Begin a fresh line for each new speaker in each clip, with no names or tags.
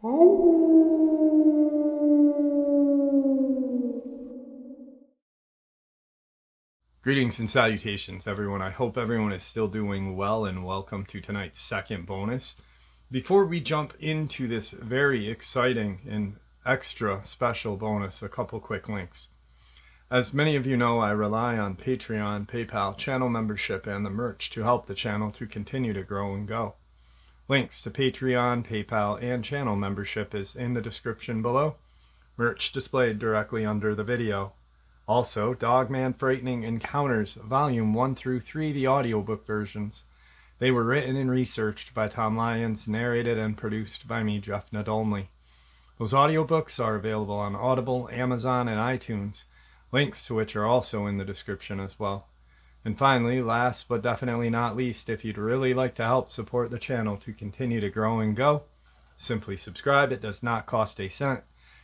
Greetings and salutations, everyone. I hope everyone is still doing well, and welcome to tonight's second bonus. Before we jump into this very exciting and extra special bonus, a couple quick links. As many of you know, I rely on Patreon, PayPal, channel membership, and the merch to help the channel to continue to grow and go. Links to Patreon, PayPal, and channel membership is in the description below. Merch displayed directly under the video. Also, Dogman Frightening Encounters, Volume 1 through 3, the audiobook versions. They were written and researched by Tom Lyons, narrated and produced by me, Jeff Nadomley. Those audiobooks are available on Audible, Amazon, and iTunes, links to which are also in the description as well. And finally, last but definitely not least, if you'd really like to help support the channel to continue to grow and go, simply subscribe. It does not cost a cent.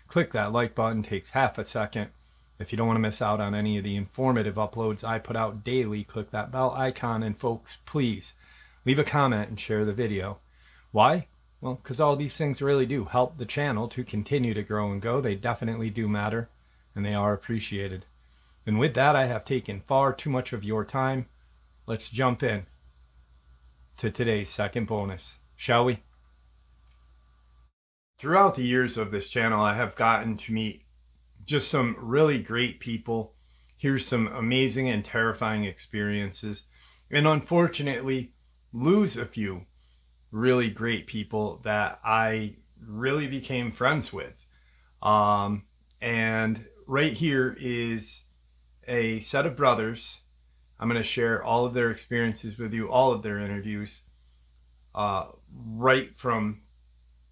Click that like button, takes half a second. If you don't want to miss out on any of the informative uploads I put out daily, click that bell icon, and folks, please leave a comment and share the video. Why? Well, because all these things really do help the channel to continue to grow and go. They definitely do matter, and they are appreciated. And with that, I have taken far too much of your time. Let's jump in to today's second bonus, shall we? Throughout the years of this channel, I have gotten to meet just some really great people. Here's some amazing and terrifying experiences, and unfortunately lose a few really great people that I really became friends with. And right here is a set of brothers. I'm going to share all of their experiences with you, all of their interviews, right from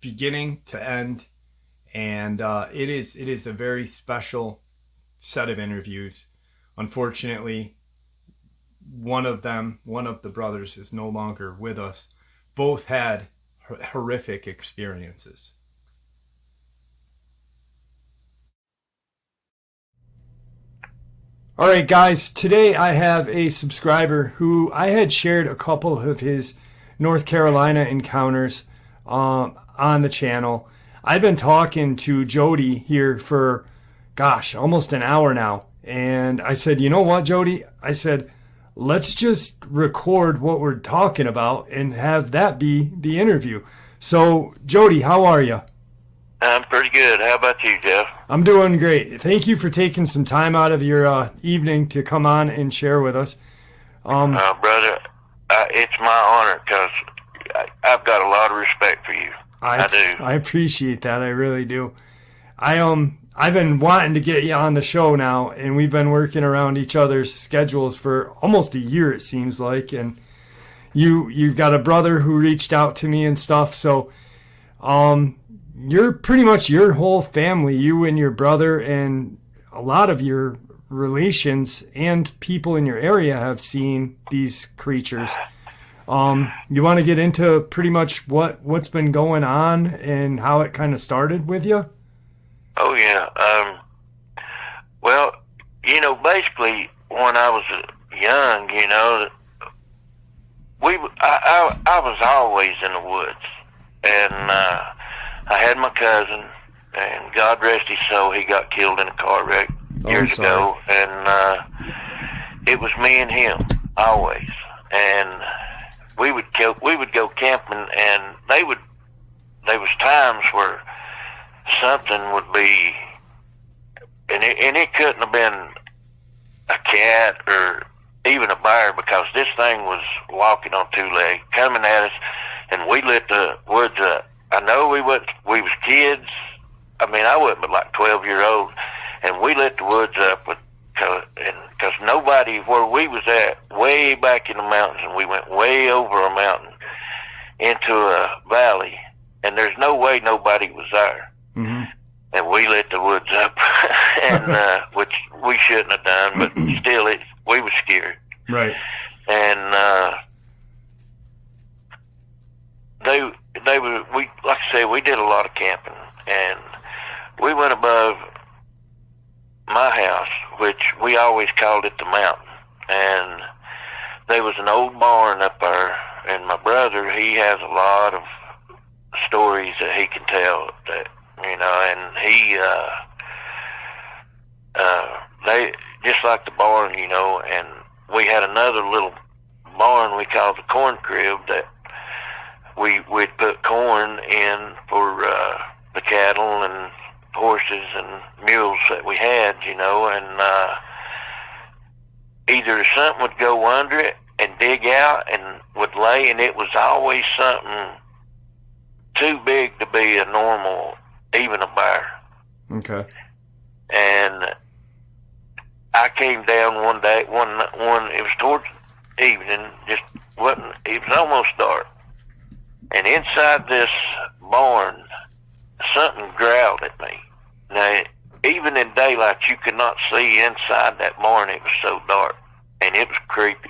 beginning to end. And it is a very special set of interviews. Unfortunately, one of the brothers is no longer with us. Both had horrific experiences. All right, guys, today I have a subscriber who I had shared a couple of his North Carolina encounters on the channel. I've been talking to Jody here for, almost an hour now. And I said, you know what, Jody? I said, let's just record what we're talking about and have that be the interview. So, Jody, how are you?
I'm pretty good. How about you, Jeff?
I'm doing great. Thank you for taking some time out of your evening to come on and share with us.
Brother, it's my honor because I've got a lot of respect for you. I do.
I appreciate that. I really do. I've been wanting to get you on the show now, and we've been working around each other's schedules for almost a year, it seems like. And you've got a brother who reached out to me and stuff. So, you're pretty much your whole family, you and your brother, and a lot of your relations and people in your area have seen these creatures. You want to get into pretty much what's been going on and how it kind of started with you?
Oh yeah. Well, basically when I was young, I was always in the woods, and I had my cousin, and God rest his soul, he got killed in a car wreck years ago, and it was me and him always, and we would go camping, and there was times where something would be, and it couldn't have been a cat or even a bear, because this thing was walking on two legs, coming at us, and we lit the woods up. I know we was kids. I mean, I wasn't but like 12-year-old, and we lit the woods up because nobody, where we was at, way back in the mountains, and we went way over a mountain into a valley, and there's no way nobody was there. Mm-hmm. And we lit the woods up, and which we shouldn't have done, but still, we were scared.
Right.
And we, like I said, we did a lot of camping, and we went above my house, which we always called it the mountain, and there was an old barn up there, and my brother, he has a lot of stories that he can tell. That and he they just like the barn, and we had another little barn we called the corn crib that we'd put corn in for the cattle and horses and mules that we had, and either something would go under it and dig out and would lay, and it was always something too big to be a normal, even a bear.
Okay.
And I came down one day, one it was towards evening, it was almost dark. And inside this barn, something growled at me. Now, even in daylight, you could not see inside that barn. It was so dark, and it was creepy.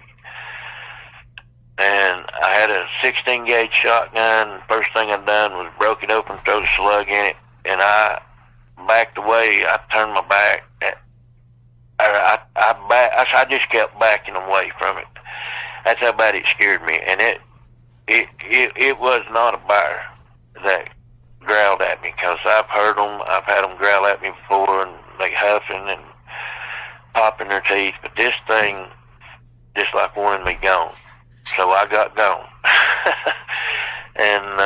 And I had a 16-gauge shotgun. First thing I done was broke it open, throw the slug in it, and I backed away. I turned my back. I just kept backing away from it. That's how bad it scared me. And it was not a bear that growled at me, because I've heard them. I've had them growl at me before, and they huffing and popping their teeth. But this thing just like wanted me gone. So I got gone. And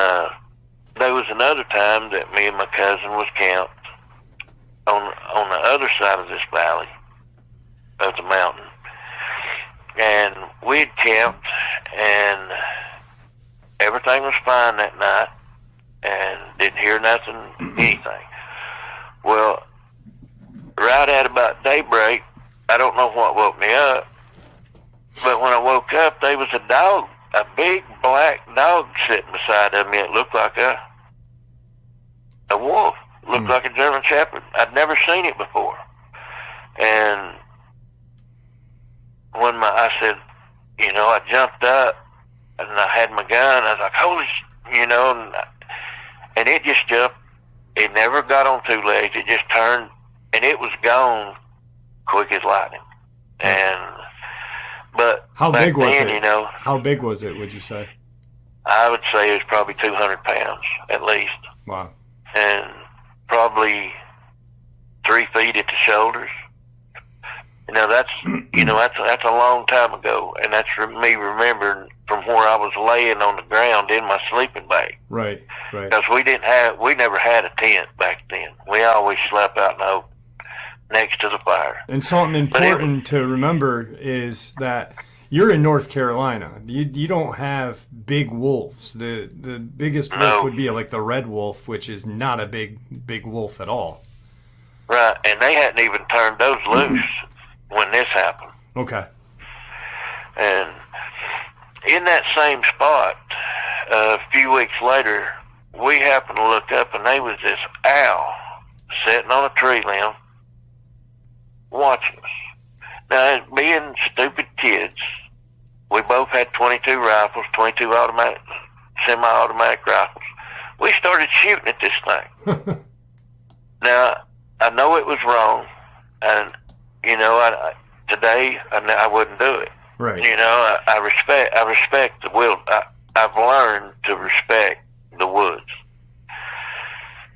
there was another time that me and my cousin was camped on the other side of this valley of the mountain. And we'd camped, and everything was fine that night, and didn't hear nothing, anything. Well, right at about daybreak, I don't know what woke me up, but when I woke up, there was a dog, a big black dog sitting beside of me. It looked like a wolf, looked like a German Shepherd. I'd never seen it before. And when I said, I jumped up, and I had my gun. I was like, holy and it just jumped. It never got on two legs. It just turned, and it was gone quick as lightning. But
how big was it?
How
big was it, would you say?
I would say it was probably 200 pounds at least.
Wow.
And probably 3 feet at the shoulders. That's that's a long time ago, and that's me remembering from where I was laying on the ground in my sleeping bag.
Right.
Because we never had a tent back then. We always slept out in the open next to the fire.
And something important to remember is that you're in North Carolina. You don't have big wolves. The biggest wolf would be like the red wolf, which is not a big wolf at all.
Right, and they hadn't even turned those loose when this happened.
Okay.
And in that same spot, a few weeks later, we happened to look up, and there was this owl sitting on a tree limb watching us. Now, being stupid kids, we both had 22 rifles, 22 automatic, semi-automatic rifles. We started shooting at this thing. Now, I know it was wrong, and today I wouldn't do it.
Right.
I respect the will. I've learned to respect the woods,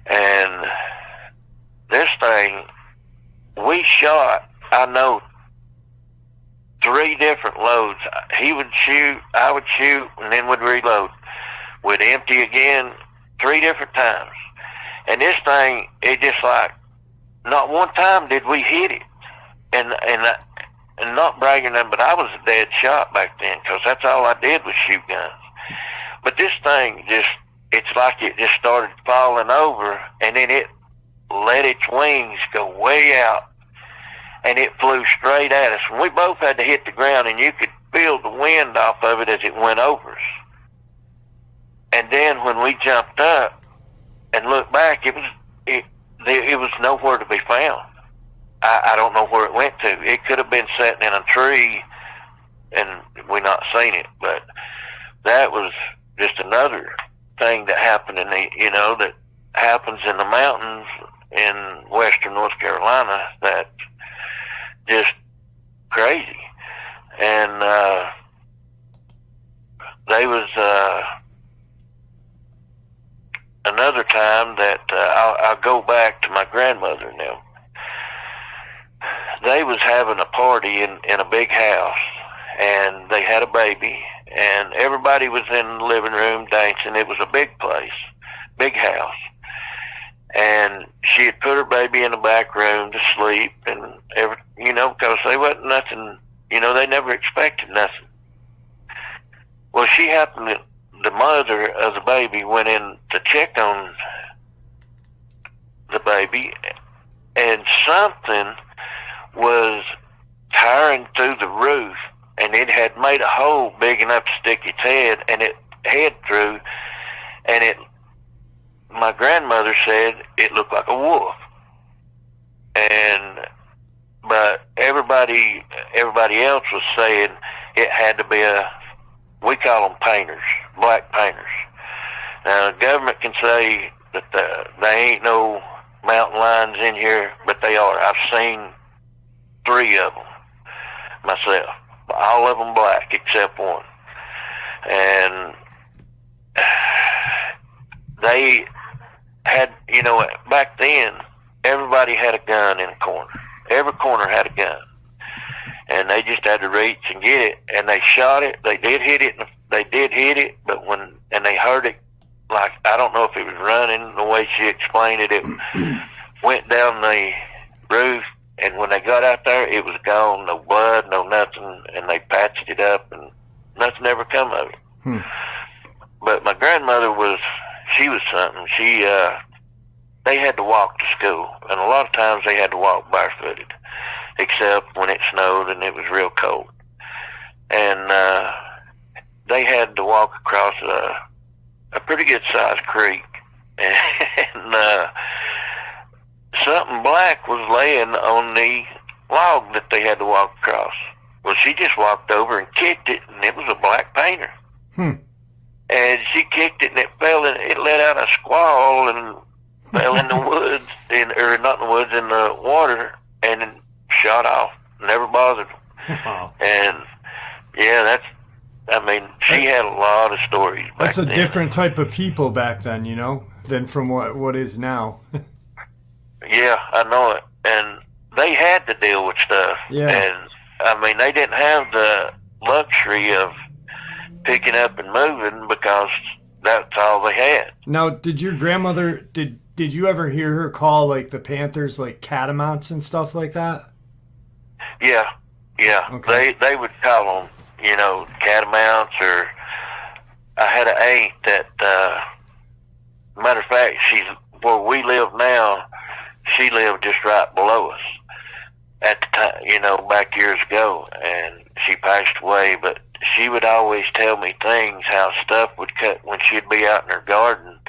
and this thing we shot. I know 3 different loads. He would shoot, I would shoot, and then would reload. We'd empty again 3 different times, and this thing, it just like not one time did we hit it. And not bragging them, but I was a dead shot back then, because that's all I did was shoot guns. But this thing it's like it just started falling over, and then it let its wings go way out, and it flew straight at us. And we both had to hit the ground, and you could feel the wind off of it as it went over us. And then when we jumped up and looked back, it was nowhere to be found. I don't know where it went to. It could have been sitting in a tree, and we not seen it. But that was just another thing that happened that happens in the mountains in western North Carolina. That just crazy. And they was another time that I'll go back to my grandmother and them. They was having a party in a big house, and they had a baby, and everybody was in the living room dancing. It was a big place, big house. And she had put her baby in the back room to sleep, and because they wasn't nothing, they never expected nothing. Well, she happened to, the mother of the baby went in to check on the baby, and something was tearing through the roof, and it had made a hole big enough to stick its head through, and my grandmother said it looked like a wolf. But everybody else was saying it had to be we call them painters, black painters. Now, the government can say that there ain't no mountain lions in here, but they are. I've seen 3 of them myself, all of them black except one. And they had, back then, everybody had a gun in a corner. Every corner had a gun. And they just had to reach and get it, and they shot it. They did hit it, but and they heard it, like, I don't know if it was running the way she explained it. It went down the roof, and when they got out there, it was gone. No blood, no nothing, and they patched it up, and nothing ever come of it. But my grandmother she was something. They had to walk to school, and a lot of times they had to walk barefooted, except when it snowed and it was real cold. And they had to walk across a pretty good sized creek, and something black was laying on the log that they had to walk across. Well, she just walked over and kicked it, and it was a black painter. And she kicked it, and it fell, and it let out a squall and fell in the woods, or not in the woods, in the water, and then shot off. Never bothered them.
Wow.
And yeah, she had a lot of stories back
That's a
then.
different type of people back then, than from what is now.
Yeah, I know it. And they had to deal with stuff.
Yeah.
And they didn't have the luxury of picking up and moving because that's all they had.
Now, did your grandmother, did you ever hear her call, like, the panthers, like, catamounts and stuff like that?
Yeah. Okay. They would call them, catamounts, or I had an aunt that, matter of fact, she's where we live now. She lived just right below us at the time, back years ago, and she passed away. But she would always tell me things, how stuff would cut when she'd be out in her garden,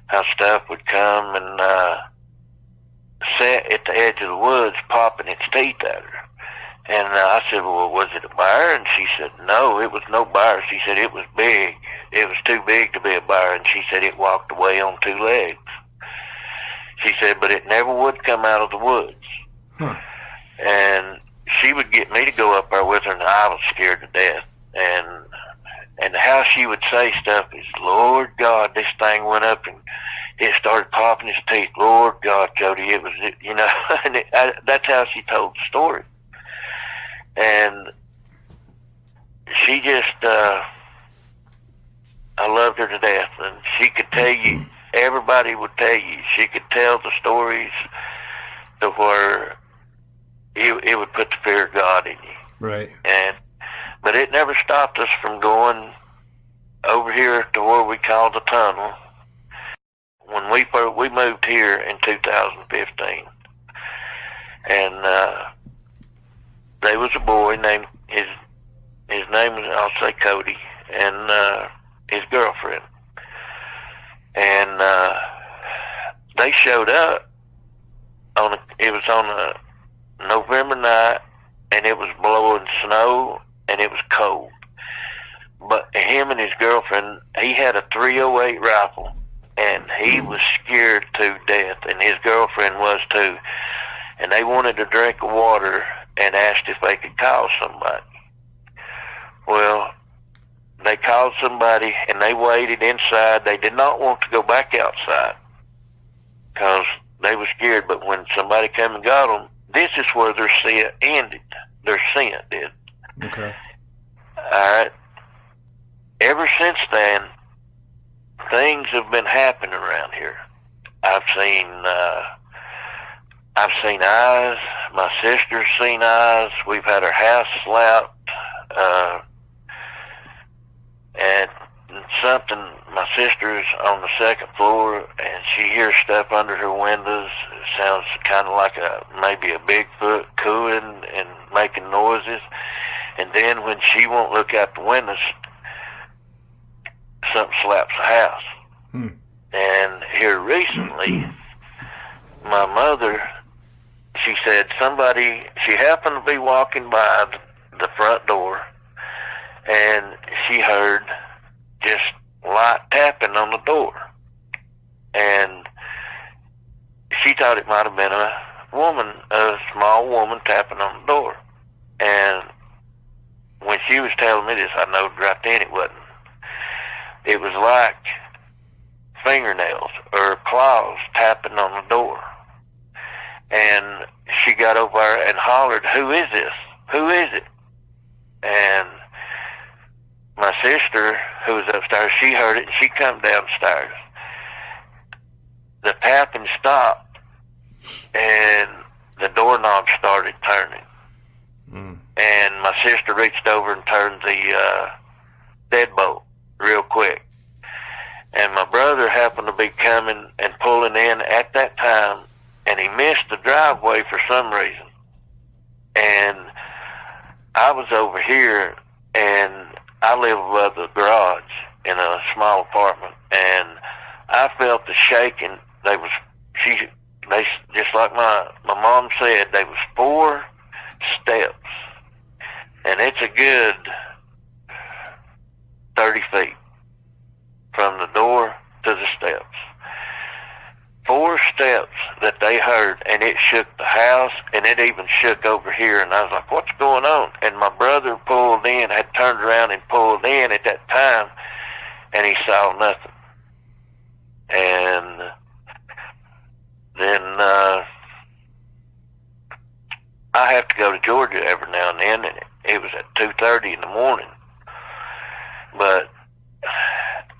how stuff would come and sit at the edge of the woods, popping its teeth at her. And I said, well, was it a bear? And she said, no, it was no bear. She said it was big. It was too big to be a bear. And she said it walked away on 2 legs. She said, but it never would come out of the woods. And she would get me to go up there with her, and I was scared to death. And how she would say stuff is, Lord God, this thing went up and it started popping its teeth. Lord God, Jody, it was, and that's how she told the story. And she just, I loved her to death. And she could tell you, everybody would tell you, she could tell the stories to where it would put the fear of God in you.
Right.
But it never stopped us from going over here to where we call the tunnel. When we moved here in 2015, and there was a boy named his name was, I'll say, Cody, and his girlfriend, and they showed up it was on a November night, and it was blowing snow, and it was cold. But him and his girlfriend, he had a .308 rifle, and he was scared to death, and his girlfriend was too. And they wanted a drink of water and asked if they could call somebody. Well, they called somebody, and they waited inside. They did not want to go back outside because they were scared. But when somebody came and got them, this is where their scent ended. Their scent did.
Okay.
All right. Ever since then, things have been happening around here. I've seen eyes. My sister's seen eyes. We've had our house slapped. And something, my sister's on the second floor, and she hears stuff under her windows. It sounds kind of like maybe a Bigfoot cooing and making noises. And then when she won't look out the windows, something slaps the house. And here recently, my mother, she said she happened to be walking by the front door, and she heard just light tapping on the door. And she thought it might have been a small woman tapping on the door. And when she was telling me this, I knowed right then it wasn't. It was like fingernails or claws tapping on the door. And she got over there and hollered, "Who is this? Who is it?" And my sister, who was upstairs, she heard it, and she come downstairs. The tapping stopped, and the doorknob started turning. And my sister reached over and turned the deadbolt real quick. And my brother happened to be coming and pulling in at that time, and he missed the driveway for some reason. And I was over here, and I live above the garage in a small apartment, and I felt the shaking. They just like my mom said, they was 4 steps, and it's a good 30 feet from the door to the steps. 4 steps that they heard, and it shook the house, and it even shook over here. And I was like, "What's going on?" And my brother pulled in, had turned around and pulled in at that time, and he saw nothing. And then I have to go to Georgia every now and then, and it was at 2:30 in the morning. But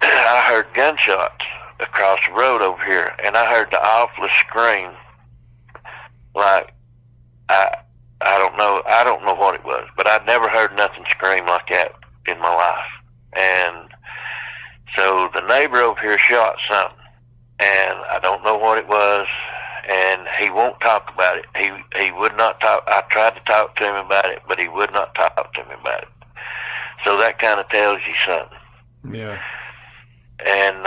I heard gunshots across the road over here, and I heard the awfulest scream. Like, I don't know what it was, but I'd never heard nothing scream like that in my life. And so the neighbor over here shot something, and I don't know what it was, and he won't talk about it. He would not talk. I tried to talk to him about it, but he would not talk to me about it. So that kind of tells you something.
Yeah.
And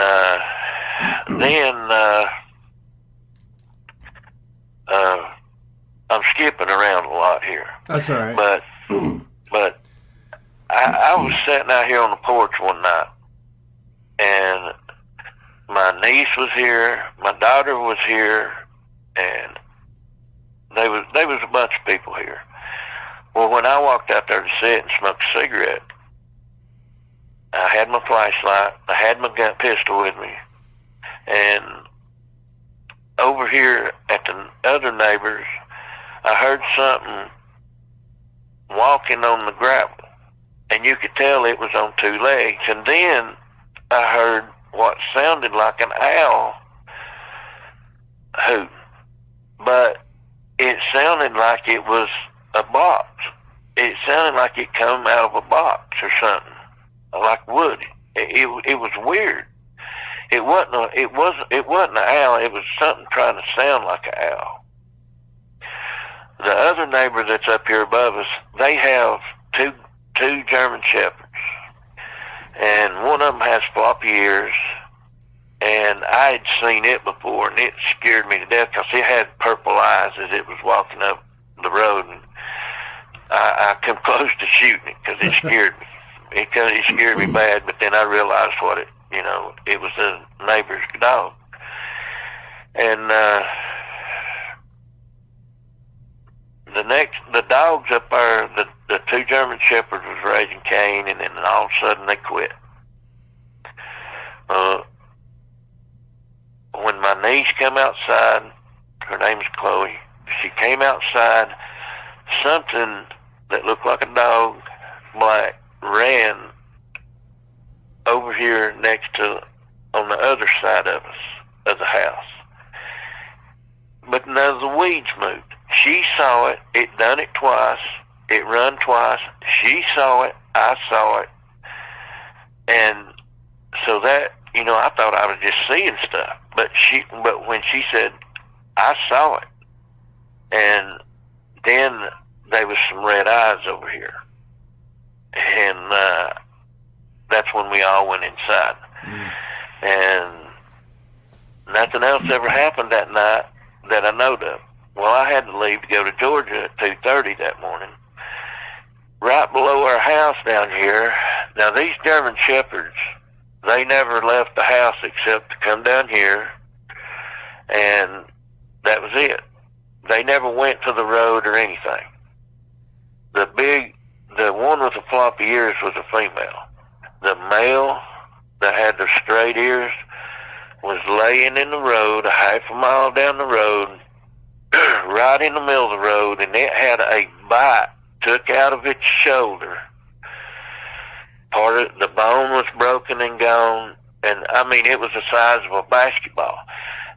then I'm skipping around a lot here.
That's all right.
But I was sitting out here on the porch one night, and my niece was here, my daughter was here, and there was a bunch of people here. Well, when I walked out there to sit and smoke a cigarette, I had my flashlight, I had my gun pistol with me, and over here at the other neighbors, I heard something walking on the gravel, and you could tell it was on 2 legs. And then I heard what sounded like an owl hoot, but it sounded like it was a box. It sounded like it come out of a box or something, like wood. It was weird. It wasn't an owl. It was something trying to sound like an owl. The other neighbor that's up here above us, they have two German shepherds, and one of them has floppy ears. And I had seen it before, and it scared me to death because it had purple eyes as it was walking up the road. And I come close to shooting it because it scared me. It scared me bad, but then I realized it was a neighbor's dog. And the dogs up there, the two German Shepherds was raising Cain, and then all of a sudden they quit. When my niece come outside, her name's Chloe, she came outside, something that looked like a dog, black, ran over here next to, on the other side of us, of the house. But none of the weeds moved. She saw it, it done it twice, it run twice, she saw it, I saw it, and so that, you know, I thought I was just seeing stuff, but when she said, I saw it, and then there was some red eyes over here, and that's when we all went inside, and nothing else ever happened that night that I knowed of. Well, I had to leave to go to Georgia at 2:30 that morning. Right below our house down here, now these German Shepherds, they never left the house except to come down here, and that was it. They never went to the road or anything. The one with the floppy ears was a female. The male that had the straight ears was laying in the road, a half a mile down the road, right in the middle of the road, and it had a bite took out of its shoulder. Part of the bone was broken and gone, and I mean, it was the size of a basketball.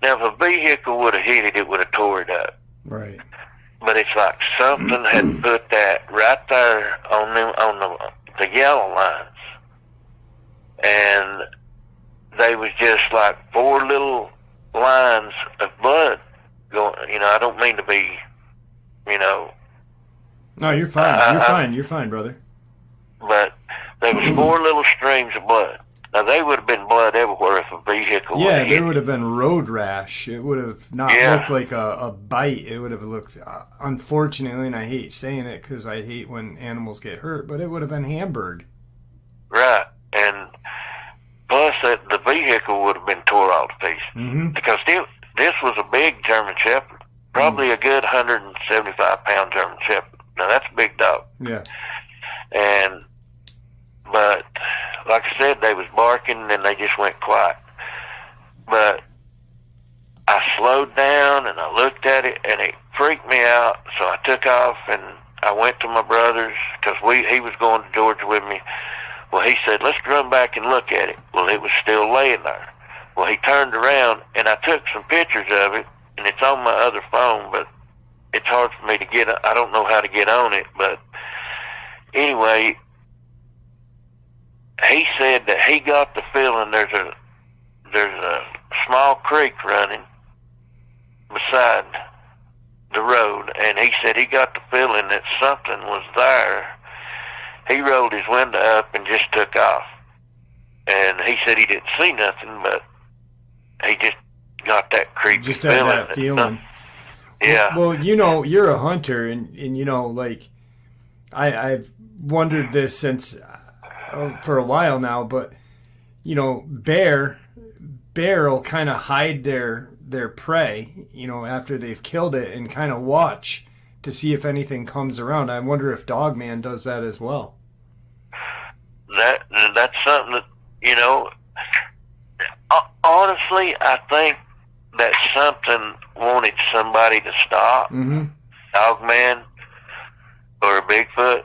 Now, if a vehicle would have hit it, it would have tore it up.
Right.
But it's like something had put that right there on the yellow lines, and they was just like four little lines of blood going. You know, I don't mean to be, you know.
No, you're fine. You're fine, brother.
But there was four little streams of blood. Now, they would have been blood everywhere if a vehicle would have hit.
Yeah, there would have been road rash. It would have not looked like a bite. It would have looked, unfortunately, and I hate saying it because I hate when animals get hurt, but it would have been Hamburg.
Right. And plus, the vehicle would have been tore all to pieces.
Mm-hmm.
Because this was a big German Shepherd. Probably a good 175-pound German Shepherd. Now, that's a big dog.
Yeah.
But like I said, they was barking and then they just went quiet. But I slowed down and I looked at it and it freaked me out. So I took off and I went to my brother's because he was going to Georgia with me. Well, he said, let's run back and look at it. Well, it was still laying there. Well, he turned around and I took some pictures of it, and it's on my other phone, but it's hard for me to get. I don't know how to get on it, but anyway, he said that he got the feeling there's a small creek running beside the road, and he said he got the feeling that something was there. He rolled his window up and just took off, and he said he didn't see nothing, but he just got that creepy
just
feeling.
Had that feeling.
Yeah.
Well, you know, you're a hunter, and you know, like I've wondered this since for a while now, but you know, bear will kind of hide their prey, you know, after they've killed it, and kind of watch to see if anything comes around. I wonder if Dogman does that as well.
That's something that, you know, honestly, I think that something wanted somebody to stop.
Mm-hmm.
Dogman or Bigfoot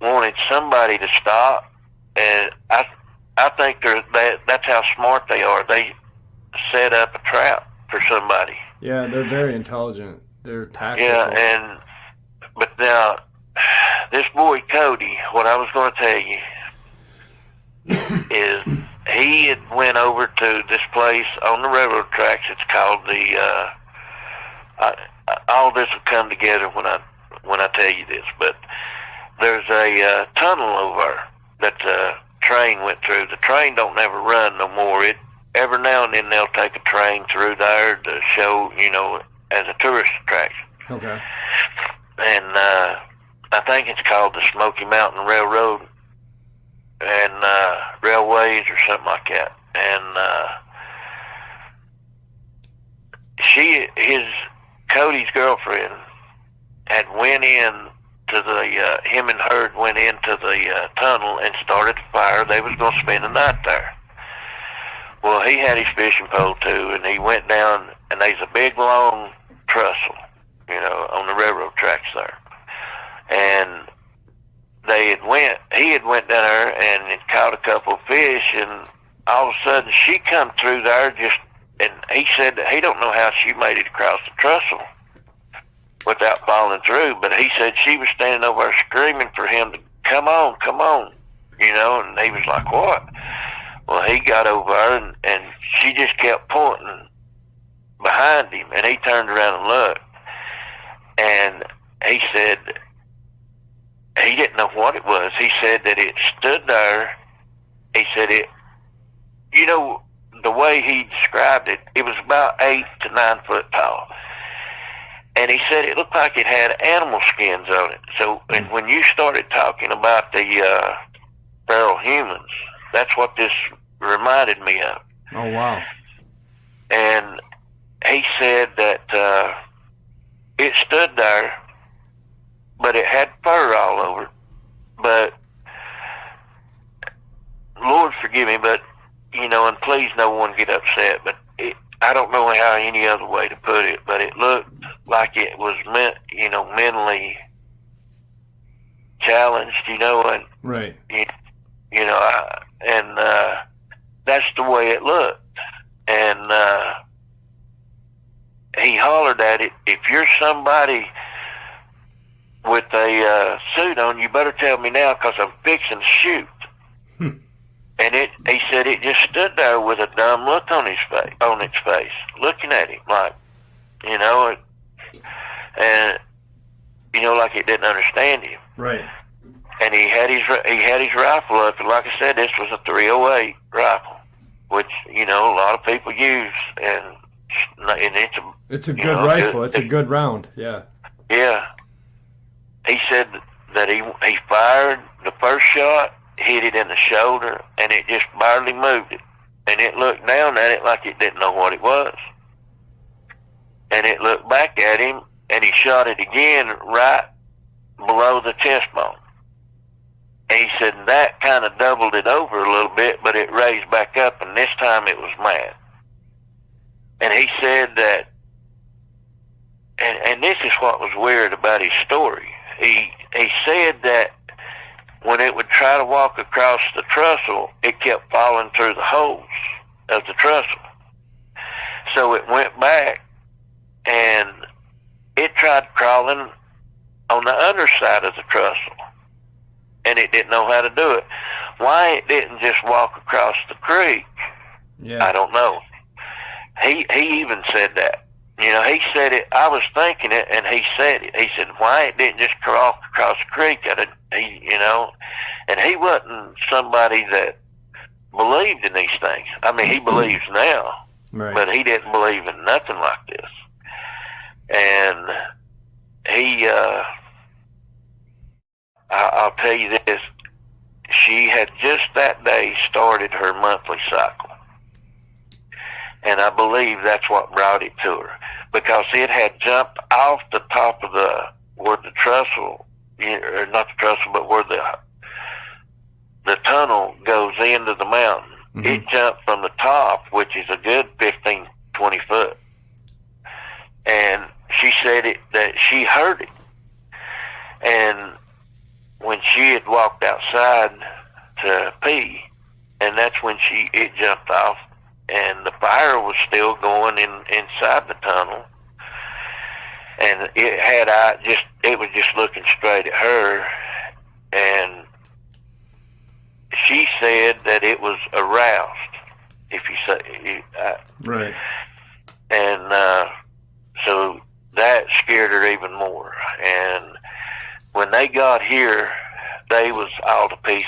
wanted somebody to stop, and I think that's how smart they are. They set up a trap for somebody.
Yeah, they're very intelligent. They're tactical.
Yeah, but now this boy Cody, what I was going to tell you is he had went over to this place on the railroad tracks. It's called all this will come together when I tell you this, but there's a tunnel over that the train went through. The train don't never run no more. Every now and then they'll take a train through there to show, you know, as a tourist attraction.
Okay.
And I think it's called the Smoky Mountain Railroad and Railways or something like that. And Cody's girlfriend had went in to into the, him and Herd went into the tunnel and started a fire. They was going to spend the night there. Well, he had his fishing pole too, and he went down, and there's a big long trestle, you know, on the railroad tracks there. And he had went down there and had caught a couple of fish, and all of a sudden she come through there and he said that he don't know how she made it across the trestle without falling through, but he said she was standing over there screaming for him to come on, you know, and he was like, what? Well, he got over there, and she just kept pointing behind him, and he turned around and looked, and he said he didn't know what it was. He said that it stood there. He said it, you know, the way he described it, it was about 8 to 9 foot tall. And he said it looked like it had animal skins on it. So, and when you started talking about the feral humans, that's what this reminded me of.
Oh, wow.
And he said that it stood there, but it had fur all over it. But, Lord forgive me, but, you know, and please no one get upset, but I don't know how any other way to put it, but it looked like it was mentally challenged, you know, and
right.
You know, that's the way it looked. And he hollered at it, if you're somebody with a suit on, you better tell me now, because I'm fixing to shoot. And he said it just stood there with a dumb look on its face, looking at him like, you know, and you know, like it didn't understand him.
Right.
And he had his rifle up, and like I said, this was a 308 rifle, which, you know, a lot of people use, and
it's a good rifle. It's a good round. Yeah.
Yeah. He said that he fired the first shot, hit it in the shoulder, and it just barely moved it. And it looked down at it like it didn't know what it was. And it looked back at him, and he shot it again right below the chest bone. And he said that kind of doubled it over a little bit, but it raised back up, and this time it was mad. And he said that, and this is what was weird about his story. He said that when it would try to walk across the trestle, it kept falling through the holes of the trestle. So it went back, and it tried crawling on the underside of the trestle, and it didn't know how to do it. Why it didn't just walk across the creek, I don't know. He even said that. You know, he said it, I was thinking it, and he said it. He said, why it didn't just walk across the creek? You know, and he wasn't somebody that believed in these things. I mean, he believes now,
right,
but he didn't believe in nothing like this. And he, I'll tell you this, she had just that day started her monthly cycle. And I believe that's what brought it to her, because it had jumped off the top of where the trestle, or not the trestle, but where the tunnel goes into the mountain. Mm-hmm. It jumped from the top, which is a good 15, 20 foot. And she said that she heard it. And when she had walked outside to pee, and that's when it jumped off, and the fire was still going inside the tunnel, and it was just looking straight at her, and she said that it was aroused, if you say,
right.
And so that scared her even more. And when they got here, they was all to pieces.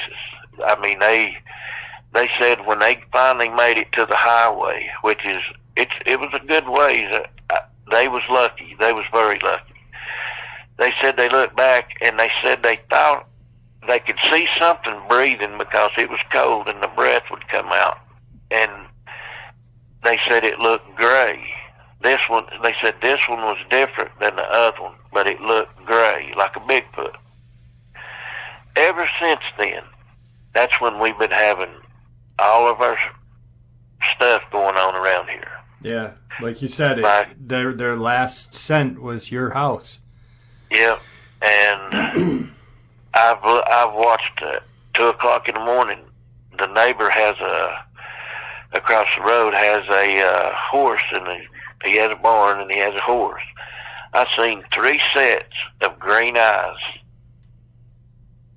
I mean, they said when they finally made it to the highway, which is, it was a good ways, they was lucky. They was very lucky. They said they looked back, and they said they thought they could see something breathing because it was cold and the breath would come out. And they said it looked gray. They said this one was different than the other one, but it looked gray, like a Bigfoot. ever since then, that's when we've been having all of our stuff going on around here.
Yeah, like you said, their last scent was your house.
Yeah, and I've watched 2 o'clock in the morning. The neighbor across the road has a horse, and he has a barn, and he has a horse. I seen 3 sets of green eyes.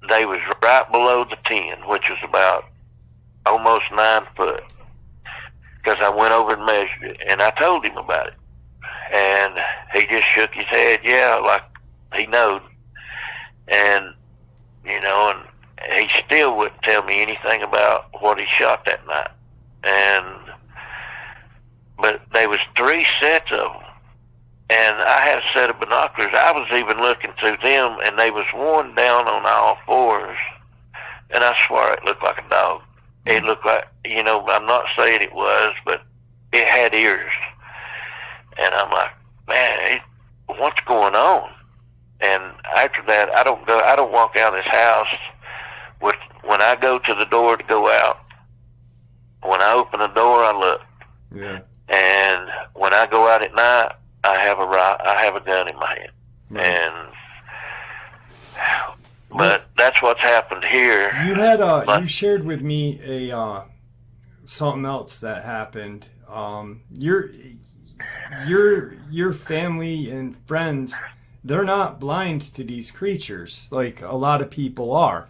They was right below the 10, which was about almost 9 foot. Because I went over and measured it, and I told him about it. And he just shook his head, yeah, like he knowed. And, you know, and he still wouldn't tell me anything about what he shot that night. But there was 3 sets of them. And I had a set of binoculars. I was even looking through them, and there was one down on all 4s. And I swear it looked like a dog. It looked like, you know, I'm not saying it was, but it had ears. And I'm like, man, what's going on? And after that, I don't walk out of this house when I go to the door to go out. When I open the door, I look.
Yeah.
And when I go out at night, I have a gun in my hand. Right. But that's what's happened here.
You had you shared with me a something else that happened. Your family and friends, they're not blind to these creatures like a lot of people are.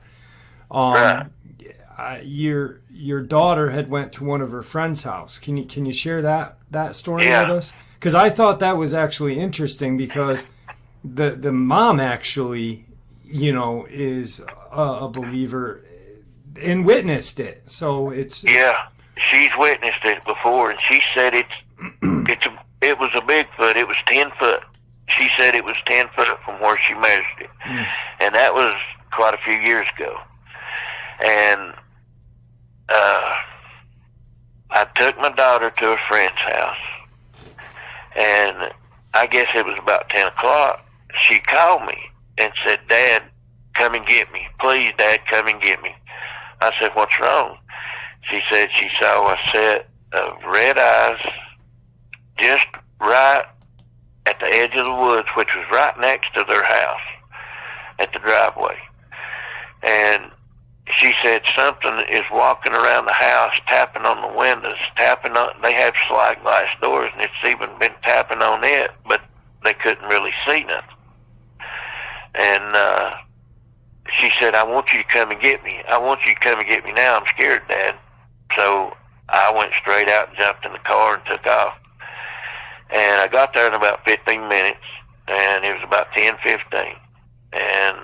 Right.
Your daughter had went to one of her friend's house. Can you share that story with us? Because I thought that was actually interesting because the mom actually, you know, is a believer and witnessed it. So it's
she's witnessed it before, and she said it was a Bigfoot. It was 10 foot. She said it was 10 foot from where she measured it, and that was quite a few years ago. And I took my daughter to a friend's house, and I guess it was about 10 o'clock. She called me and said, "Dad, come and get me. Please, Dad, come and get me." I said, "What's wrong?" She said she saw a set of red eyes just right at the edge of the woods, which was right next to their house at the driveway. And she said something is walking around the house, tapping on the windows, they have slide glass doors, and it's even been tapping on it, but they couldn't really see nothing. And she said, "I want you to come and get me. I want you to come and get me now. I'm scared, Dad." So I went straight out and jumped in the car and took off. And I got there in about 15 minutes, and it was about 10:15 and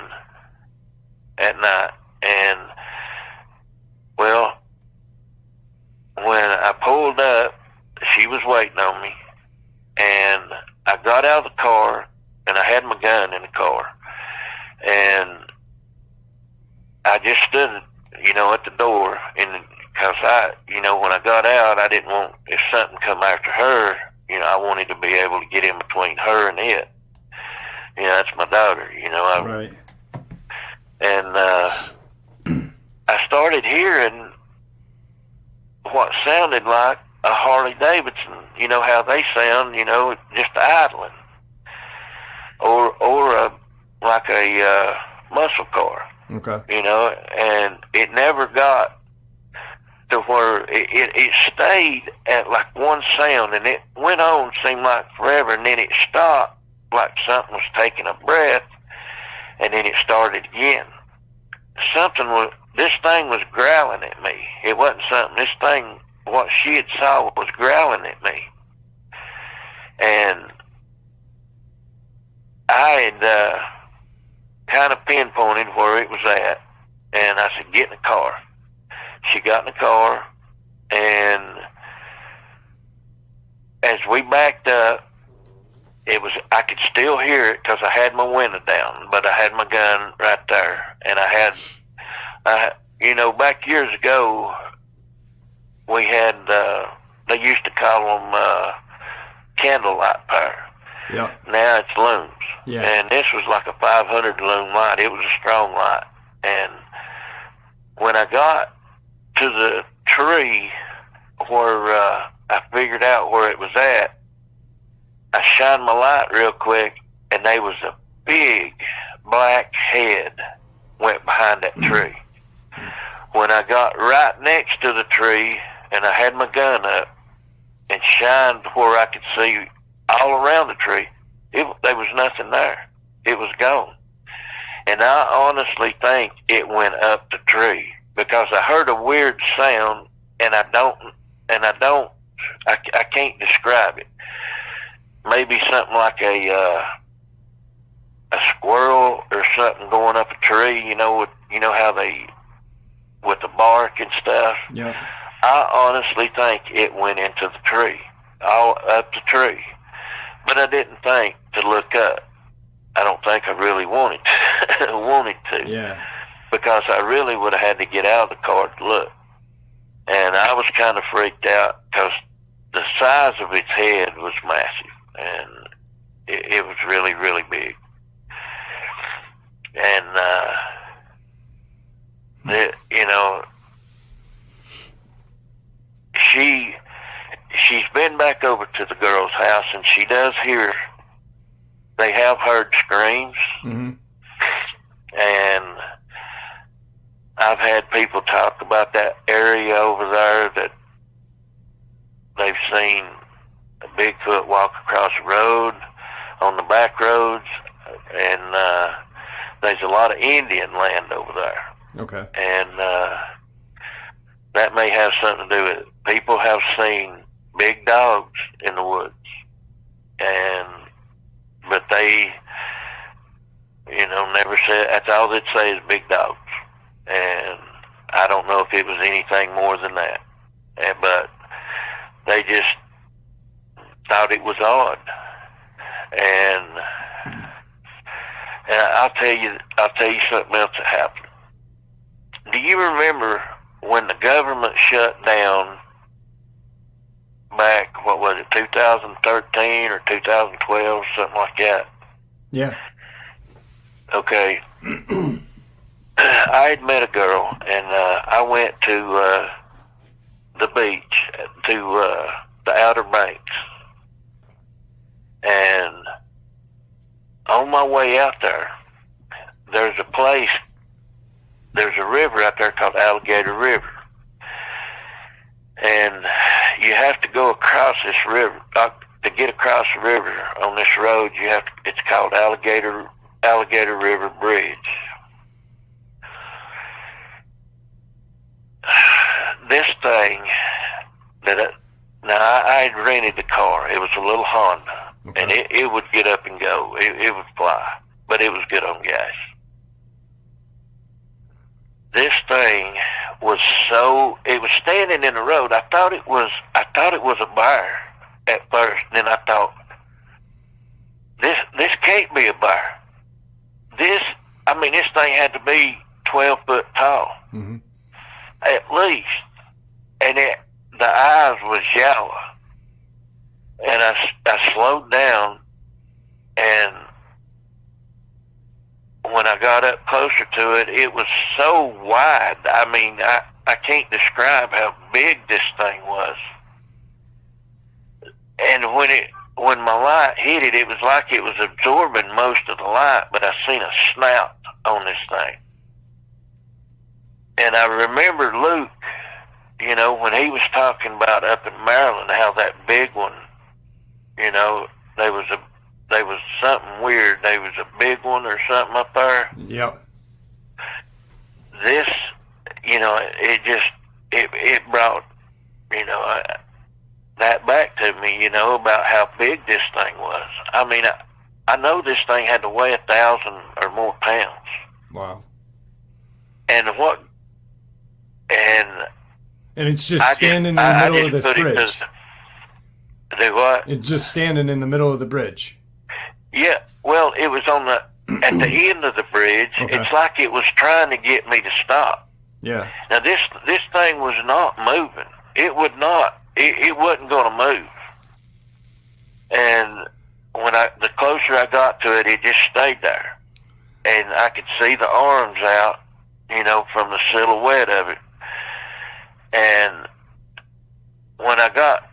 at night. And, well, when I pulled up, she was waiting on me. And I got out of the car, and I had my gun in the car. And I just stood, you know, at the door, and because when I got out, I didn't want, if something come after her, you know, I wanted to be able to get in between her and it. You know, that's my daughter, you know.
Right.
And I started hearing what sounded like a Harley Davidson. You know how they sound, you know, just idling. Or like a muscle car.
Okay.
You know, and it never got to where it stayed at like one sound, and it went on, seemed like forever, and then it stopped like something was taking a breath, and then it started again. This thing was growling at me. It wasn't something, this thing, what she had saw was growling at me. And I had kind of pinpointed where it was at, and I said, "Get in the car." She got in the car, and as we backed up, I could still hear it because I had my window down, but I had my gun right there. And back years ago, we had, they used to call them candlelight power.
Yeah.
Now it's looms.
Yeah.
And this was like a 500 loom light. It was a strong light. And when I got to the tree where I figured out where it was at, I shined my light real quick, and there was a big black head went behind that tree. When I got right next to the tree and I had my gun up and shined where I could see all around the tree, there was nothing there. It was gone. And I honestly think it went up the tree because I heard a weird sound, and I can't describe it. Maybe something like a squirrel or something going up a tree. You know how they with the bark and stuff.
Yeah.
I honestly think it went into the tree, all up the tree. But I didn't think to look up. I don't think I really wanted to.
Yeah.
Because I really would have had to get out of the car to look. And I was kind of freaked out because the size of its head was massive. And it was really, really big. And, she's been back over to the girl's house, and she does hear, they have heard screams.
Mm-hmm.
And I've had people talk about that area over there, that they've seen a Bigfoot walk across the road, on the back roads, and there's a lot of Indian land over there.
Okay.
And that may have something to do with it. People have seen big dogs in the woods, but they, never said, that's all they'd say is big dogs. And I don't know if it was anything more than that. But they just thought it was odd. And I'll tell you something else that happened. Do you remember when the government shut down back, 2013 or 2012, something like that?
Yeah. Okay.
I had met a girl, and I went to the beach, to the Outer Banks. And on my way out there, there's a river out there called Alligator River. And you have to go across this river. To get across the river on this road, it's called Alligator River Bridge. This thing I had rented the car. It was a little Honda, okay. And it would get up and go. It would fly, but it was good on gas. This thing it was standing in the road. I thought it was a bear at first. Then I thought, this can't be a bear. This thing had to be 12 foot tall, mm-hmm. At least. And the eyes was yellow. And I slowed down, and when I got up closer to it, it was so wide. I can't describe how big this thing was. And when my light hit it, it was like it was absorbing most of the light, but I seen a snout on this thing. And I remember Luke, when he was talking about up in Maryland, how that big one, there was something weird. There was a big one or something up there.
Yep.
This, it brought, that back to me, about how big this thing was. I know this thing had to weigh 1,000 or more pounds.
Wow.
And
it's just standing in the middle of this bridge.
Do what?
It's just standing in the middle of the bridge.
Yeah, well, it was at the end of the bridge. Okay. It's like it was trying to get me to stop.
Yeah.
Now this thing was not moving. It would not. It wasn't going to move. And the closer I got to it, it just stayed there, and I could see the arms out, from the silhouette of it. And when I got,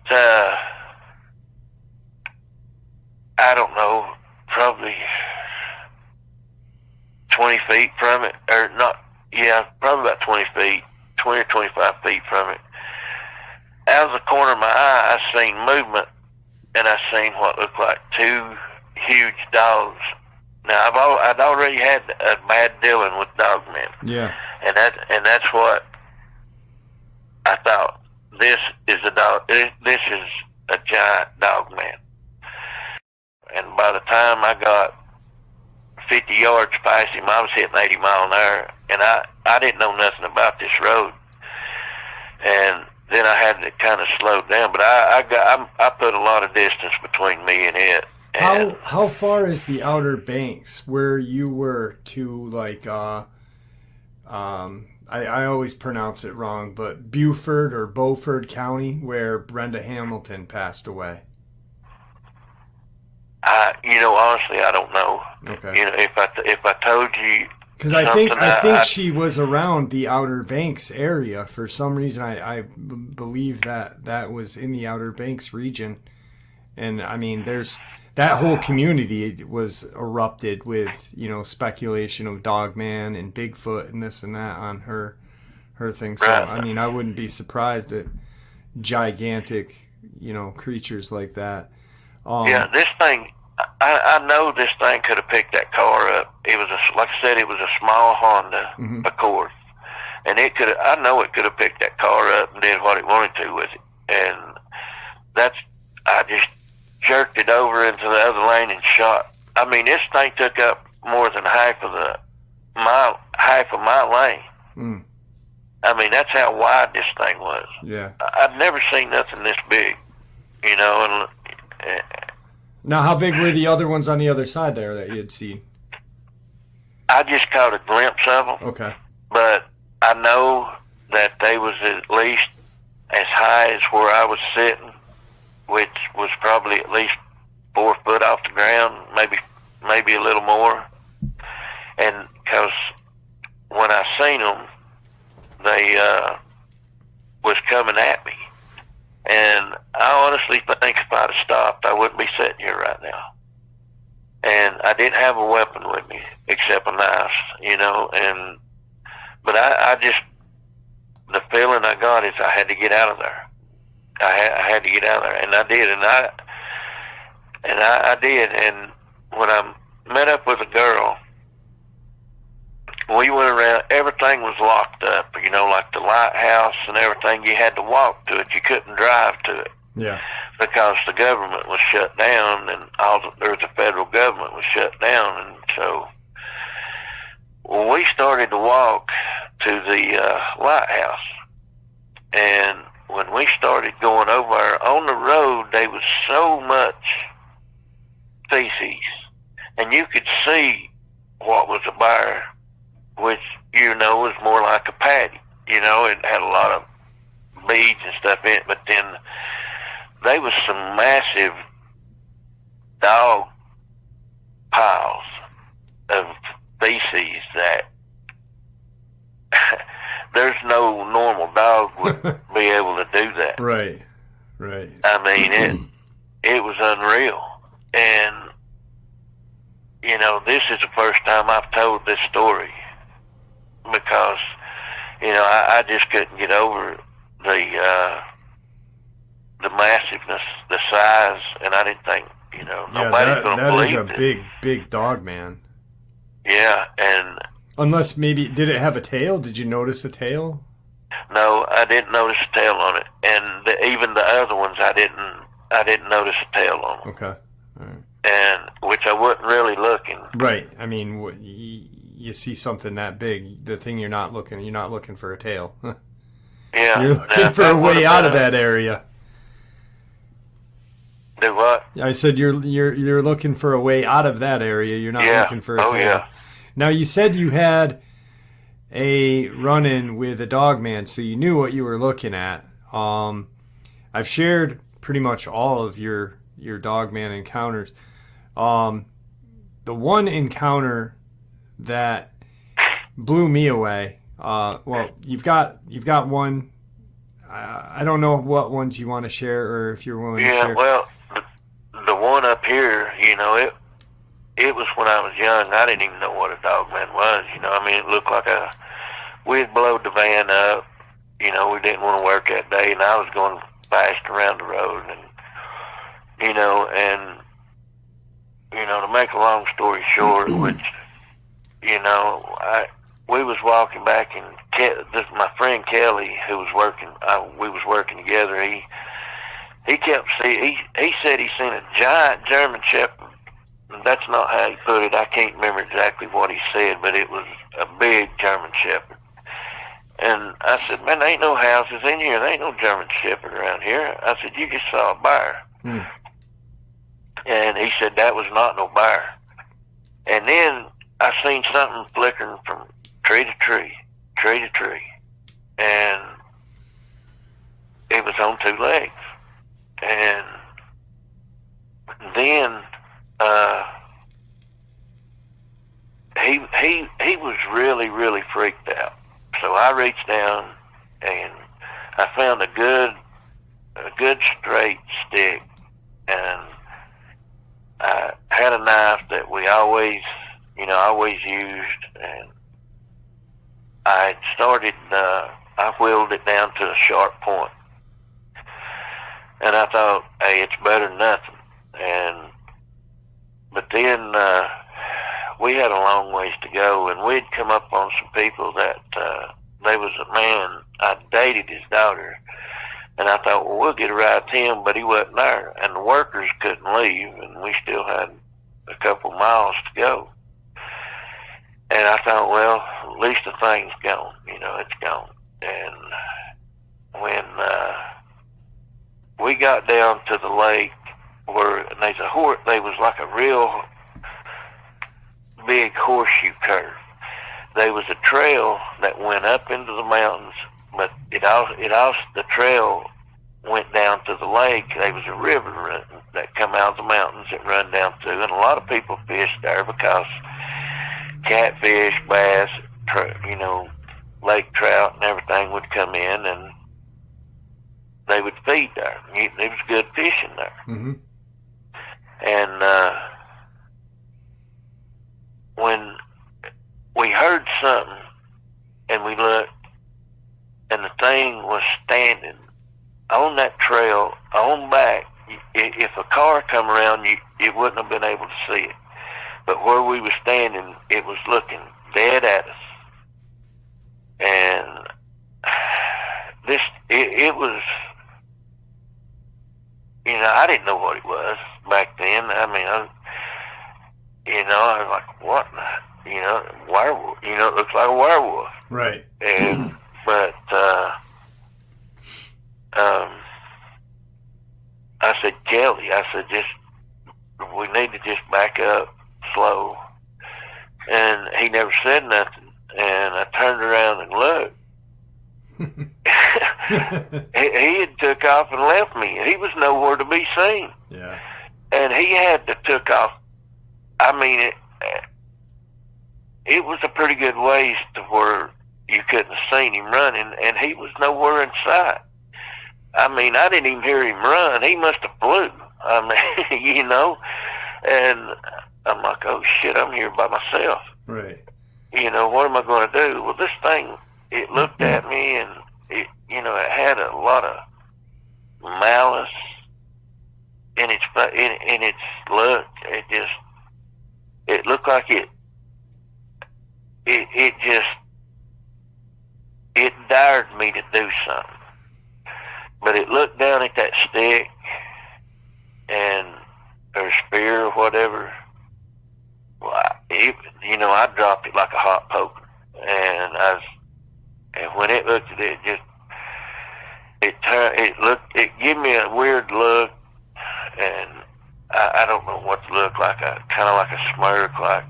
I don't know, probably 20 feet from it, or not, probably about 20 feet, 20 or 25 feet from it, out of the corner of my eye, I seen movement, and I seen what looked like two huge dogs. Now, I'd already had a bad dealing with Dogman.
Yeah.
And that's what I thought. This is a dog. This is a giant Dogman. And by the time I got 50 yards past him, I was hitting 80 mile an hour, and I didn't know nothing about this road. And then I had to kind of slow down, but I put a lot of distance between me and it. And
how far is the Outer Banks where you were to, like, I always pronounce it wrong, but Beaufort or Beaufort County, where Brenda Hamilton passed away?
Honestly, I don't know.
Okay.
If I told you,
because I think she was around the Outer Banks area for some reason. I believe that was in the Outer Banks region, and I mean, there's that whole community was erupted with speculation of Dogman and Bigfoot and this and that on her thing. So
right.
I mean, I wouldn't be surprised at gigantic creatures like that.
This thing. I know this thing could have picked that car up. It was like I said, it was a small Honda Accord, and I know it could have picked that car up and did what it wanted to with it. And I just jerked it over into the other lane and shot. I mean, this thing took up more than half of my lane.
Mm.
I mean, that's how wide this thing was.
Yeah,
I've never seen nothing this big, and.
Now, how big were the other ones on the other side there that you had seen?
I just caught a glimpse of them.
Okay.
But I know that they was at least as high as where I was sitting, which was probably at least 4 foot off the ground, maybe a little more. And because when I seen them, they was coming at me. And I honestly think if I'd have stopped, I wouldn't be sitting here right now. And I didn't have a weapon with me except a knife, but I just, the feeling I got is I had to get out of there. I had to get out of there, and I did, and I did. And when I met up with a girl, we went around, everything was locked up, like the lighthouse and everything. You had to walk to it. You couldn't drive to it.
Yeah.
Because the government was shut down, and the federal government was shut down. And so we started to walk to the lighthouse. And when we started going over on the road, there was so much feces. And you could see what was a bear, which, was more like a patty. It had a lot of beads and stuff in it, but then there was some massive dog piles of feces that there's no normal dog would be able to do that.
Right.
I mean, it was unreal. And, this is the first time I've told this story because, I just couldn't get over the massiveness, the size, and I didn't think, nobody's going to believe it.
That is a big dog, man.
Yeah, and...
Unless maybe, did it have a tail? Did you notice a tail?
No, I didn't notice a tail on it. And even the other ones, I didn't notice a tail on them.
Okay, all right.
And, which I wasn't really looking.
Right, I mean, you see something that big, the thing you're not looking for a tail.
Yeah.
You're looking for a way out of that area.
Do what?
I said you're looking for a way out of that area. You're not looking for a tail.
Yeah.
Now, you said you had a run-in with a Dogman, so you knew what you were looking at. I've shared pretty much all of your Dogman encounters. The one encounter that blew me away, Well, you've got one. I don't know what ones you want to share, or if you're willing to share.
Yeah, well, the one up here, it was when I was young. I didn't even know what a Dogman was. I mean, it looked like we'd blowed the van up. We didn't want to work that day, and I was going fast around the road, and to make a long story short, which we was walking back, and my friend Kelly, who was working, we was working together. He kept he said he seen a giant German Shepherd. That's not how he put it. I can't remember exactly what he said, but it was a big German Shepherd. And I said, man, there ain't no houses in here. There ain't no German Shepherd around here. I said, you just saw a bear. And he said, that was not no bear. And then I seen something flickering from tree to tree, tree to tree. And it was on two legs. And then he was really, really freaked out. So I reached down and I found a good straight stick, and I had a knife that we always used, and I started, I wheeled it down to a sharp point. And I thought, hey, it's better than nothing. But then we had a long ways to go, and we'd come up on some people that there was a man, I dated his daughter, and I thought, well, we'll get a ride to him, but he wasn't there, and the workers couldn't leave, and we still had a couple miles to go. And I thought, well, at least the thing's gone, it's gone. And when we got down to the lake where there was like a real big horseshoe curve. There was a trail that went up into the mountains, but the trail went down to the lake. There was a river that come out of the mountains that run down to, and a lot of people fished there because catfish, bass, lake trout and everything would come in, and they would feed there. There was good fishing there.
Mm-hmm.
And when we heard something and we looked, and the thing was standing on that trail on back. If a car come around, you wouldn't have been able to see it. But where we were standing, it was looking dead at us. And it was, I didn't know what it was back then. I mean, I was like, what? Werewolf. It looks like a werewolf.
Right.
And, but, I said, Kelly, we need to just back up slow. And he never said nothing. And I turned around and looked. he had took off and left me. He was nowhere to be seen.
Yeah.
And he had to took off. I mean, it was a pretty good ways to where you couldn't have seen him running, and he was nowhere in sight. I mean, I didn't even hear him run. He must have flew. I mean, and I'm like, oh shit, I'm here by myself.
Right.
What am I going to do? Well, this thing, it looked at me, and it had a lot of malice in its look. It looked like it dared me to do something. But it looked down at that stick or spear or whatever. Well, I dropped it like a hot poker, and when it looked at it, it gave me a weird look, and I don't know what to look like, kind of like a smirk, like,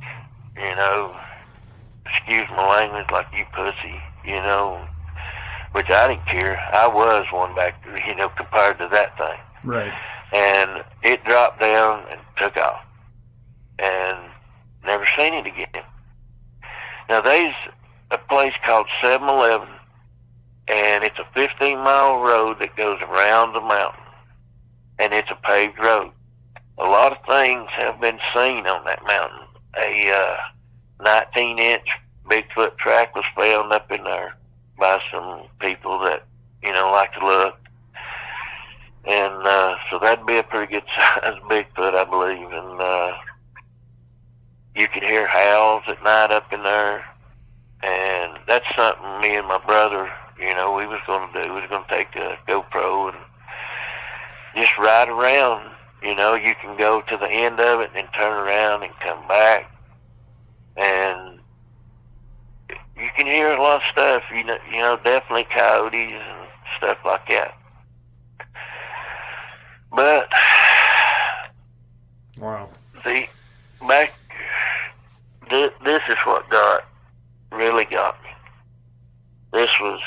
excuse my language, like you pussy, which I didn't care. I was one back there, compared to that thing.
Right.
And it dropped down and took off, and never seen it again. Now, there's a place called 7-Eleven, and it's a 15-mile road that goes around the mountain, and it's a paved road. A lot of things have been seen on that mountain. A 19-inch Bigfoot track was found up in there by some people that, like to look. And so that'd be a pretty good size Bigfoot, I believe. And you could hear howls at night up in there. And that's something me and my brother, we was going to do. We was going to take a GoPro and just ride around. You can go to the end of it and turn around and come back. And you can hear a lot of stuff, definitely coyotes and stuff like that. But,
wow.
this is what really got me. This was,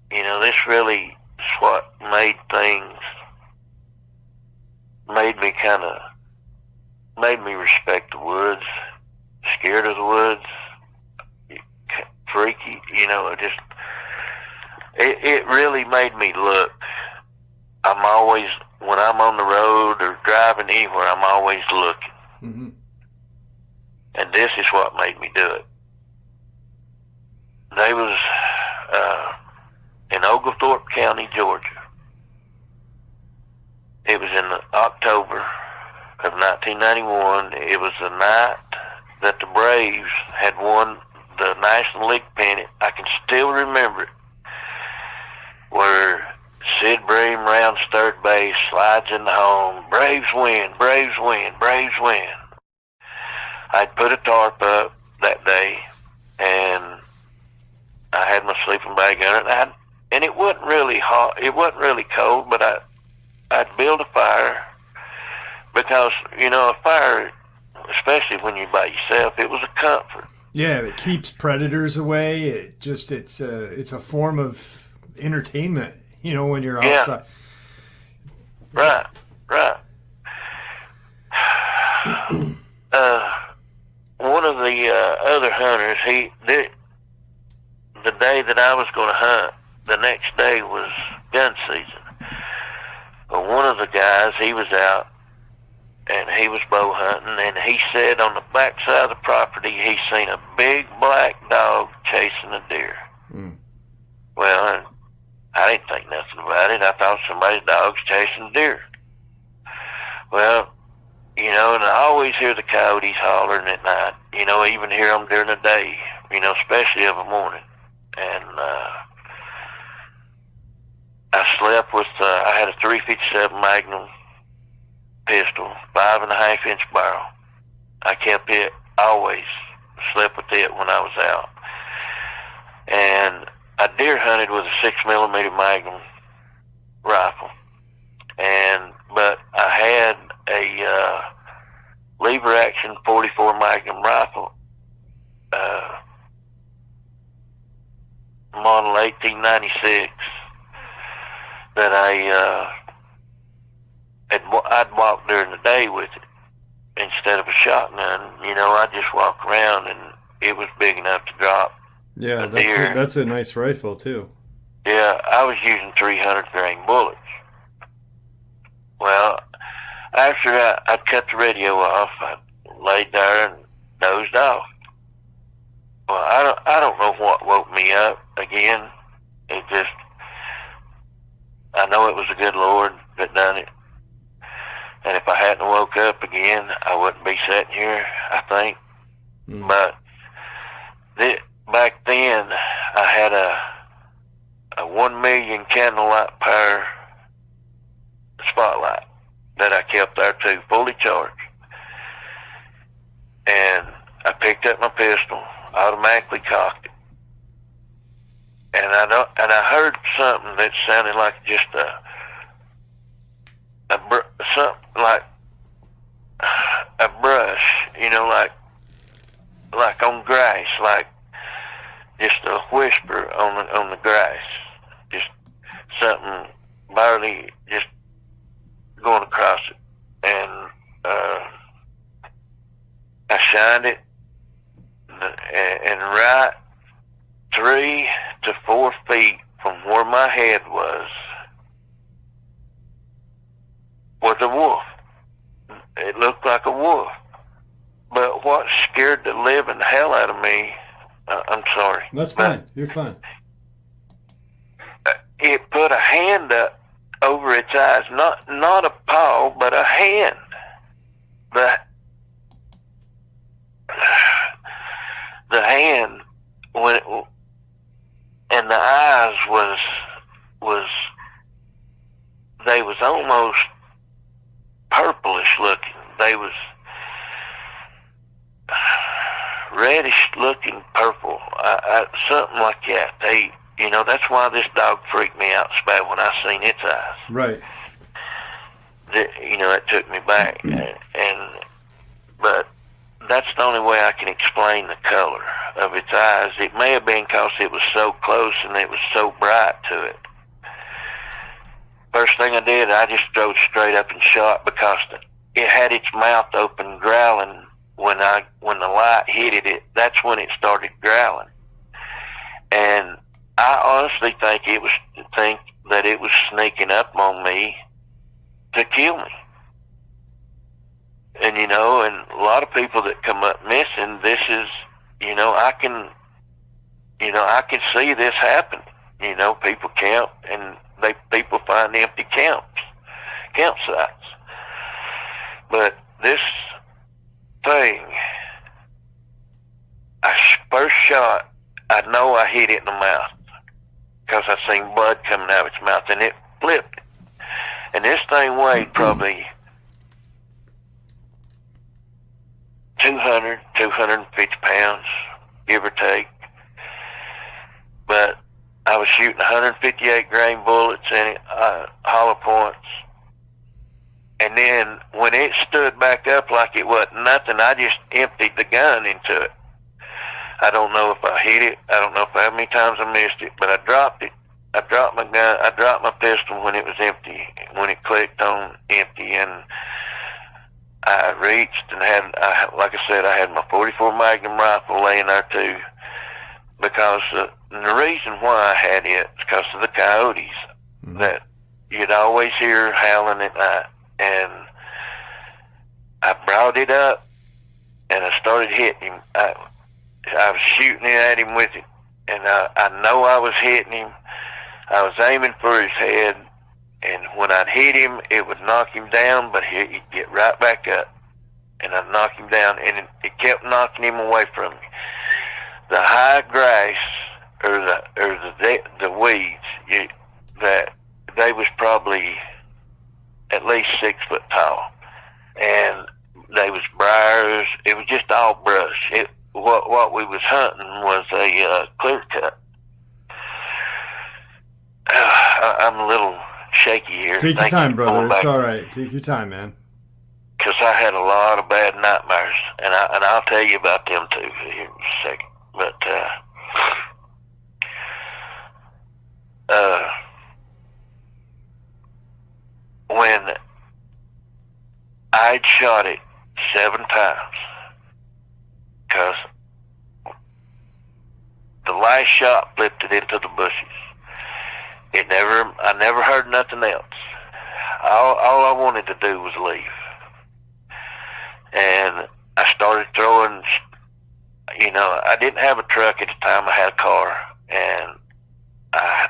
this really is what made me respect the woods, scared of the woods, freaky, it really made me look. I'm always, when I'm on the road or driving anywhere, I'm always looking.
Mm-hmm.
And this is what made me do it. They was in Oglethorpe County, Georgia. It was in October of 1991. It was the night that the Braves had won the National League pennant. I can still remember it, where Sid Bream rounds third base, slides in the home. Braves win, Braves win, Braves win. I'd put a tarp up that day, and I had my sleeping bag on it, and it wasn't really hot. It wasn't really cold, but I'd build a fire because, a fire, especially when you're by yourself, it was a comfort.
Yeah, it keeps predators away. It's a form of entertainment, when you're outside.
Right. One of the other hunters, the day that I was going to hunt, the next day was gun season. But one of the guys, he was out, and he was bow hunting, and he said on the back side of the property, he seen a big black dog chasing a deer. Mm. Well, I didn't think nothing about it. I thought somebody's dog's chasing a deer. Well, and I always hear the coyotes hollering at night. Even hear them during the day, especially of a morning. And I slept with, I had a 357 Magnum pistol, 5.5-inch barrel. I kept it, always slept with it when I was out. And I deer hunted with a 6mm Magnum rifle. But I had a lever action 44 Magnum rifle, model 1896, that I'd walk during the day with it instead of a shotgun. I'd just walk around, and it was big enough to drop.
Yeah, that's a nice rifle too.
Yeah, I was using 300 grain bullets. Well, after I'd cut the radio off, I laid there and dozed off. Well, I don't know what woke me up again. It just, I know it was the good Lord that done it. And if I hadn't woke up again, I wouldn't be sitting here, I think. Mm. But back then, I had a 1 million candlelight power spotlight that I kept there too, fully charged. And I picked up my pistol, automatically cocked it, and I heard something that sounded like just something like a brush, like on grass, like just a whisper on the grass, just something barely just going across it. And I shined it, and right head was a wolf. It looked like a wolf. But what scared the living hell out of me, I'm sorry.
That's fine. You're fine.
It put a hand up over its eyes, not a paw, but a hand. The hand, and the eyes they was almost purplish looking. They was reddish looking purple, something like that. That's why this dog freaked me out so bad when I seen its eyes.
Right.
It took me back, but that's the only way I can explain the color of its eyes. It may have been because it was so close and it was so bright to it. First thing I did, I just drove straight up and shot because it had its mouth open, growling. When the light hit it, that's when it started growling. And I honestly think that it was sneaking up on me to kill me. And and a lot of people that come up missing, this is, I can see this happen. People camp and people find empty campsites. But this thing, first shot, I know I hit it in the mouth because I seen blood coming out of its mouth, and it flipped. And this thing weighed probably 250 pounds, give or take. But I was shooting 158 grain bullets in it, hollow points. And then when it stood back up like it wasn't nothing, I just emptied the gun into it. I don't know if I hit it. I don't know how many times I missed it, but I dropped it. I dropped my gun. I dropped my pistol when it was empty, when it clicked on empty, and I reached and like I said, I had my 44 Magnum rifle laying there too, because the reason why I had it is because of the coyotes that you'd always hear howling at night. And I brought it up and I started hitting him. I was shooting at him with it, and I know I was hitting him. I was aiming for his head, and when I'd hit him, it would knock him down, but he'd get right back up, and I'd knock him down, and it kept knocking him away from me. The high grass, or the weeds, that they was probably at least 6 foot tall, and they was briars. It was just all brush. What we was hunting was a clear cut. I'm a little shaky here.
Take your time, brother. It's all right. Take your time, man.
Because I had a lot of bad nightmares, and I'll tell you about them too here in a second. But when I'd shot it 7 times, because the last shot flipped it into the bushes. I never heard nothing else. All I wanted to do was leave. And I started throwing, I didn't have a truck at the time. I had a car, and I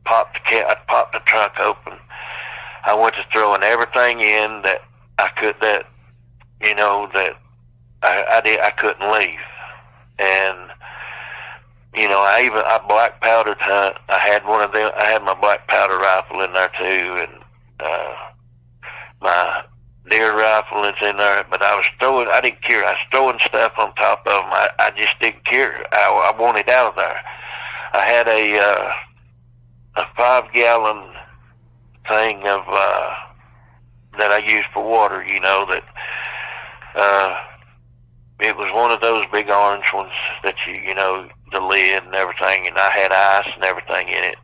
popped the trunk open. I went to throwing everything in that I could, that I couldn't leave. And I black powdered hunt. I had one of them. I had my black powder rifle in there too, and my deer rifle is in there. But I didn't care. I was throwing stuff on top of them. I just didn't care. I wanted out of there. I had a 5-gallon thing of that I used for water. It was one of those big orange ones that the lid and everything, and I had ice and everything in it,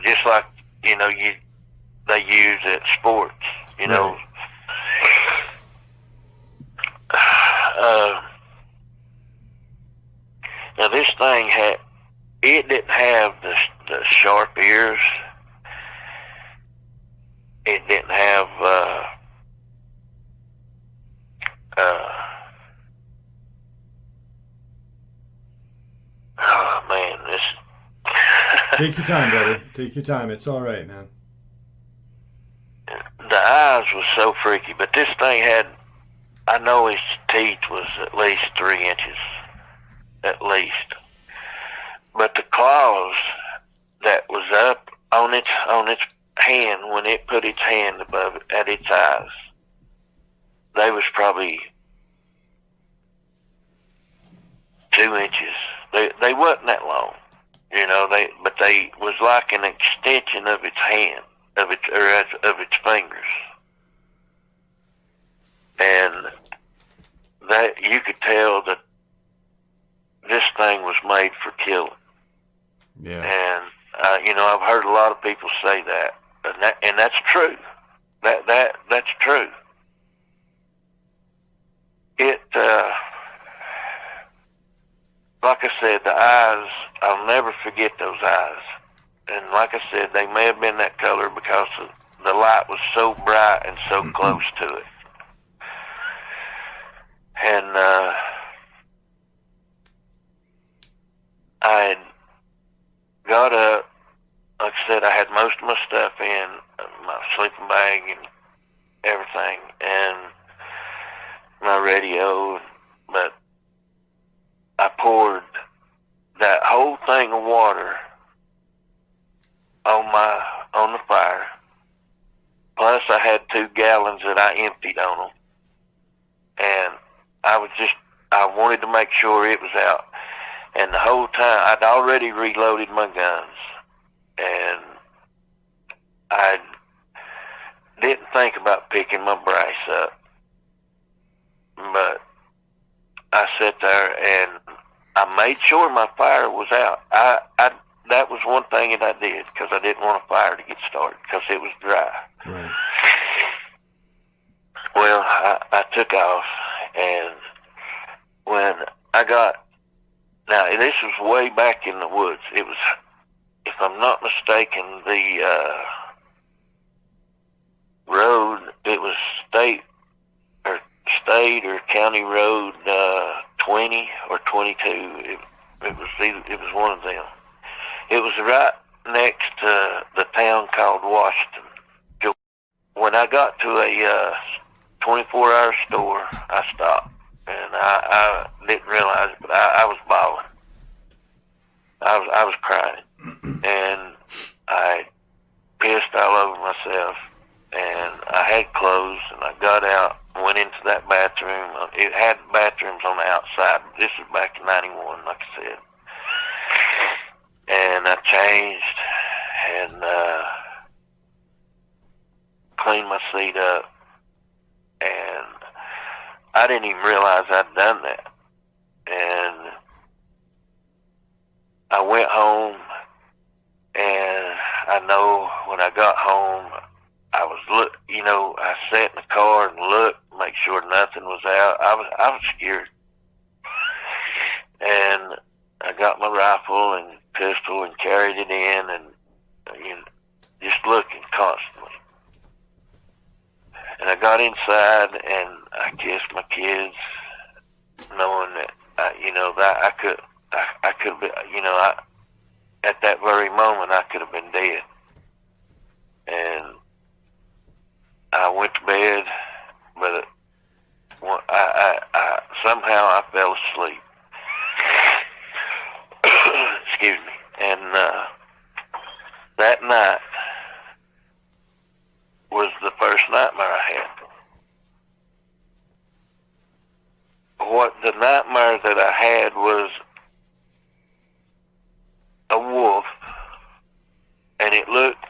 just like, they use at sports,
Right.
Now this thing it didn't have sharp ears. It didn't have oh man, this.
Take your time, buddy. Take your time. It's all right, man.
The eyes was so freaky, but this thing had, I know his teeth was at least 3 inches, at least. But the claws that was up on its hand, when it put its hand above it, at its eyes, they was probably 2 inches. They wasn't that long, you know. But they was like an extension of its hand, of its fingers, and that you could tell that this thing was made for killing.
Yeah.
And you know, I've heard a lot of people say that, and that's true. That's true. It, like I said, the eyes, I'll never forget those eyes. And like I said, they may have been that color because the light was so bright and so close to it. And I had got up, like I said, I had most of my stuff in, my sleeping bag and everything, and my radio, but I poured that whole thing of water on the fire. Plus I had 2 gallons that I emptied on them. And I wanted to make sure it was out. And the whole time, I'd already reloaded my guns. And I didn't think about picking my brace up. But I sat there and I made sure my fire was out. That was one thing that I did, because I didn't want a fire to get started, because it was dry.
Right.
Well, I took off, and when I got, now this was way back in the woods. It was, if I'm not mistaken, the road, it was state or county road 20 or 22. It was one of them. It was right next to the town called Washington. When I got to a 24-hour store, I stopped, and I didn't realize it, but I was bawling. I was crying, and I pissed all over myself, and I had clothes, and I got out, went into that bathroom. It had bathrooms on the outside, but this was back in 91, like I said. And I changed and cleaned my seat up, and I didn't even realize I'd done that. And I went home, and I know when I got home, I sat in the car and looked, make sure nothing was out. I was scared. And I got my rifle and pistol and carried it in, and just looking constantly. And I got inside and I kissed my kids, knowing that that I could be, at that very moment I could have been dead. And I went to bed, but I somehow I fell asleep. Excuse me. And that night was the first nightmare I had. What the nightmare that I had was a wolf, and it looked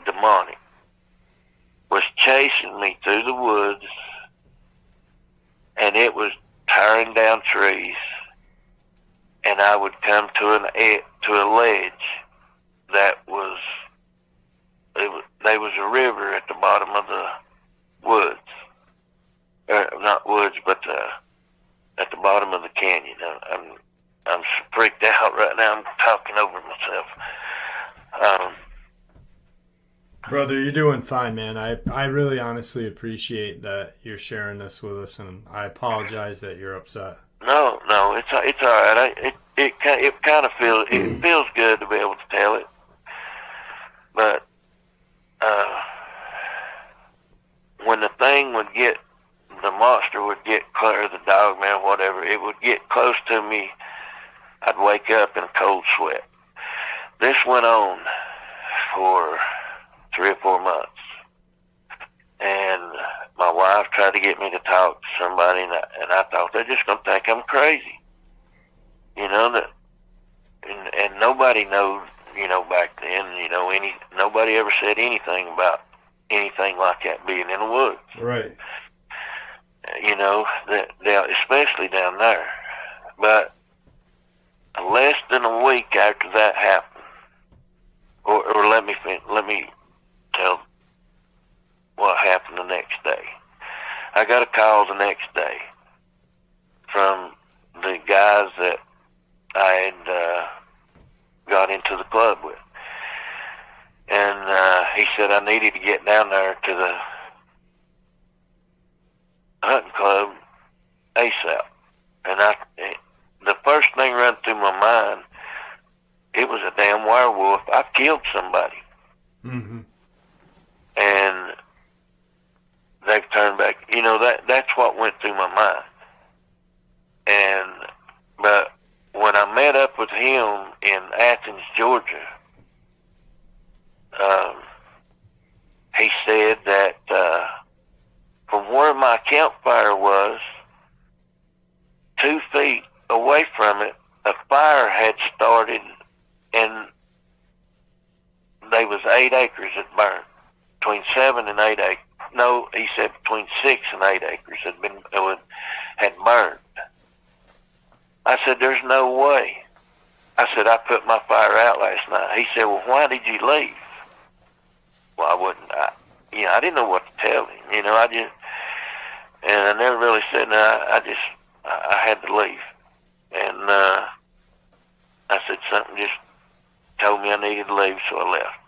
demonic, was chasing me through the woods, and it was tearing down trees, and I would come to a ledge that was, there was a river at the bottom of the woods. Not woods, but at the bottom of the canyon. I'm freaked out right now. I'm talking over myself.
Brother, you're doing fine, man. I really honestly appreciate that you're sharing this with us, and I apologize that you're upset.
No, it's all right. It kind of feels good to be able to tell it, but when the monster would get clear, the Dogman, whatever, it would get close to me, I'd wake up in a cold sweat. This went on for 3 or 4 months, and my wife tried to get me to talk to somebody, and I thought they're just going to think I'm crazy, and nobody knows, back then, nobody ever said anything about anything like that being in the woods.
Right.
Especially down there. But less than a week after that happened, or let me tell what happened the next day. I got a call the next day from the guys that I had got into the club with. And he said I needed to get down there to the hunting club ASAP. And the first thing ran through my mind, it was a damn werewolf. I've killed somebody.
Mm-hmm.
And they've turned back. That's what went through my mind. But when I met up with him in Athens, Georgia, he said that from where my campfire was, 2 feet away from it, a fire had started, and there was 8 acres that burned. Between 7 and 8 acres. No, he said between 6 and 8 acres had burned. I said, there's no way. I said, I put my fire out last night. He said, well, why did you leave? Well, I didn't know what to tell him. And I never really said, no, I had to leave. And I said, something just told me I needed to leave, so I left.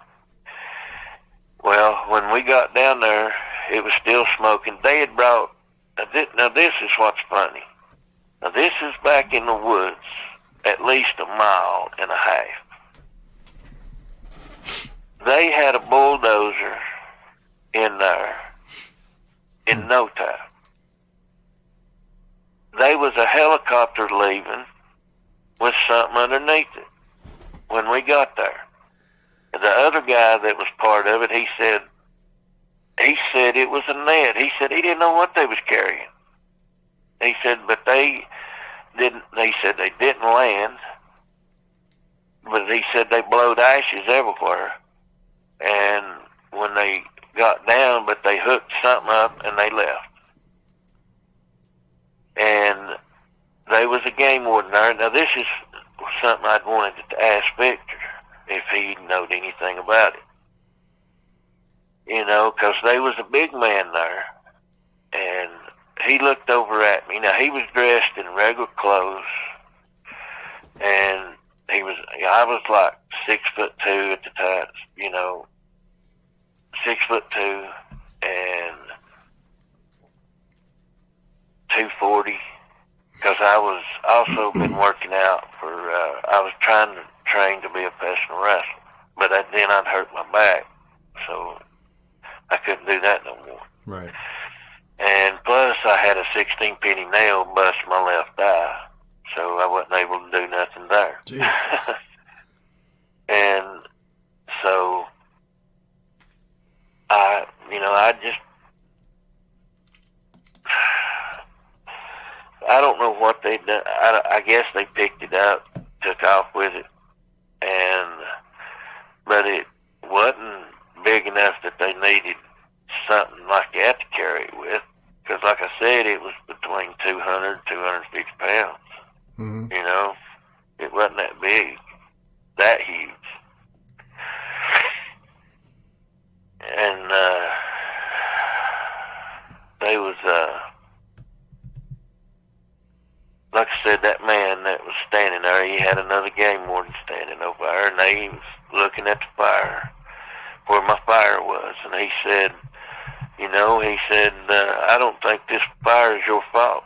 Well, when we got down there, it was still smoking. They had brought, now this is what's funny. Now this is back in the woods, at least 1.5 miles. They had a bulldozer in there in no time. There was a helicopter leaving with something underneath it when we got there. The other guy that was part of it, he said it was a net. He said he didn't know what they was carrying. He said, but they said they didn't land, but he said they blowed ashes everywhere. And when they got down, but they hooked something up and they left. And there was a game warden there. Now this is something I'd wanted to ask Victor if he knowed anything about it. Because there was a big man there, and he looked over at me. Now, he was dressed in regular clothes, and I was like 6'2" at the time, 6'2" and 240, because I was also been working out I was trying to train to be a professional wrestler, but then I'd hurt my back, so I couldn't do that no more.
Right. And
plus, I had a 16-penny nail bust my left eye, so I wasn't able to do nothing there.
Jesus.
And so, I don't know what they done. I guess they picked it up, took off with it, but it wasn't big enough that they needed something like that to carry it with. Because, like I said, it was between 200 and 250 pounds.
Mm-hmm.
It wasn't that big, that huge. And like I said, that man that was standing there, he had another game warden standing over there, and he was looking at the fire, where my fire was, and he said, I don't think this fire is your fault.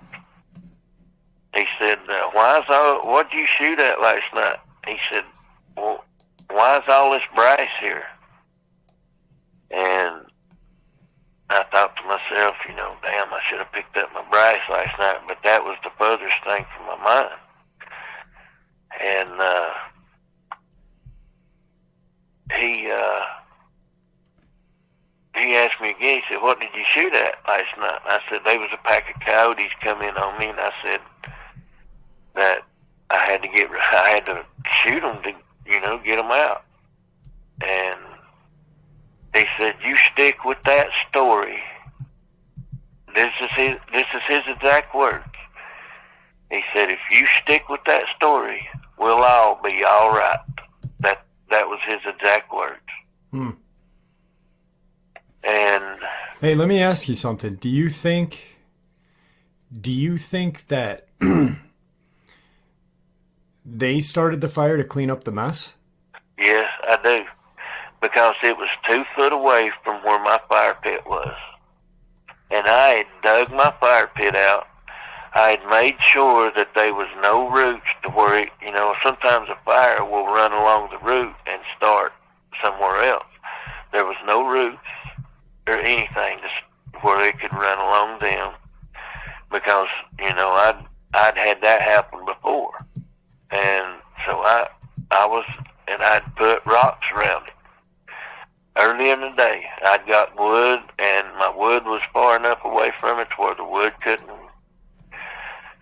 He said, what'd you shoot at last night? He said, well, why is all this brass here? And I thought to myself, damn, I should have picked up my brass last night, but that was the furthest thing from my mind. And he asked me again, he said, what did you shoot at last night? I said, there was a pack of coyotes come in on me, and I said that I had to shoot them to, get them out. And he said, you stick with that story. This is his exact words. He said, if you stick with that story, we'll all be all right. That was his exact words.
Hmm.
And
hey, let me ask you something. Do you think that they started the fire to clean up the mess?
yes, I do. Because it was 2 foot away from where my fire pit was. And I had dug my fire pit out. I had made sure that there was no roots to where it, sometimes a fire will run along the root and start somewhere else. There was no roots or anything where it could run along them, because, I'd had that happen before. And so I'd put rocks around it. Early in the day, I'd got wood, and my wood was far enough away from it to where the wood couldn't,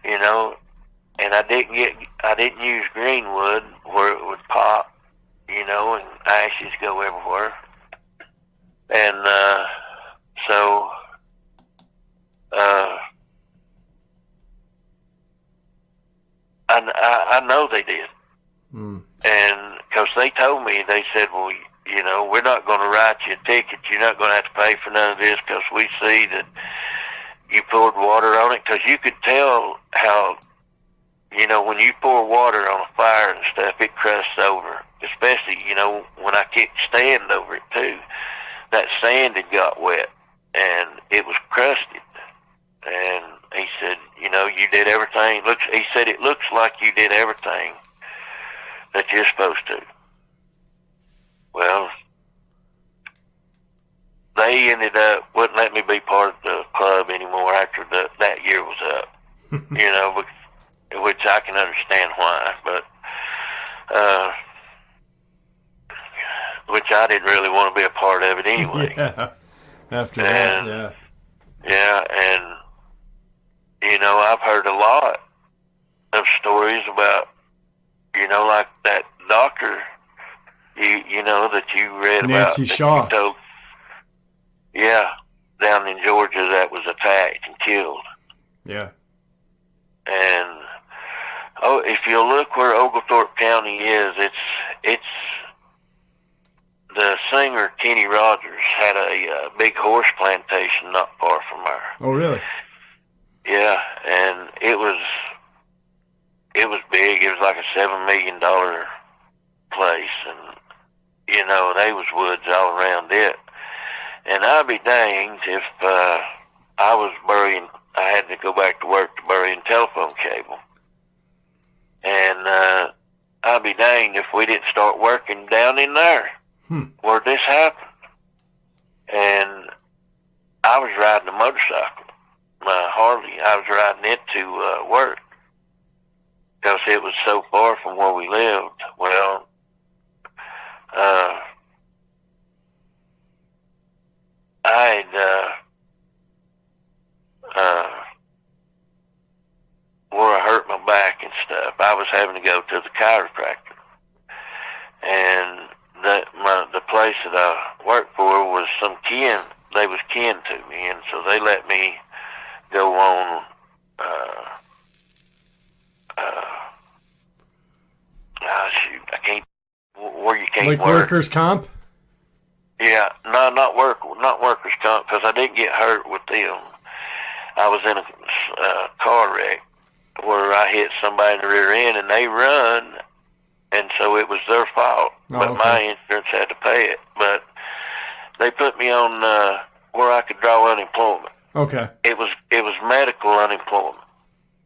and I didn't use green wood where it would pop, and ashes go everywhere. And so I know they did.
Mm.
And because they told me, they said, well, we're not going to write you a ticket. You're not going to have to pay for none of this, because we see that you poured water on it. Because you could tell how, when you pour water on a fire and stuff, it crusts over. Especially, when I kicked sand over it too. That sand had got wet, and it was crusted. And he said, you did everything. He said, it looks like you did everything that you're supposed to. Well, they ended up wouldn't let me be part of the club anymore after that year was up. Which I can understand why, but which I didn't really want to be a part of it anyway.
Yeah. After that, yeah.
Yeah, and I've heard a lot of stories about, like that doctor, that you read
Nancy
about.
Shaw.
Yeah, down in Georgia, that was attacked and killed.
Yeah.
And if you look where Oglethorpe County is, it's the singer Kenny Rogers had a big horse plantation not far from there.
Oh, really?
Yeah, and it was big. It was like a $7 million place, and there was woods all around it. And I'd be danged if I had to go back to work to burying telephone cable. And I'd be danged if we didn't start working down in there where this happened. And I was riding a motorcycle, my Harley. I was riding it to work because it was so far from where we lived. Well, I'd where I hurt my back and stuff. I was having to go to the chiropractor, and the place that I worked for was some kin. They was kin to me, and so they let me go on. Shoot, I can't. Where you can't
like
work.
workers' comp?
Yeah, no, not workers' comp, because I didn't get hurt with them. I was in a car wreck, where I hit somebody in the rear end, and they run, and so it was their fault. But my insurance had to pay it. But they put me on where I could draw unemployment.
Okay.
It was medical unemployment.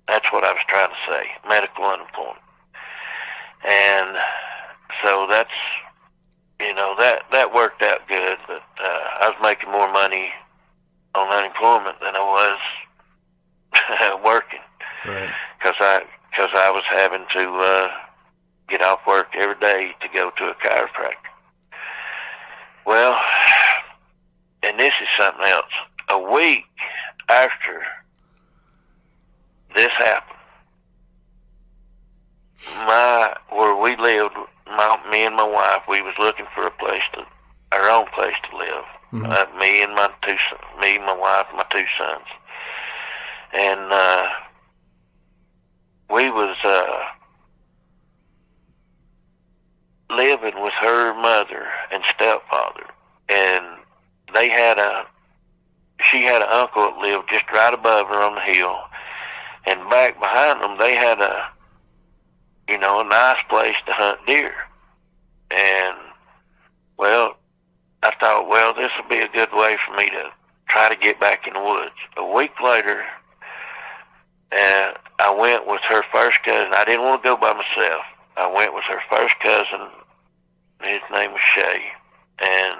That's what I was trying to say, medical unemployment. And so that's, that worked out good. But I was making more money on unemployment than I was working.
Right.
Because I was having to get off work every day to go to a chiropractor. Well, and this is something else. A week after this happened, where we lived, me and my wife, we was looking for our own place to live.
Mm-hmm.
Me, my wife, my two sons, and we was living with her mother and stepfather, and she had an uncle that lived just right above her on the hill, and back behind them they had a nice place to hunt deer. And well, I thought, well, this will be a good way for me to try to get back in the woods. A week later, I went with her first cousin. I didn't want to go by myself. I went with her first cousin. His name was Shay. And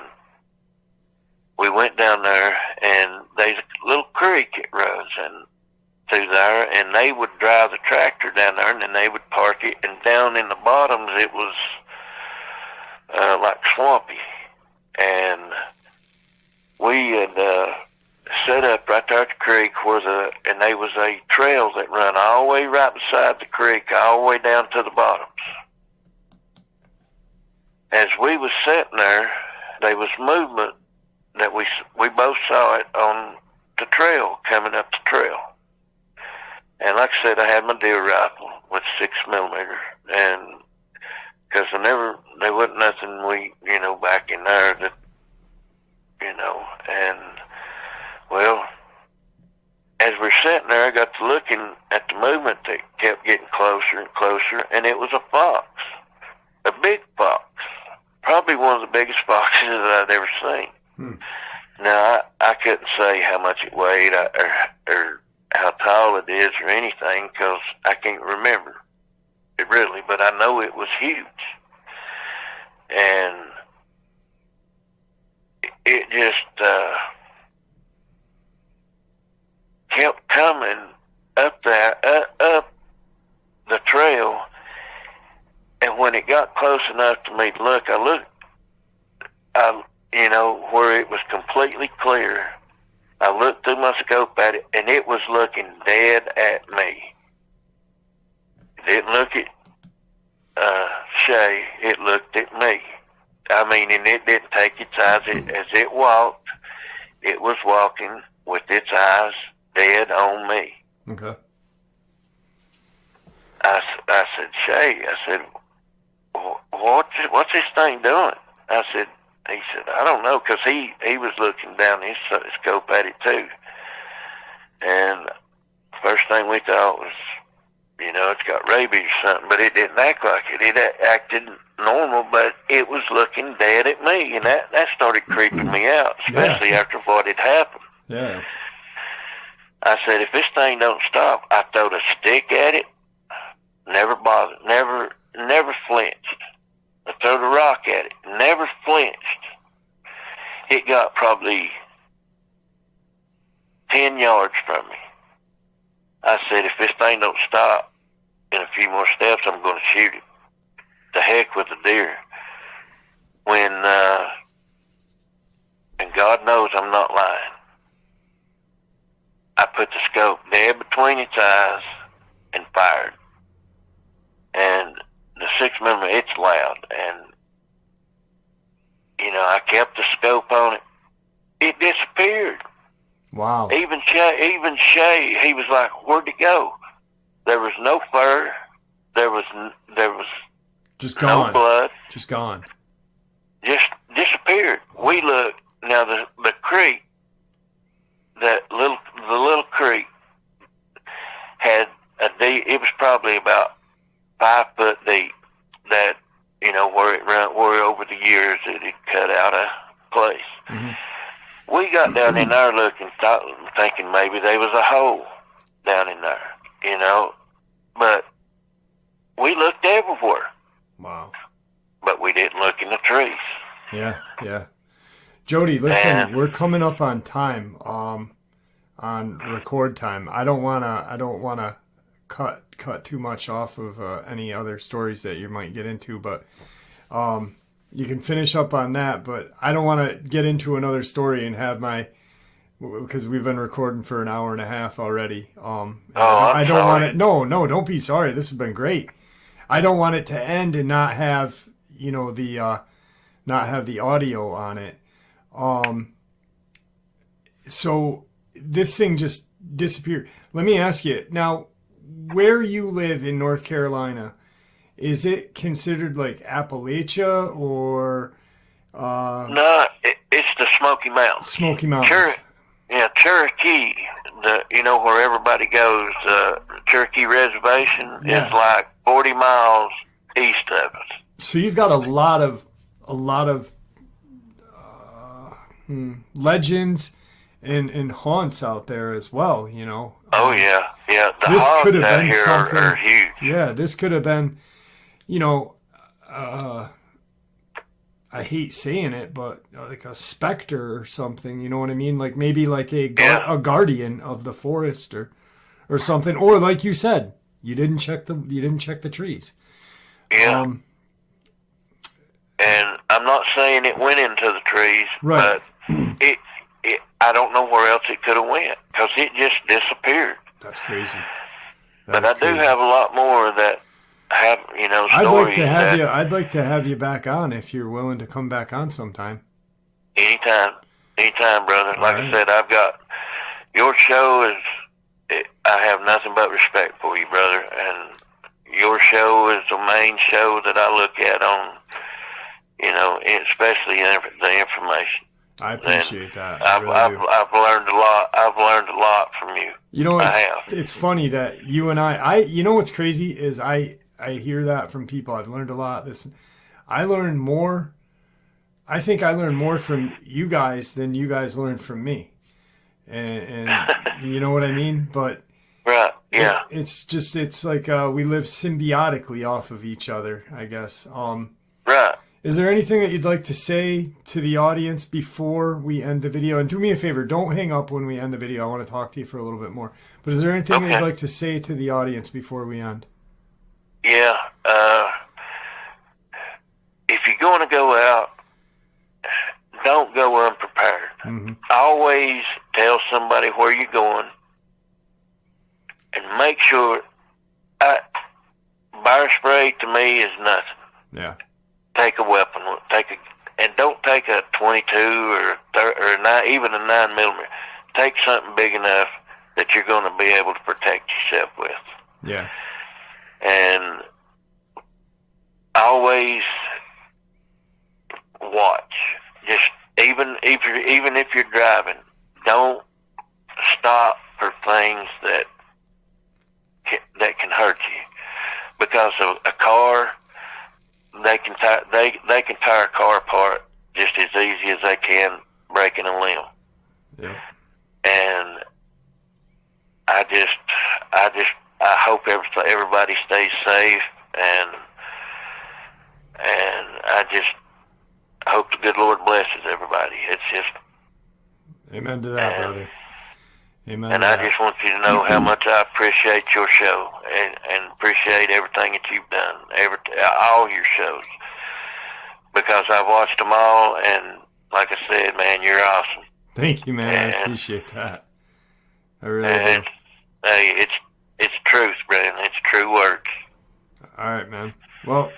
we went down there, and there's a little creek it runs through there, and they would drive the tractor down there, and then they would park it, and down in the bottoms it was like swampy. And we had set up right there at the creek and there was a trail that run all the way right beside the creek, all the way down to the bottoms. As we was sitting there was movement that we both saw it on the trail, coming up the trail. And like I said, I had my deer rifle with 6mm, and because there wasn't nothing back in there that, and well, as we're sitting there, I got to looking at the movement that kept getting closer and closer, and it was a fox, a big fox, probably one of the biggest foxes that I'd ever seen. Now, I couldn't say how much it weighed or how tall it is or anything, because I can't remember it really, but I know it was huge. And it just kept coming up up the trail, and when it got close enough to me to look, I looked, where it was completely clear. I looked through my scope at it, and it was looking dead at me. It didn't look at Shay, it looked at me. I mean, and it didn't take its eyes. As it walked, it was walking with its eyes dead on me.
Okay.
I said, Shay, what's this thing doing? He said, I don't know, because he was looking down his scope at it too. And first thing we thought was, it's got rabies or something, but it didn't act like it. It acted normal, but it was looking dead at me, and that started creeping me out, especially after what had happened.
Yeah.
I said, if this thing don't stop, I throwed a stick at it, never bothered, never flinched. I threw a rock at it, never flinched. It got probably 10 yards from me. I said, if this thing don't stop in a few more steps, I'm going to shoot it. The heck with the deer. And God knows I'm not lying, I put the scope dead between its eyes and fired. And the 6mm, it's loud, and I kept the scope on it. It disappeared.
Wow.
Even Shay, he was like, "Where'd it go?" There was no fur. There was
just gone.
No blood.
Just gone.
Just disappeared. We looked. Now the creek, the little creek, had probably about 5 foot deep. That, you know, where over the years it had cut out of place.
Mm-hmm.
We got down in there looking, thinking maybe there was a hole down in there, you know. But we looked everywhere.
Wow.
But we didn't look in the trees.
Yeah, yeah. Jody, listen, we're coming up on time, on record time. I don't wanna cut too much off of any other stories that you might get into, but you can finish up on that. But I don't want to get into another story and have because we've been recording for an hour and a half already. I don't want it. No, don't be sorry. This has been great. I don't want it to end and not have, you know, not have the audio on it. So this thing just disappeared. Let me ask you now, where you live in North Carolina, is it considered like Appalachia or?
No, it's the Smoky Mountains.
Smoky Mountains.
Cherokee. You know where everybody goes. Cherokee Reservation is like 40 miles east of us.
So you've got a lot of legends and haunts out there as well, you know.
Oh yeah. The
this could have
out
been
here
something.
Are huge.
Yeah, this could have been, you know, I hate saying it, but like a specter or something. You know what I mean? Like maybe like a guardian of the forest or something. Or like you said, you didn't check the trees.
Yeah. And I'm not saying it went into the trees,
right.
But it I don't know where else it could have went because it just disappeared.
That's crazy.
But I do have a lot more that have, you know, stories.
I'd like to have you back on if you're willing to come back on sometime. Anytime,
brother. Like I said, I've got your show I have nothing but respect for you, brother, and your show is the main show that I look at on, you know, especially the information.
I appreciate that.
I've learned a lot. I've learned a lot from you.
You know, it's funny that you and you know what's crazy is I hear that from people. I've learned a lot. I learned more. I think I learned more from you guys than you guys learned from me. And you know what I mean? But
right, yeah.
It's like we live symbiotically off of each other, I guess.
Right.
Is there anything that you'd like to say to the audience before we end the video? And do me a favor, don't hang up when we end the video. I want to talk to you for a little bit more. But is there anything that you'd like to say to the audience before we end?
Yeah. If you're going to go out, don't go unprepared.
Mm-hmm.
Always tell somebody where you're going, and make sure. Bear spray to me is nothing.
Yeah.
Take a weapon. And don't take a 22 or not even a 9mm. Take something big enough that you're going to be able to protect yourself with.
Yeah.
And always watch. Just even if you're driving, don't stop for things that can hurt you, because a car, they can tear a car apart just as easy as they can breaking a limb.
Yeah.
And I hope everybody stays safe, and I just hope the good Lord blesses everybody. It's just
amen to that, brother. Amen.
And I just want you to know how much I appreciate your show and appreciate everything that you've done, all your shows, because I've watched them all, and like I said, man, you're awesome.
Thank you, man. I appreciate that. I really do.
Hey, it's truth, Brandon. It's true words.
All right, man. Well,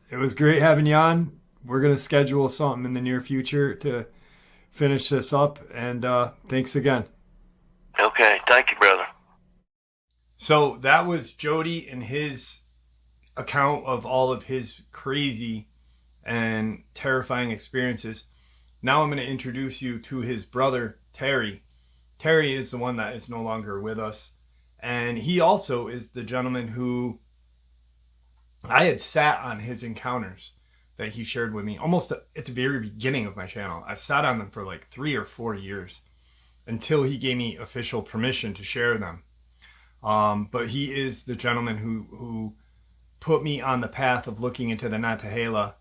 it was great having you on. We're going to schedule something in the near future to finish this up, and thanks again.
Okay, thank you, brother.
So that was Jody and his account of all of his crazy and terrifying experiences. Now I'm going to introduce you to his brother, Terry. Terry is the one that is no longer with us. And he also is the gentleman who I had sat on his encounters that he shared with me almost at the very beginning of my channel. I sat on them for like 3 or 4 years until he gave me official permission to share them. But he is the gentleman who put me on the path of looking into the Nantahala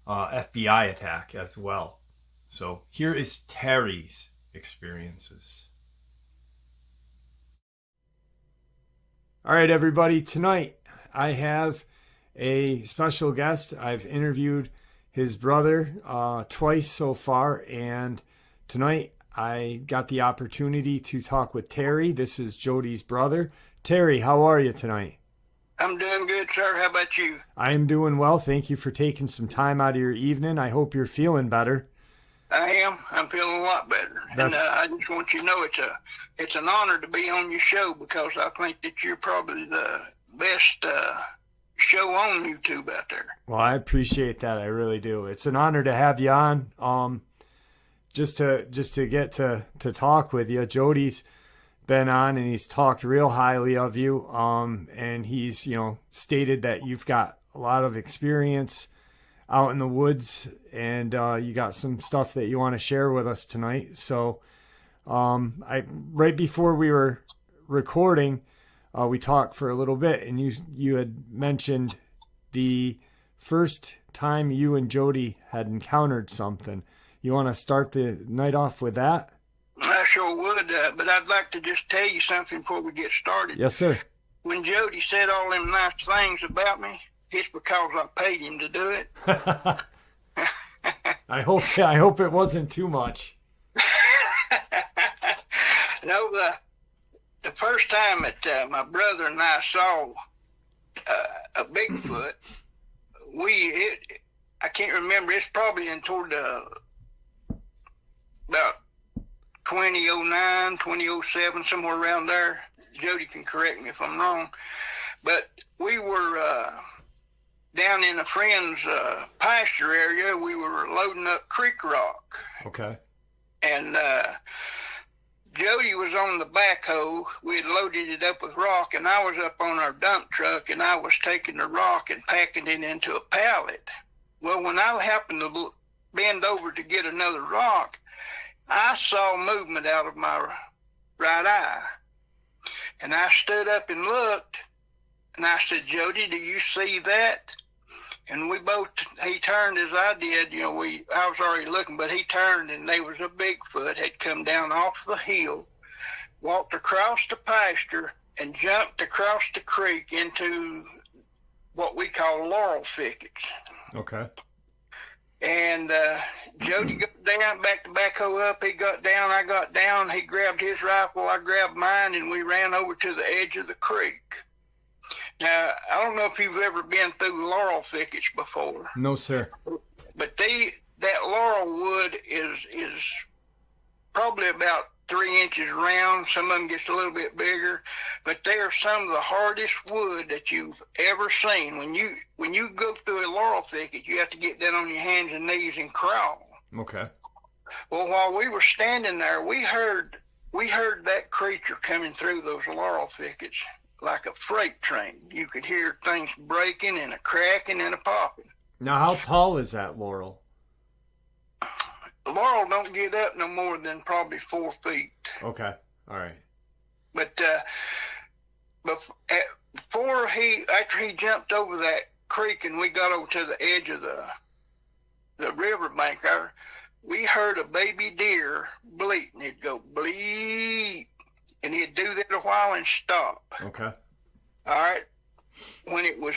FBI attack as well. So here is Terry's experiences. All right, everybody. Tonight I have a special guest. I've interviewed his brother twice so far, and tonight I got the opportunity to talk with Terry. This is Jody's brother. Terry, how are you tonight?
I'm doing good, sir. How about you?
I am doing well. Thank you for taking some time out of your evening. I hope you're feeling better.
I am. I'm feeling a lot better. And I just want you to know it's an honor to be on your show, because I think that you're probably the best show on YouTube out there.
Well, I appreciate that. I really do. It's an honor to have you on. Just to get to talk with you. Jody's been on and he's talked real highly of you. And he's, stated that you've got a lot of experience out in the woods, and you got some stuff that you want to share with us tonight. So right before we were recording, we talked for a little bit, and you had mentioned the first time you and Jody had encountered something. You want to start the night off with that?
I sure would, but I'd like to just tell you something before we get started.
Yes, sir.
When Jody said all them nice things about me, it's because I paid him to do it.
I hope it wasn't too much.
No, the first time that my brother and I saw a Bigfoot, I can't remember. It's probably in toward about 2009, 2007, somewhere around there. Jody can correct me if I'm wrong. But we were down in a friend's pasture area. We were loading up creek rock.
Okay.
And Jody was on the backhoe. We had loaded it up with rock, and I was up on our dump truck, and I was taking the rock and packing it into a pallet. Well, when I happened to bend over to get another rock, I saw movement out of my right eye. And I stood up and looked, and I said, Jody, do you see that? And he turned as I did, I was already looking, but he turned, and there was a Bigfoot had come down off the hill, walked across the pasture, and jumped across the creek into what we call laurel thickets.
Okay.
And Jody got down, back the backhoe up. He got down, I got down. He grabbed his rifle, I grabbed mine, and we ran over to the edge of the creek. Now, I don't know if you've ever been through laurel thickets before.
No, sir.
But that laurel wood is probably about 3 inches round. Some of them gets a little bit bigger, but they are some of the hardest wood that you've ever seen. When you go through a laurel thicket, you have to get down on your hands and knees and crawl.
Okay.
Well, while we were standing there, we heard that creature coming through those laurel thickets like a freight train. You could hear things breaking and a cracking and a popping.
Now, how tall is that laurel?
The laurel don't get up no more than probably 4 feet.
Okay. All right.
But after he jumped over that creek and we got over to the edge of the river bank there, we heard a baby deer bleating. It'd go bleep, and he'd do that a while and stop.
Okay.
All right. When it was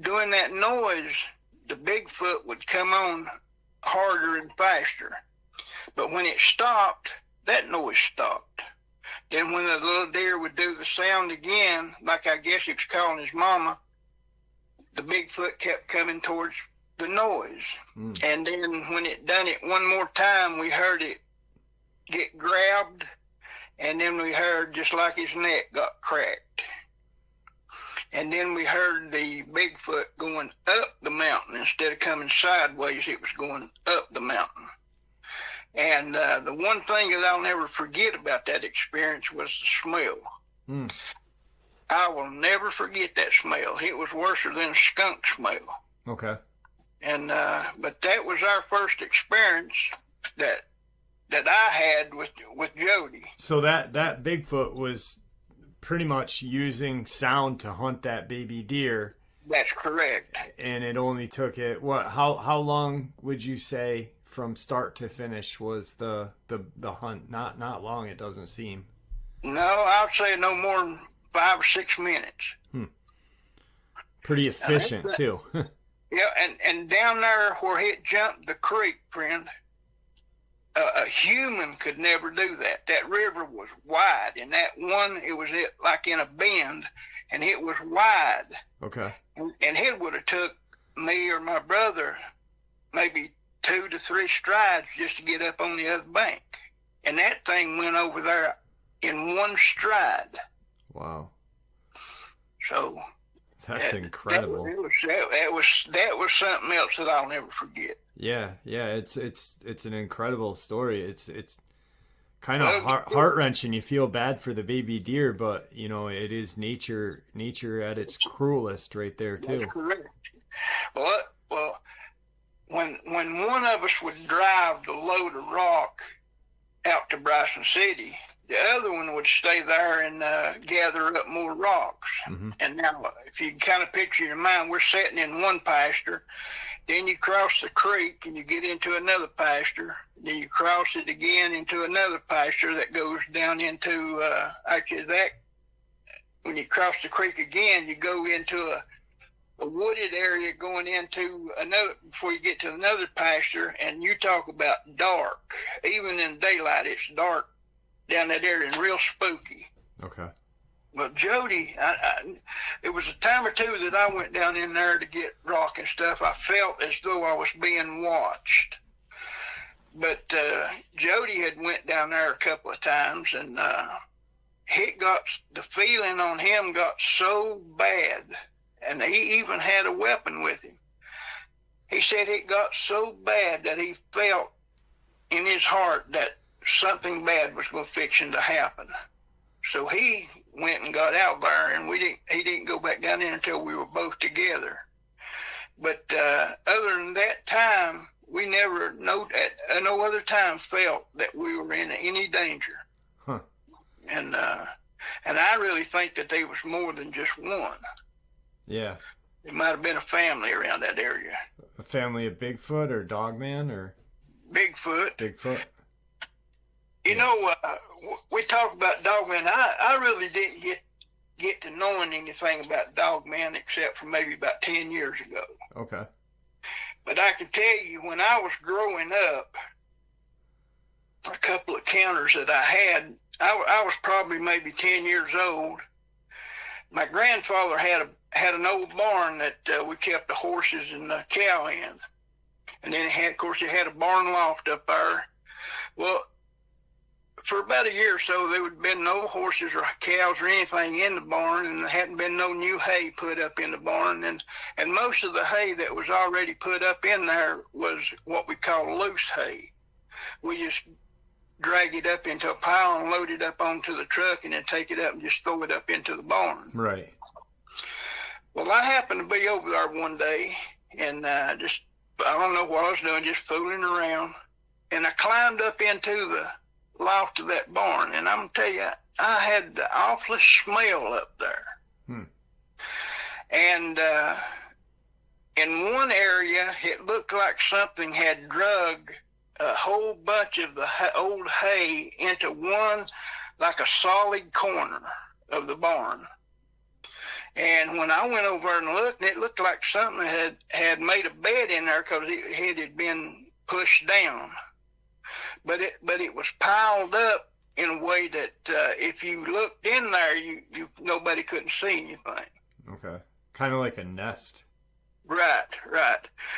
doing that noise, the Bigfoot would come on harder and faster. But when it stopped, that noise stopped. Then when the little deer would do the sound again, like I guess he was calling his mama, the Bigfoot kept coming towards the noise. And then when it done it one more time, we heard it get grabbed, and then we heard just like his neck got cracked. And then we heard the Bigfoot going up the mountain. Instead of coming sideways, it was going up the mountain. And the one thing that I'll never forget about that experience was the smell. I will never forget that smell. It was worse than skunk smell.
Okay.
And but that was our first experience that I had with Jody.
So that Bigfoot was pretty much using sound to hunt that baby deer.
That's correct.
And it only took it how long would you say from start to finish was the hunt? Not long, it doesn't seem.
No, I would say no more than 5 or 6 minutes.
Pretty efficient too.
Yeah, and down there where it jumped the creek, friend, a human could never do that. That river was wide, and that one, it was like in a bend, and it was wide.
Okay.
And it would have took me or my brother maybe 2 to 3 strides just to get up on the other bank. And that thing went over there in one stride.
Wow.
So
that's incredible.
That was something else that I'll never forget.
Yeah, it's an incredible story. It's kind of heart wrenching. You feel bad for the baby deer, but you know it is nature at its cruelest right there too.
That's correct. Well, when one of us would drive the load of rock out to Bryson City, the other one would stay there and gather up more rocks. Mm-hmm. And now, if you kind of picture in your mind, we're sitting in one pasture, then you cross the creek and you get into another pasture, then you cross it again into another pasture that goes down into, when you cross the creek again, you go into a wooded area going into another, before you get to another pasture, and you talk about dark. Even in daylight, it's dark down that area and real spooky.
Okay.
But Jody, it was a time or two that I went down in there to get rock and stuff. I felt as though I was being watched. But Jody had went down there a couple of times, and the feeling on him got so bad, and he even had a weapon with him. He said it got so bad that he felt in his heart that something bad was going to happen. So he went and got out there, and he didn't go back down there until we were both together. But other than that time, we never, no other time felt that we were in any danger.
Huh.
And I really think that there was more than just one.
Yeah.
It might have been a family around that area.
A family of Bigfoot or Dogman or?
Bigfoot.
You
know, we talk about Dogman. I really didn't get to knowing anything about Dogman except for maybe about 10 years ago.
Okay.
But I can tell you, when I was growing up, a couple of counters that I had, I was probably maybe 10 years old. My grandfather had an old barn that we kept the horses and the cow in. And then it had a barn loft up there. Well, for about a year or so, there would have been no horses or cows or anything in the barn, and there hadn't been no new hay put up in the barn. And most of the hay that was already put up in there was what we call loose hay. We just drag it up into a pile and load it up onto the truck and then take it up and just throw it up into the barn.
Right.
Well, I happened to be over there one day, and I don't know what I was doing, just fooling around. And I climbed up into the loft of that barn, and I'm going to tell you, I had the awfulest smell up there. And in one area, it looked like something had drug a whole bunch of the old hay into one, like a solid corner of the barn. And when I went over and looked, it looked like something had made a bed in there because it had been pushed down. But it was piled up in a way that if you looked in there, you nobody couldn't see anything.
Okay. Kind of like a nest.
Right.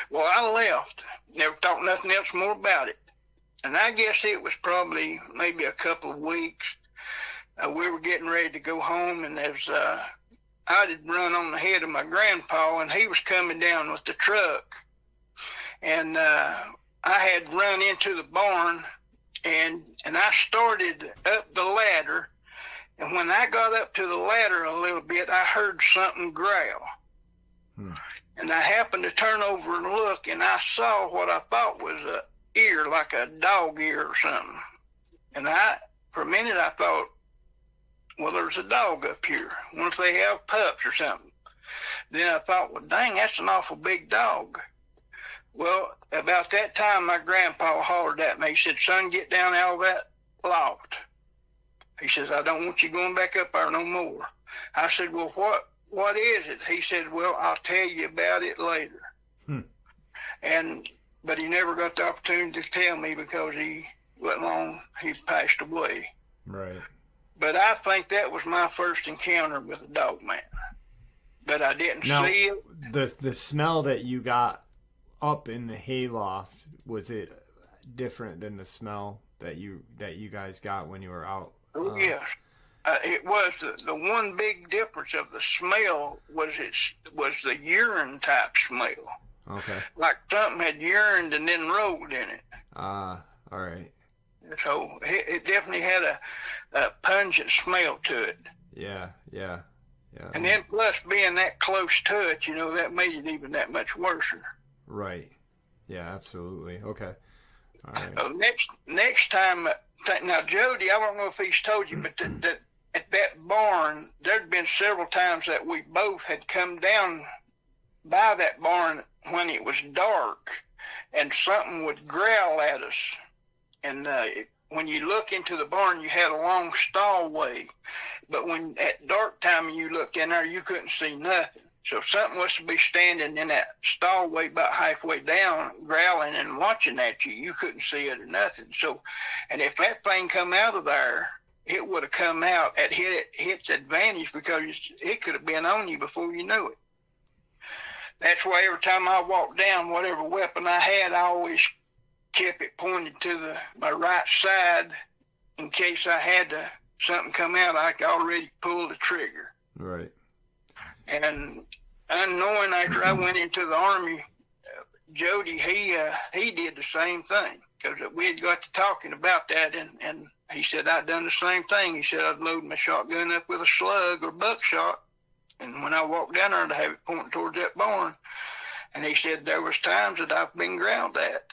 Well, I left. Never thought nothing else more about it. And I guess it was probably maybe a couple of weeks. We were getting ready to go home, and I had run on the head of my grandpa, and he was coming down with the truck. And I had run into the barn, and I started up the ladder, And when I got up to the ladder a little bit, I heard something growl. And I happened to turn over and look, and I saw what I thought was a ear, like a dog ear or something. And for a minute, I thought, well, there's a dog up here. I wonder if they have pups or something. Then I thought, well, dang, that's an awful big dog. Well, about that time, my grandpa hollered at me. He said, son, get down out of that loft. He says, I don't want you going back up there no more. I said, well, what is it? He said, well, I'll tell you about it later. But he never got the opportunity to tell me because he passed away.
Right.
But I think that was my first encounter with a Dogman. But I didn't see it.
The smell that you got up in the hayloft, was it different than the smell that you guys got when you were out?
Oh, yes. It was the one big difference of the smell was the urine type smell.
Okay.
Like something had urined and then rolled in it.
All right.
So it definitely had a pungent smell to it.
Yeah.
And then plus being that close to it, that made it even that much worse.
Right. Yeah, absolutely. Okay. All right.
Next time, now Jody, I don't know if he's told you, but at that barn, there'd been several times that we both had come down by that barn when it was dark, and something would growl at us. And when you look into the barn, you had a long stallway, but when at dark time you looked in there, you couldn't see nothing. So something was to be standing in that stallway about halfway down, growling and watching at you. You couldn't see it or nothing. So, and if that thing come out of there, it would have come out at its advantage because it could have been on you before you knew it. That's why every time I walked down, whatever weapon I had, I always kept it pointed to my right side in case I had something come out. I could already pull the trigger.
Right.
And unknowing, after I went into the Army, Jody, he did the same thing because we had got to talking about that, and he said I'd done the same thing. He said I'd load my shotgun up with a slug or buckshot, and when I walked down there, to have it pointing towards that barn. And he said there was times that I've been growled at.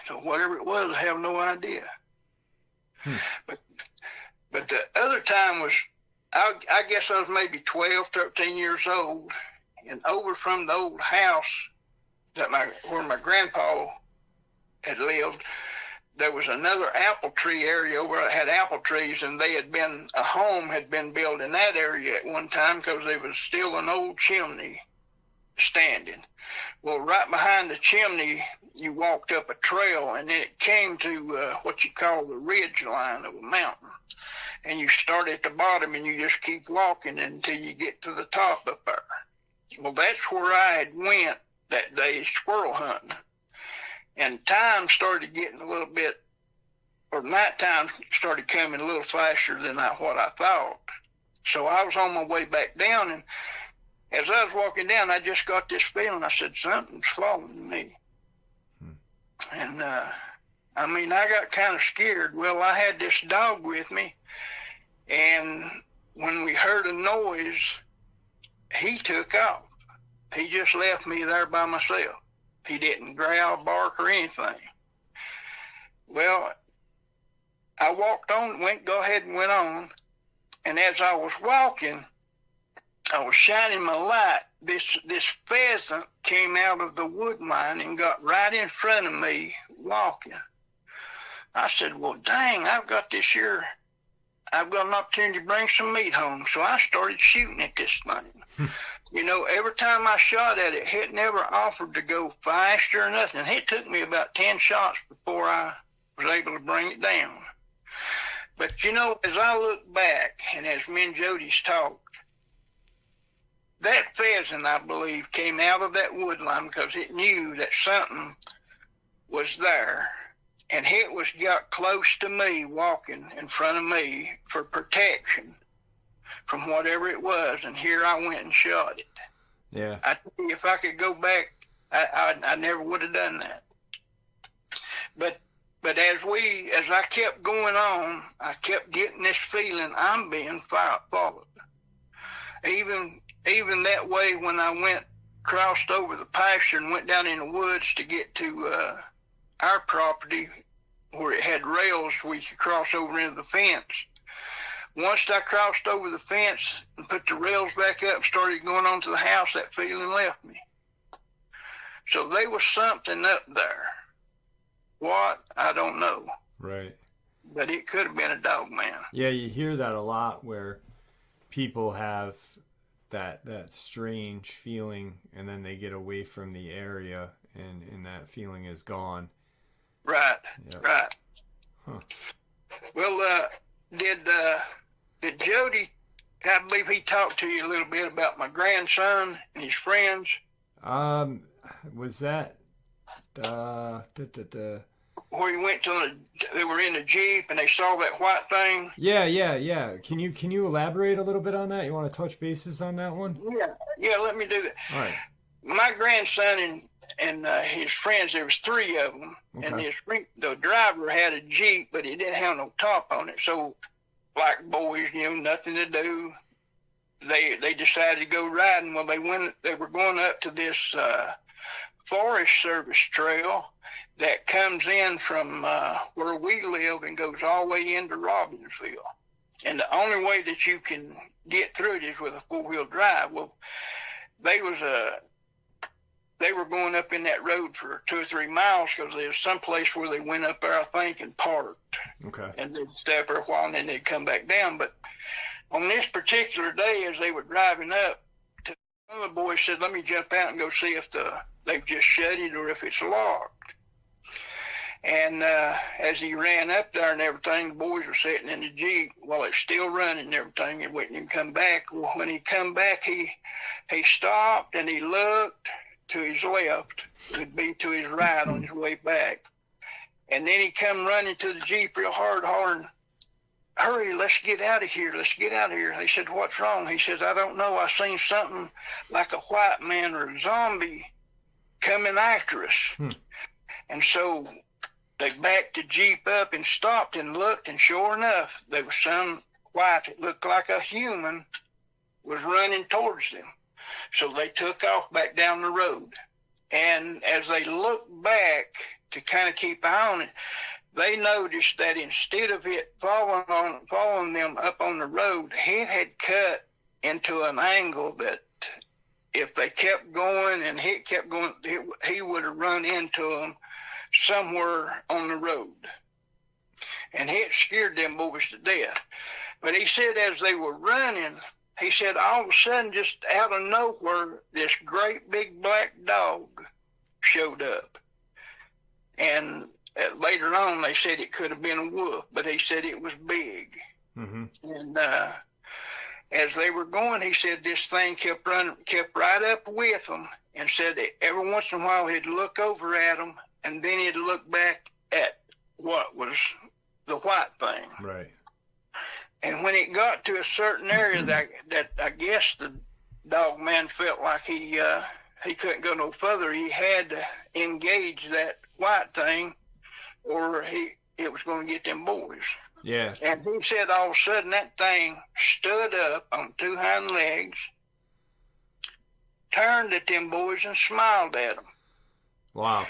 So whatever it was, I have no idea. But the other time was, I guess I was maybe 12, 13 years old, and over from the old house where my grandpa had lived, there was another apple tree area where it had apple trees, and a home had been built in that area at one time because there was still an old chimney standing. Well, right behind the chimney, you walked up a trail, and then it came to what you call the ridge line of a mountain. And you start at the bottom, and you just keep walking until you get to the top up there. Well, that's where I had went that day squirrel hunting. And time started getting a little bit, or nighttime started coming a little faster than what I thought. So I was on my way back down, and as I was walking down, I just got this feeling. I said, something's following me. And, I got kind of scared. Well, I had this dog with me, and when we heard a noise, he took off. He just left me there by myself. He didn't growl, bark, or anything. Well, I walked on, go ahead and went on, and as I was walking, I was shining my light. This pheasant came out of the wood line and got right in front of me walking. I said, well, dang, I've got an opportunity to bring some meat home. So I started shooting at this thing. Every time I shot at it, it never offered to go faster or nothing. It took me about 10 shots before I was able to bring it down. But, as I look back, and as me and Jody's talked, that pheasant, I believe, came out of that wood line because it knew that something was there. And it got close to me, walking in front of me for protection from whatever it was. And here I went and shot it.
Yeah.
I tell you, if I could go back, I never would have done that. But But as I kept going on, I kept getting this feeling I'm being followed. Even that way, when I crossed over the pasture and went down in the woods to get to our property where it had rails we could cross over into the fence. Once I crossed over the fence and put the rails back up and started going on to the house, that feeling left me. So there was something up there. What? I don't know.
Right.
But it could have been a Dogman.
Yeah, you hear that a lot where people have that strange feeling and then they get away from the area and that feeling is gone.
Right.
Yep.
Right.
Huh.
Well, did Jody, I believe he talked to you a little bit about my grandson and his friends?
Was that
where he went they were in a Jeep and they saw that white thing?
Yeah. Can you elaborate a little bit on that? You want to touch bases on that one?
Yeah, let me do that.
All right.
My grandson and his friends, there was 3 of them,
okay.
And the driver had a Jeep, but he didn't have no top on it. So, black boys, nothing to do. They decided to go riding. Well, they were going up to this Forest Service trail that comes in from where we live and goes all the way into Robbinsville. And the only way that you can get through it is with a 4-wheel drive. Well, they were going up in that road for 2 or 3 miles because there was some place where they went up there, I think, and parked.
Okay.
And they'd stay up there a while and then they'd come back down. But on this particular day, as they were driving up, one of the boys said, let me jump out and go see if they've just shut it or if it's locked. And as he ran up there and everything, the boys were sitting in the Jeep while it's still running and everything and waiting to come back. Well, when he come back, he stopped and he looked to his left. It would be to his right on his way back. And then he come running to the Jeep real hard, hollering, hurry, let's get out of here. Let's get out of here. They said, what's wrong? He says, I don't know. I seen something like a white man or a zombie coming after us. And so they backed the Jeep up and stopped and looked, and sure enough, there was some white that looked like a human was running towards them. So they took off back down the road. And as they looked back to kind of keep an eye on it, they noticed that instead of it following them up on the road, it had cut into an angle that if they kept going and he kept going, he would have run into them somewhere on the road. And it scared them boys to death. But he said as they were running, he said all of a sudden, just out of nowhere, this great big black dog showed up. And later on, they said it could have been a wolf, but he said it was big. Mm-hmm. And as they were going, he said this thing kept right up with them, and said that every once in a while he'd look over at them, and then he'd look back at what was the white thing.
Right.
And when it got to a certain area that I guess the Dogman felt like he couldn't go no further, he had to engage that white thing, or it was going to get them boys.
Yeah.
And he said all of a sudden that thing stood up on 2 hind legs, turned at them boys and smiled at them.
Wow.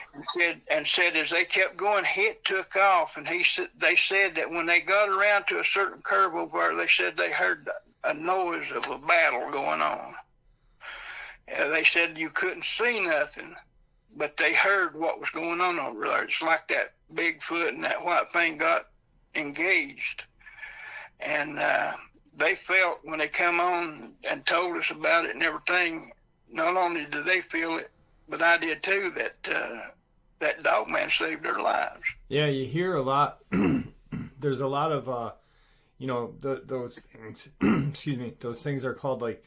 And said as they kept going, it took off. And they said that when they got around to a certain curve over there, they said they heard a noise of a battle going on. They said you couldn't see nothing, but they heard what was going on over there. It's like that Bigfoot and that white thing got engaged. And they felt when they come on and told us about it and everything, not only did they feel it, but I did too, that Dogman saved their lives.
Yeah, you hear a lot. There's a lot of, those things, excuse me, those things are called like,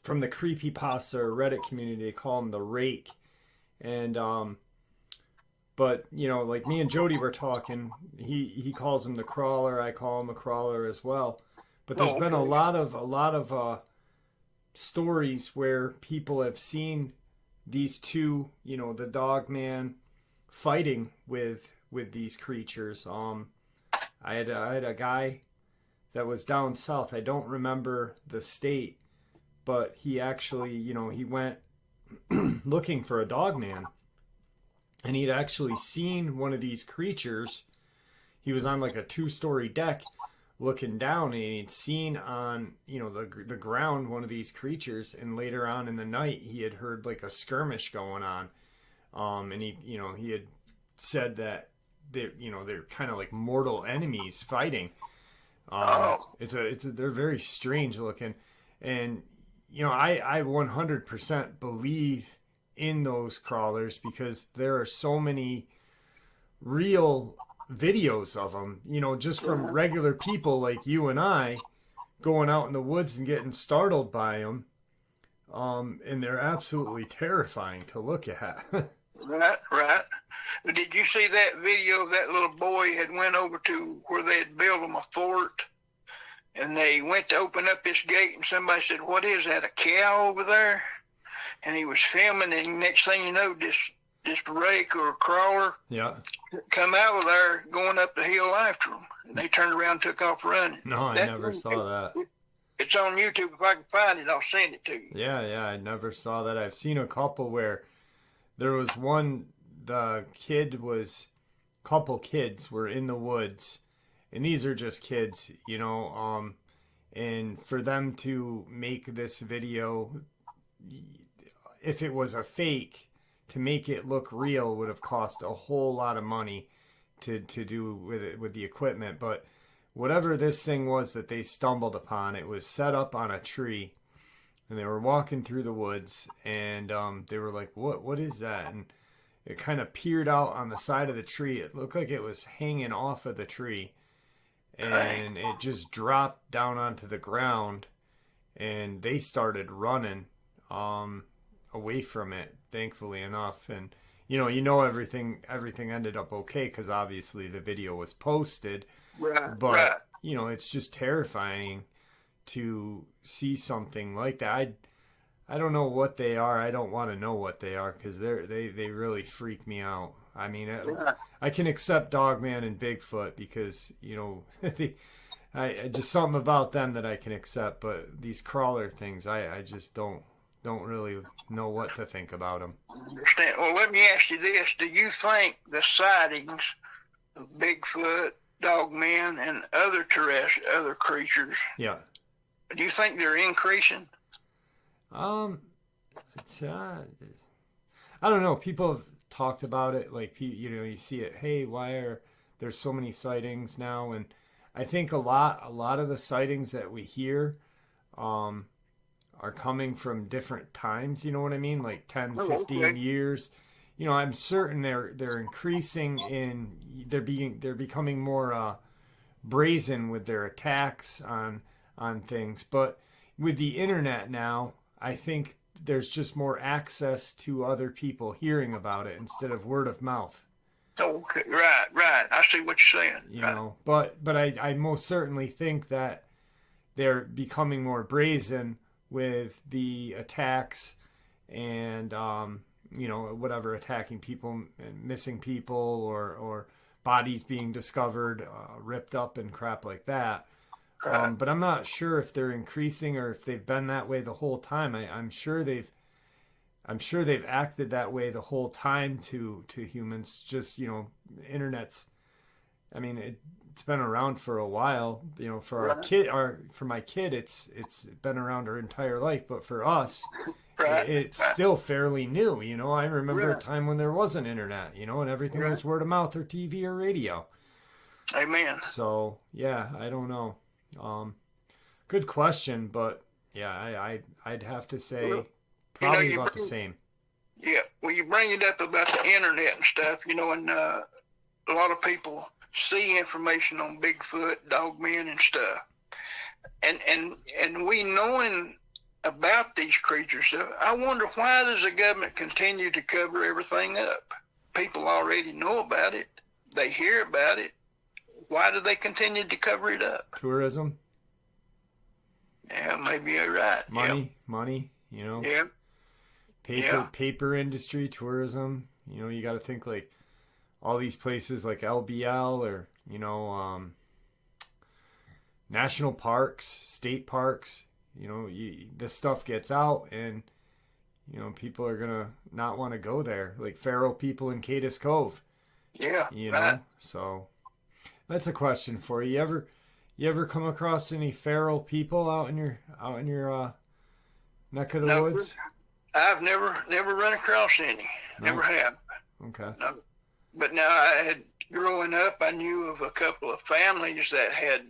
from the creepypasta or Reddit community, they call them the rake. And, but, like me and Jody were talking, he calls him the crawler, I call him a crawler as well. But there's been a lot of stories where people have seen these two, the Dogman fighting with with these creatures. I had a guy that was down south. I don't remember the state, but he actually, he went looking for a Dogman, and he'd actually seen one of these creatures. He was on like a 2-story deck looking down, and he'd seen on, the ground one of these creatures, and later on in the night he had heard like a skirmish going on. And he had said that they're kind of like mortal enemies fighting. They're very strange looking, and I 100% believe in those crawlers because there are so many real videos of them, just from regular people like you and I going out in the woods and getting startled by them. And they're absolutely terrifying to look at.
Right. Did you see that video of that little boy had went over to where they had built him a fort, and they went to open up this gate, and somebody said, "What is that, a cow over there?" And he was filming, and next thing you know, this rake or crawler come out of there going up the hill after them. And they turned around and took off running.
No, I never saw that.
It's on YouTube. If I can find it, I'll send it to you.
Yeah, I never saw that. I've seen a couple where there was one, couple kids were in the woods, and these are just kids, and for them to make this video, if it was a fake, to make it look real would have cost a whole lot of money to do with the equipment. But whatever this thing was that they stumbled upon, it was set up on a tree, and they were walking through the woods, and they were like, what is that? And it kind of peered out on the side of the tree. It looked like it was hanging off of the tree, and it just dropped down onto the ground, and they started running away from it, thankfully enough. And everything ended up okay because obviously the video was posted. But it's just terrifying to see something like that. I don't know what they are. I don't want to know what they are because they really freak me out. I mean, I can accept Dogman and Bigfoot because I just something about them that I can accept. But these crawler things, I just don't really know what to think about them.
I understand. Well, let me ask you this: do you think the sightings of Bigfoot, Dogman, and other creatures, do you think they're increasing?
I don't know. People have talked about it. Like, you see it. Hey, why are there so many sightings now? And I think a lot of the sightings that we hear, are coming from different times. You know what I mean? Like 10, 15 years. I'm certain they're increasing they're becoming more brazen with their attacks on things. But with the internet now, I think there's just more access to other people hearing about it instead of word of mouth.
Okay, right. I see what you're saying.
But I most certainly think that they're becoming more brazen with the attacks and whatever, attacking people and missing people or bodies being discovered, ripped up and crap like that. But I'm not sure if they're increasing or if they've been that way the whole time. I'm sure they've acted that way the whole time to humans. Just internet's. I mean, it's been around for a while. For for my kid, it's been around her entire life. But for us, it's still fairly new. I remember a time when there wasn't internet. And everything was word of mouth or TV or radio.
Amen.
So yeah, I don't know. Good question, but yeah, I'd have to say probably about the same.
Yeah, well, you bring it up about the internet and stuff, and a lot of people see information on Bigfoot, Dogman, and stuff, and we knowing about these creatures. So I wonder, why does the government continue to cover everything up? People already know about it; they hear about it. Why do they continue to cover it up?
Tourism.
Yeah, maybe you're right.
Money,
Yeah.
Paper industry, tourism. You got to think like all these places like LBL or, national parks, state parks, this stuff gets out and, people are going to not want to go there. Like feral people in Cadiz Cove.
Yeah.
Right. So that's a question for you. You ever come across any feral people out in your neck of the woods?
I've never run across any. No. Never have.
Okay.
No. But now growing up, I knew of a couple of families that had,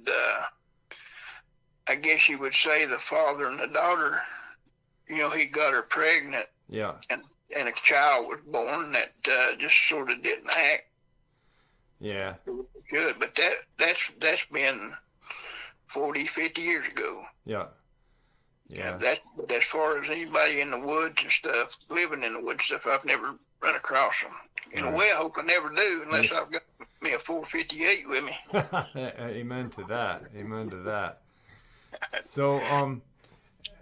I guess you would say, the father and the daughter, he got her pregnant.
Yeah.
And a child was born that just sort of didn't act.
Yeah.
Good, but that's been 40, 50 years ago.
Yeah. Yeah.
But as far as anybody in the woods and stuff, living in the woods and stuff, I've never run across them. In a way, I hope I never do, unless I've got me a 458 with me.
Amen to that. Amen to that. So,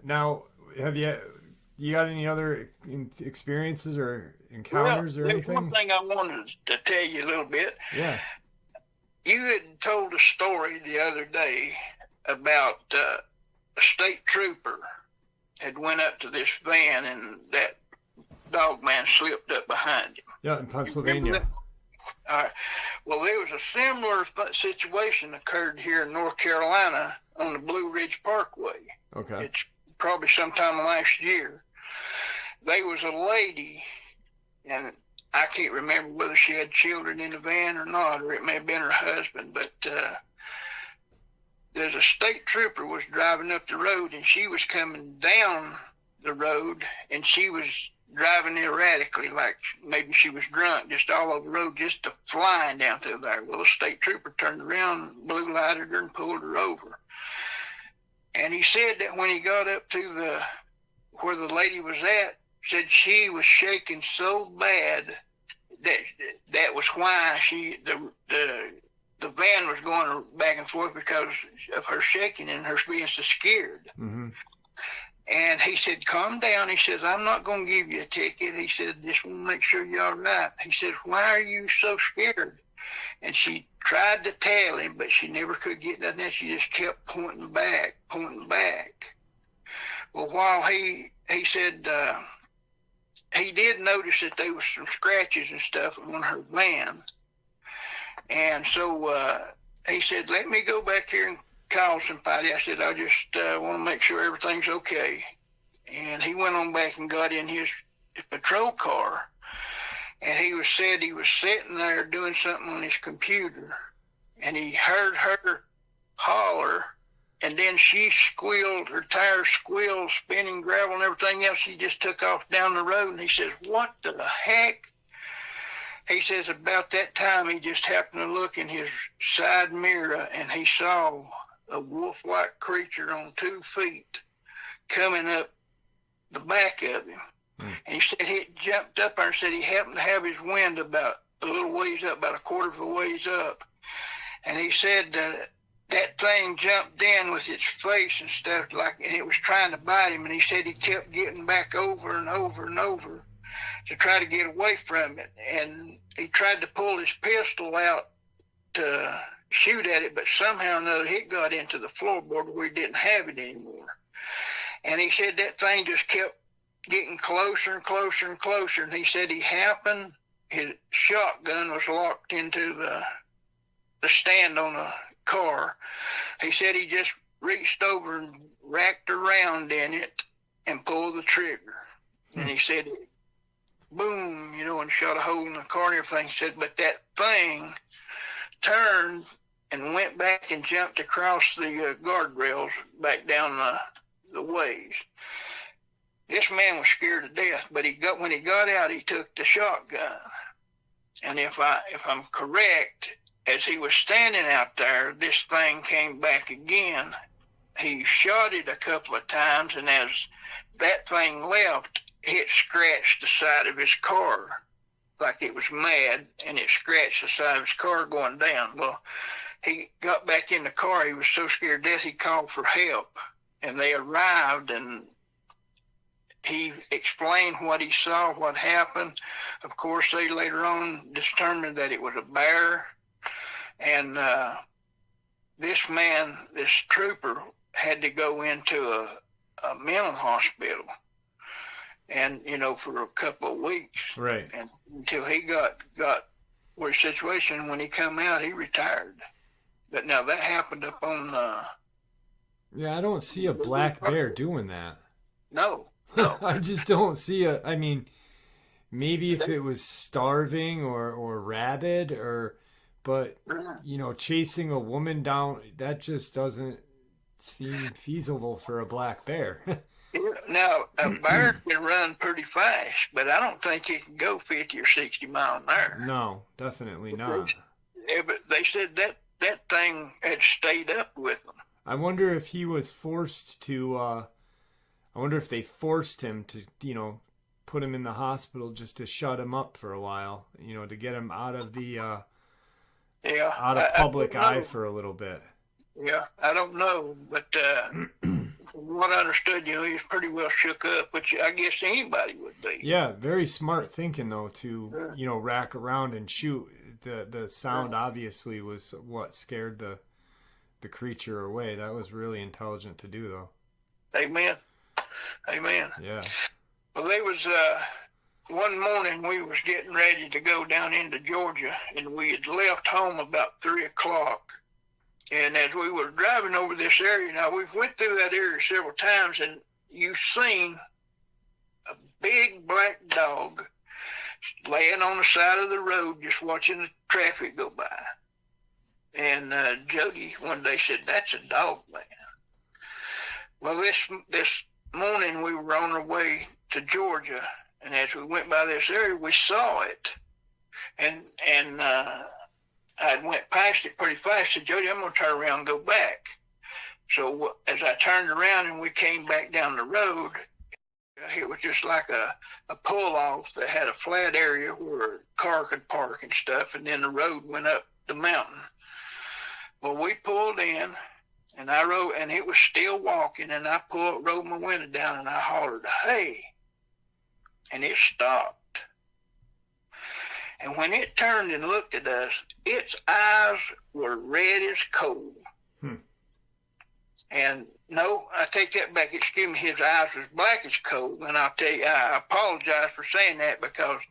now, have you got any other experiences or encounters or anything?
One thing I wanted to tell you a little bit.
Yeah.
You had told a story the other day about a state trooper had went up to this van and that Dogman slipped up behind him.
Yeah, in Pennsylvania.
All right. Well, there was a similar situation occurred here in North Carolina on the Blue Ridge Parkway.
Okay.
It's probably sometime last year. There was a lady, and I can't remember whether she had children in the van or not, or it may have been her husband, but there's a state trooper was driving up the road, and she was coming down the road, and she was driving erratically, like maybe she was drunk, just all over the road, just flying down through there. Well, the state trooper turned around, blue lighted her, and pulled her over. And he said that when he got up to where the lady was at, said she was shaking so bad that was why the van was going back and forth, because of her shaking and her being so scared.
Mm-hmm.
And he said, calm down. He says, I'm not going to give you a ticket. He said, just want to make sure you're all right. He says, why are you so scared? And she tried to tell him, but she never could get nothing. She just kept pointing back. Well, while he said he did notice that there was some scratches and stuff on her van. And so he said, let me go back here and call somebody. I said, I just want to make sure everything's okay. And he went on back and got in his patrol car. And he was sitting there doing something on his computer. And he heard her holler. And then she squealed, her tires squealed, spinning gravel and everything else. She just took off down the road. And he says, what the heck? He says about that time he just happened to look in his side mirror and he saw a wolf-like creature on 2 feet coming up the back of him. And he said he jumped up there and said he happened to have his wind about a little ways up, about a quarter of a ways up. And he said that thing jumped in with its face and stuff, and it was trying to bite him. And he said he kept getting back over and over and over to try to get away from it. And he tried to pull his pistol out to shoot at it, but somehow or another it got into the floorboard where he didn't have it anymore. And he said that thing just kept getting closer and closer and closer. And he said his shotgun was locked into the stand on a car. He said he just reached over and racked around in it and pulled the trigger. And he said, boom, and shot a hole in the car and everything. He said, but that thing turned and went back and jumped across the guardrails back down the ways. This man was scared to death, but when he got out, he took the shotgun. And if I'm correct, as he was standing out there, this thing came back again. He shot it a couple of times, and as that thing left, it scratched the side of his car like it was mad, and it scratched the side of his car going down. Well, he got back in the car. He was so scared to death, he called for help, and they arrived, and he explained what he saw, what happened. Of course, they later on determined that it was a bear. And this man, this trooper, had to go into a mental hospital, and for a couple of weeks,
right?
And until he got where his situation, when he come out, he retired. But now that happened up on
yeah, I don't see a black bear doing that.
No.
I just don't see a. I mean, maybe if it was starving or rabid but chasing a woman down, that just doesn't seem feasible for a black bear.
Now, a bear can run pretty fast, but I don't think it can go 50 or 60 miles an hour.
No, definitely not.
But they said that thing had stayed up with them.
I wonder if he was forced to, I wonder if they forced him to, put him in the hospital just to shut him up for a while, to get him out of the, out of public eye for a little bit.
Yeah, I don't know, but from what I understood, he was pretty well shook up, which I guess anybody would be.
Yeah, very smart thinking, though, to, rack around and shoot. The sound obviously was what scared the creature away. That was really intelligent to do, though.
Amen. Yeah. Well, there was one morning we was getting ready to go down into Georgia, and we had left home about 3 o'clock. And as we were driving over this area, now we've went through that area several times, and you've seen a big black dog laying on the side of the road just watching the traffic go by. And Jody one day said, "That's a Dogman." Well, this morning we were on our way to Georgia, and as we went by this area, we saw it. And I went past it pretty fast. I said, "Jody, I'm going to turn around and go back." So as I turned around and we came back down the road, it was just like a pull-off that had a flat area where a car could park and stuff, and then the road went up the mountain. Well, we pulled in, and I rode, and it was still walking, and I rolled my window down, and I hollered, "Hey!" And it stopped. And when it turned and looked at us, its eyes were red as coal. And no, I take that back. Excuse me, his eyes was black as coal. And I'll tell you, I apologize for saying that, because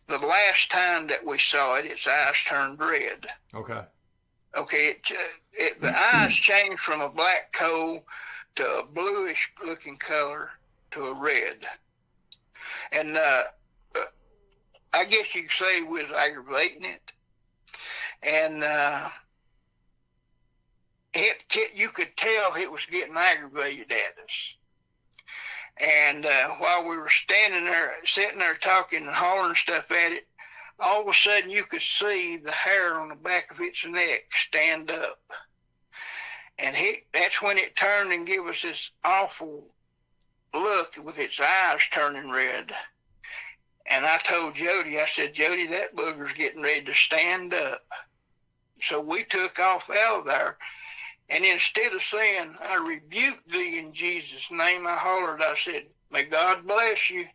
the last time that we saw it, its eyes turned red.
Okay.
The eyes changed from a black coal to a bluish looking color to a red. And I guess you could say we was aggravating it. And you could tell it was getting aggravated at us. And while we were sitting there talking and hollering stuff at it, all of a sudden you could see the hair on the back of its neck stand up. And that's when it turned and gave us this awful look with its eyes turning red. And I told Jody, I said, "Jody, that booger's getting ready to stand up." So we took off out of there. And instead of saying, "I rebuke thee in Jesus' name," I hollered, I said, "May God bless you."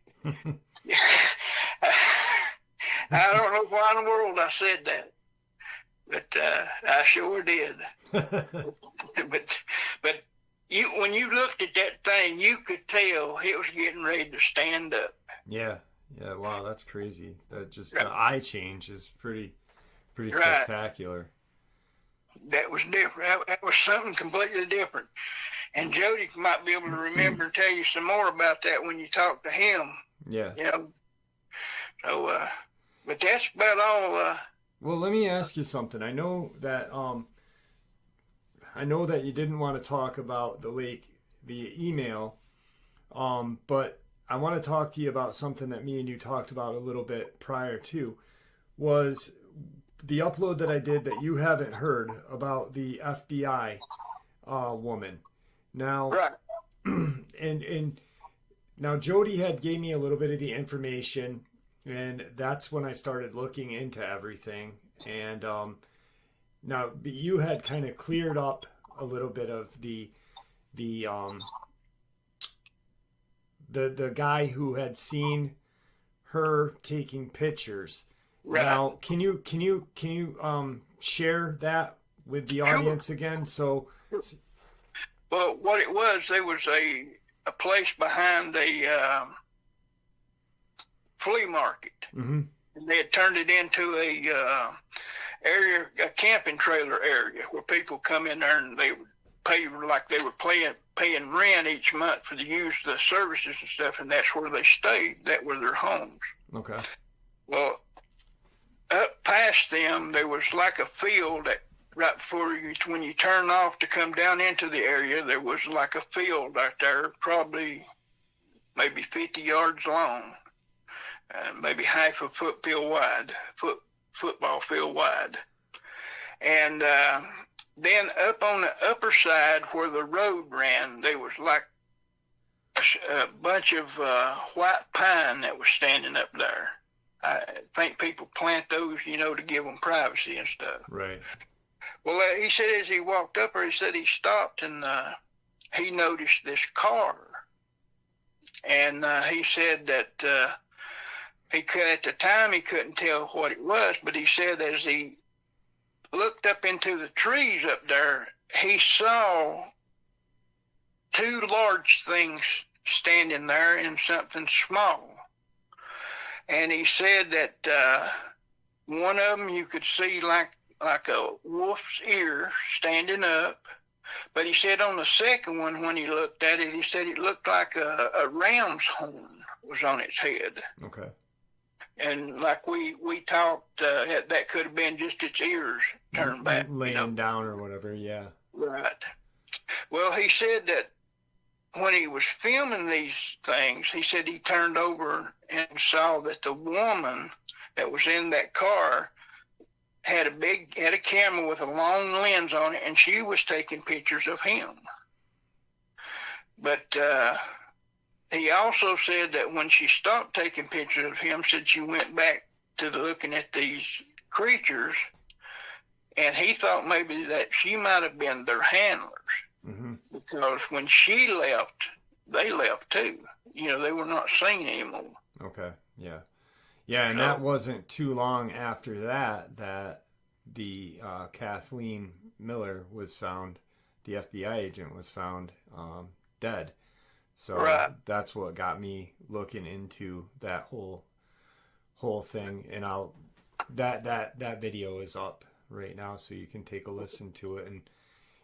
I don't know why in the world I said that, but I sure did. But when you looked at that thing, you could tell it was getting ready to stand up.
Yeah. Wow, that's crazy. That just the eye change is pretty spectacular.
That was different. That was something completely different. And Jody might be able to remember and tell you some more about that when you talk to him.
Yeah.
So, but that's about all.
Well, let me ask you something. I know that you didn't want to talk about the lake via email, but I want to talk to you about something that me and you talked about a little bit prior to, was the upload that I did that you haven't heard about the FBI woman. Now,
right.
and now Jody had gave me a little bit of the information, and that's when I started looking into everything. And now you had kind of cleared up a little bit of the the guy who had seen her taking pictures.
Right.
Now, can you share that with the audience again? So,
well, what it was, there was a place behind a flea market,
mm-hmm.
and they had turned it into a camping trailer area where people come in there and they would pay like they were paying rent each month for the use of the services and stuff, and that's where they stayed. That were their homes.
Okay.
Well, up past them, there was like a field that right before when you turn off to come down into the area, there was like a field out there, probably maybe 50 yards long, maybe half a football field wide. And then up on the upper side where the road ran, there was like a bunch of white pine that was standing up there. I think people plant those, to give them privacy and stuff.
Right.
Well, he said as he walked up there, he said he stopped and he noticed this car. And he said that at the time he couldn't tell what it was, but he said as he looked up into the trees up there, he saw two large things standing there and something small. And he said that one of them you could see like a wolf's ear standing up, but he said on the second one when he looked at it, he said it looked like a ram's horn was on its head.
Okay.
And like we talked, that could have been just its ears turned back.
Laying down or whatever, yeah.
Right. Well, he said that when he was filming these things, he said he turned over and saw that the woman that was in that car had a camera with a long lens on it, and she was taking pictures of him. But he also said that when she stopped taking pictures of him, said she went back to looking at these creatures, and he thought maybe that she might have been their handlers.
Mm-hmm.
Because when she left, they left too. They were not seen anymore.
Okay, yeah. Yeah, and that wasn't too long after that the Kathleen Miller was found, the FBI agent was found dead. So
right.
That's what got me looking into that whole thing. And that video is up right now, so you can take a listen to it. And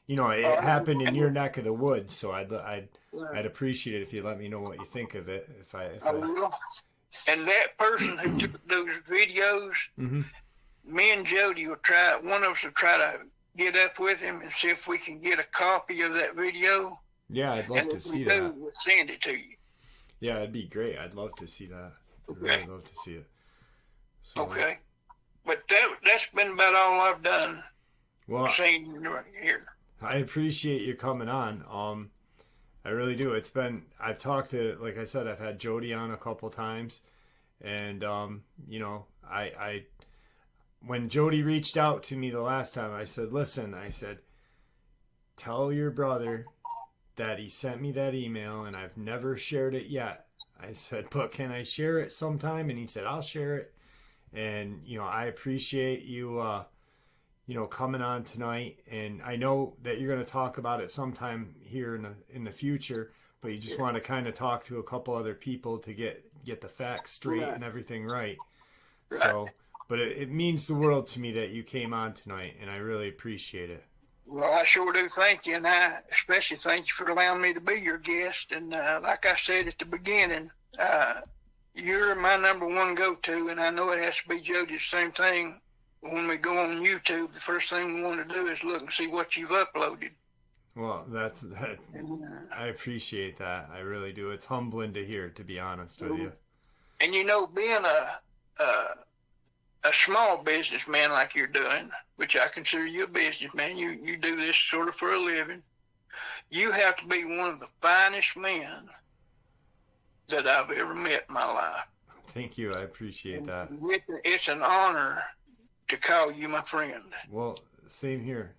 it happened in your neck of the woods, so I'd appreciate it if you let me know what you think of it. If I
will. And that person who took those videos,
mm-hmm.
me and Jody one of us will try to get up with him and see if we can get a copy of that video.
Yeah, I'd love to see that.
We'll send it to you.
Yeah, it'd be great. I'd love to see that. I'd
Okay.
really love to see it. So,
okay. But that's been about all I've done.
Well,
seen here.
I appreciate you coming on. I really do. I've talked to, like I said, I've had Jody on a couple times, and I when Jody reached out to me the last time, I said, listen, tell your brother that he sent me that email and I've never shared it yet. I said, but can I share it sometime? And he said, I'll share it. And I appreciate you coming on tonight, and I know that you're going to talk about it sometime here in the future, but you just want to kind of talk to a couple other people to get the facts straight and everything right. So, but it means the world to me that you came on tonight, and I really appreciate it.
Well, I sure do thank you, and I especially thank you for allowing me to be your guest. And like I said at the beginning, you're my number one go-to, and I know it has to be Jody's same thing. When we go on YouTube, the first thing we want to do is look and see what you've uploaded.
Well, I appreciate that. I really do. It's humbling to hear, to be honest with you.
And being a small businessman like you're doing, which I consider you a businessman, you do this sort of for a living, you have to be one of the finest men that I've ever met in my life.
Thank you. I appreciate that.
It's an honor to call you my friend.
Well, same here.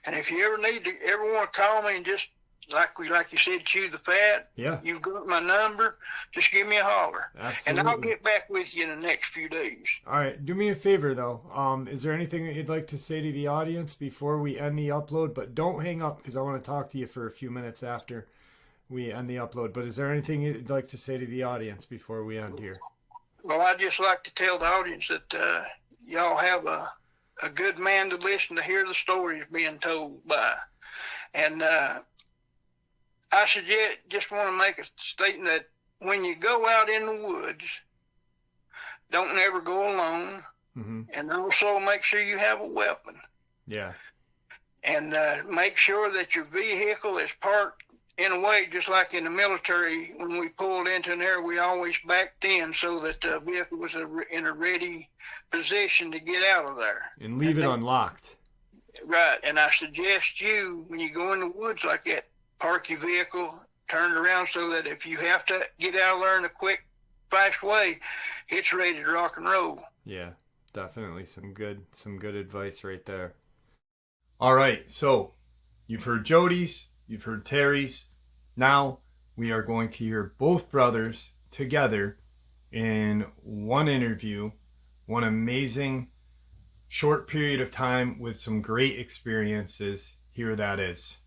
And if you ever want to call me and just like you said, chew the fat.
Yeah.
You've got my number. Just give me a holler.
Absolutely.
And I'll get back with you in the next few days.
All right. Do me a favor, though. Is there anything that you'd like to say to the audience before we end the upload? But don't hang up, because I want to talk to you for a few minutes after we end the upload. But is there anything you'd like to say to the audience before we end here?
Well, I'd just like to tell the audience that y'all have a good man to listen to hear the stories being told by. And I just want to make a statement that when you go out in the woods, don't never go alone.
Mm-hmm.
And also make sure you have a weapon.
Yeah. And
make sure that your vehicle is parked in a way, just like in the military, when we pulled into an area, we always backed in so that the vehicle was in a ready position to get out of there.
And leave it unlocked.
Right. And I suggest you, when you go in the woods like that, park your vehicle, turn it around so that if you have to get out of there in a quick, fast way, it's ready to rock and roll.
Yeah, definitely some good advice right there. All right, so you've heard Jody's, you've heard Terry's. Now we are going to hear both brothers together in one interview, one amazing short period of time with some great experiences. Here that is.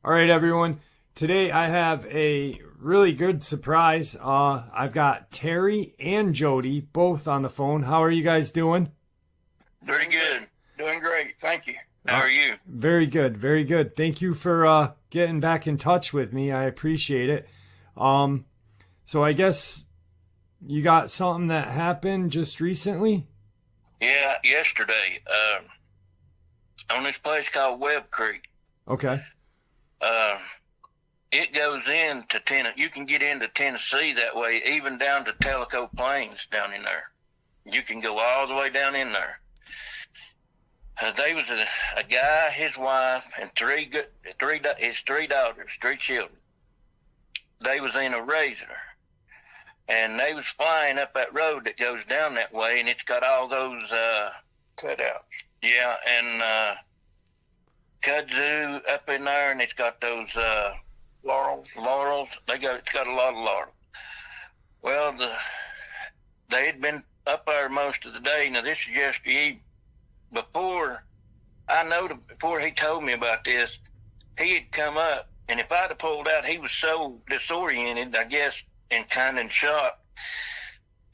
All right, everyone. Today I have a really good surprise. I've got Terry and Jody both on the phone. How are you guys doing?
Very good.
Doing great. Thank you.
How are you?
Very good. Very good. Thank you for getting back in touch with me. I appreciate it. So I guess you got something that happened just recently?
Yeah, yesterday. On this place called Webb Creek.
Okay.
It goes into Tennessee. You can get into Tennessee that way, even down to Tellico Plains down in there. You can go all the way down in there. There was a guy, his wife, and his three daughters, three children. They was in a Razor, and they was flying up that road that goes down that way, and it's got all those
cutouts.
Yeah, and kudzu up in there, and it's got those laurels. It's got a lot of laurel. Well, they had been up there most of the day. Now this is yesterday. Before he told me about this, he had come up, and if I'd have pulled out, he was so disoriented, I guess, and kind of in shock.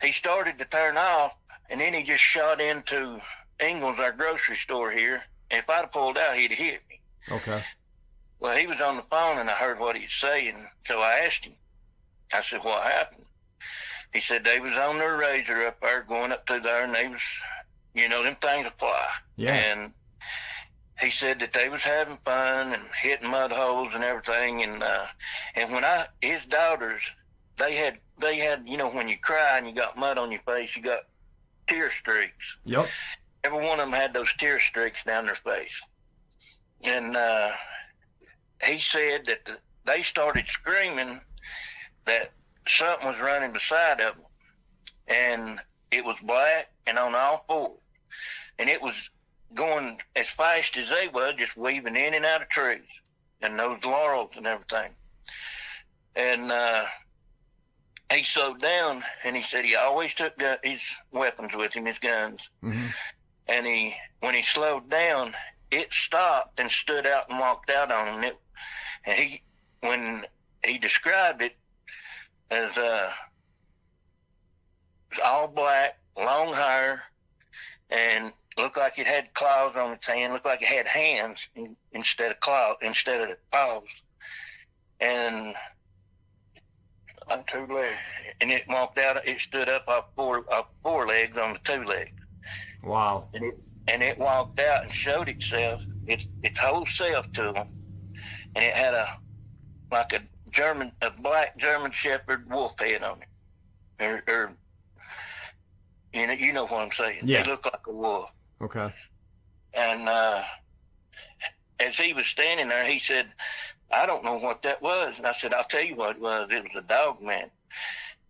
He started to turn off, and then he just shot into Ingles, our grocery store here. And if I'd have pulled out, he'd have hit me.
Okay.
Well, he was on the phone, and I heard what he was saying, so I asked him. I said, what happened? He said they was on their Razor up there, going up through there, and they was, them things will fly.
Yeah.
And he said that they was having fun and hitting mud holes and everything. And when his daughters, they had, when you cry and you got mud on your face, you got tear streaks.
Yep.
Every one of them had those tear streaks down their face. And he said that they started screaming that something was running beside of them. And it was black and on all fours. And it was going as fast as they were, just weaving in and out of trees and those laurels and everything. And he slowed down, and he said he always took his weapons with him, his guns.
Mm-hmm.
And when he slowed down, it stopped and stood out and walked out on him. When he described it as all black, long hair, and looked like it had claws on its hand, looked like it had hands instead of paws. And on two legs. And it walked out, it stood up off four legs on the two legs.
Wow.
And it walked out and showed itself, its whole self to them. And it had a black German Shepherd wolf head on it. Or you know what I'm saying.
Yeah.
It looked like a wolf.
Okay.
And as he was standing there, he said, I don't know what that was. And I said, I'll tell you what it was. It was a Dogman.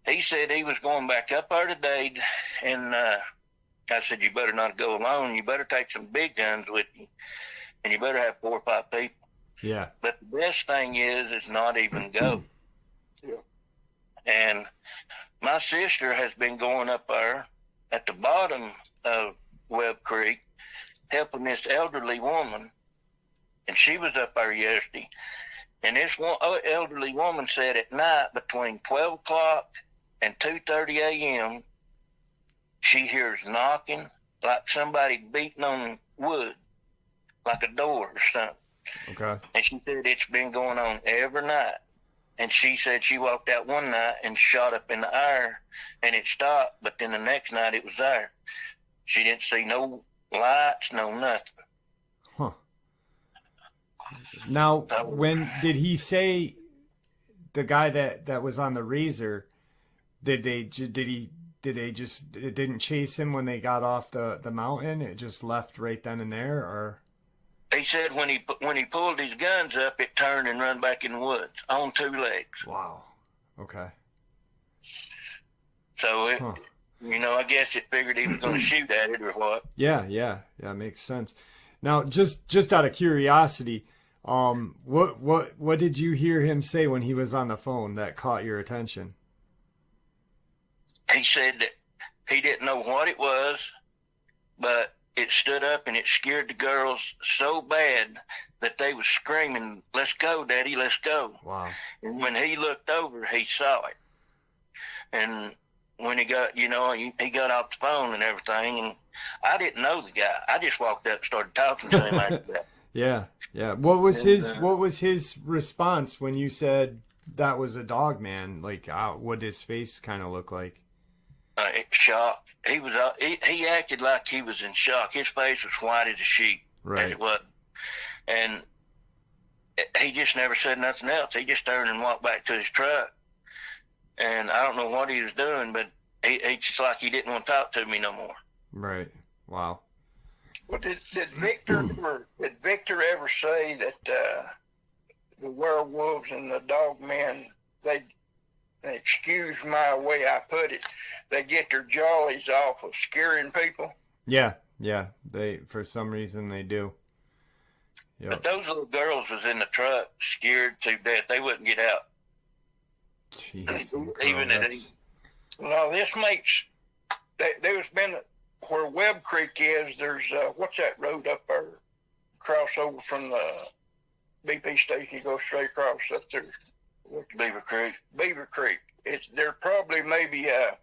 He said he was going back up there today, and I said, you better not go alone. You better take some big guns with you. and you better have 4 or 5 people.
Yeah.
But the best thing is not even go.
Yeah.
And my sister has been going up there at the bottom of Webb Creek, helping this elderly woman, and she was up there yesterday. And this one elderly woman said at night between 12 o'clock and 2:30 a.m., she hears knocking like somebody beating on wood, like a door or something.
Okay.
And she said it's been going on every night. And she said she walked out one night and shot up in the air, and it stopped, but then the next night it was there. She didn't see no lights, no nothing.
Huh. Now, when did he say, the guy that was on the Razor, it didn't chase him when they got off the mountain? It just left right then and there, or?
He said when he pulled his guns up, it turned and run back in the woods on 2 legs.
Wow. Okay.
So I guess it figured he was going to shoot at it or what.
Yeah, makes sense. Now, just out of curiosity, what did you hear him say when he was on the phone that caught your attention?
He said that he didn't know what it was, but it stood up and it scared the girls so bad that they was screaming, "Let's go, Daddy, let's go."
Wow.
And when he looked over, he saw it. And when he got, he got off the phone and everything, and I didn't know the guy. I just walked up and started talking to him after that.
Yeah. What was his response when you said that was a Dogman? Like, what did his face kind of look like?
Shocked. He acted like he was in shock. His face was white as a sheet.
Right.
And it wasn't. And he just never said nothing else. He just turned and walked back to his truck. And I don't know what he was doing, but it's just like he didn't want to talk to me no more.
Right. Wow.
Well, did Victor ever say that the werewolves and the Dogmen, they excuse my way I put it, they get their jollies off of scaring people?
Yeah. They, for some reason, they do. Yep.
But those little girls was in the truck, scared to death. They wouldn't get out.
Jeez,
Even at
Well, this makes, there's been, where Webb Creek is, there's, what's that road up there? Cross over from the BP station, you go straight across up there.
Beaver Creek.
Beaver Creek. They're probably maybe a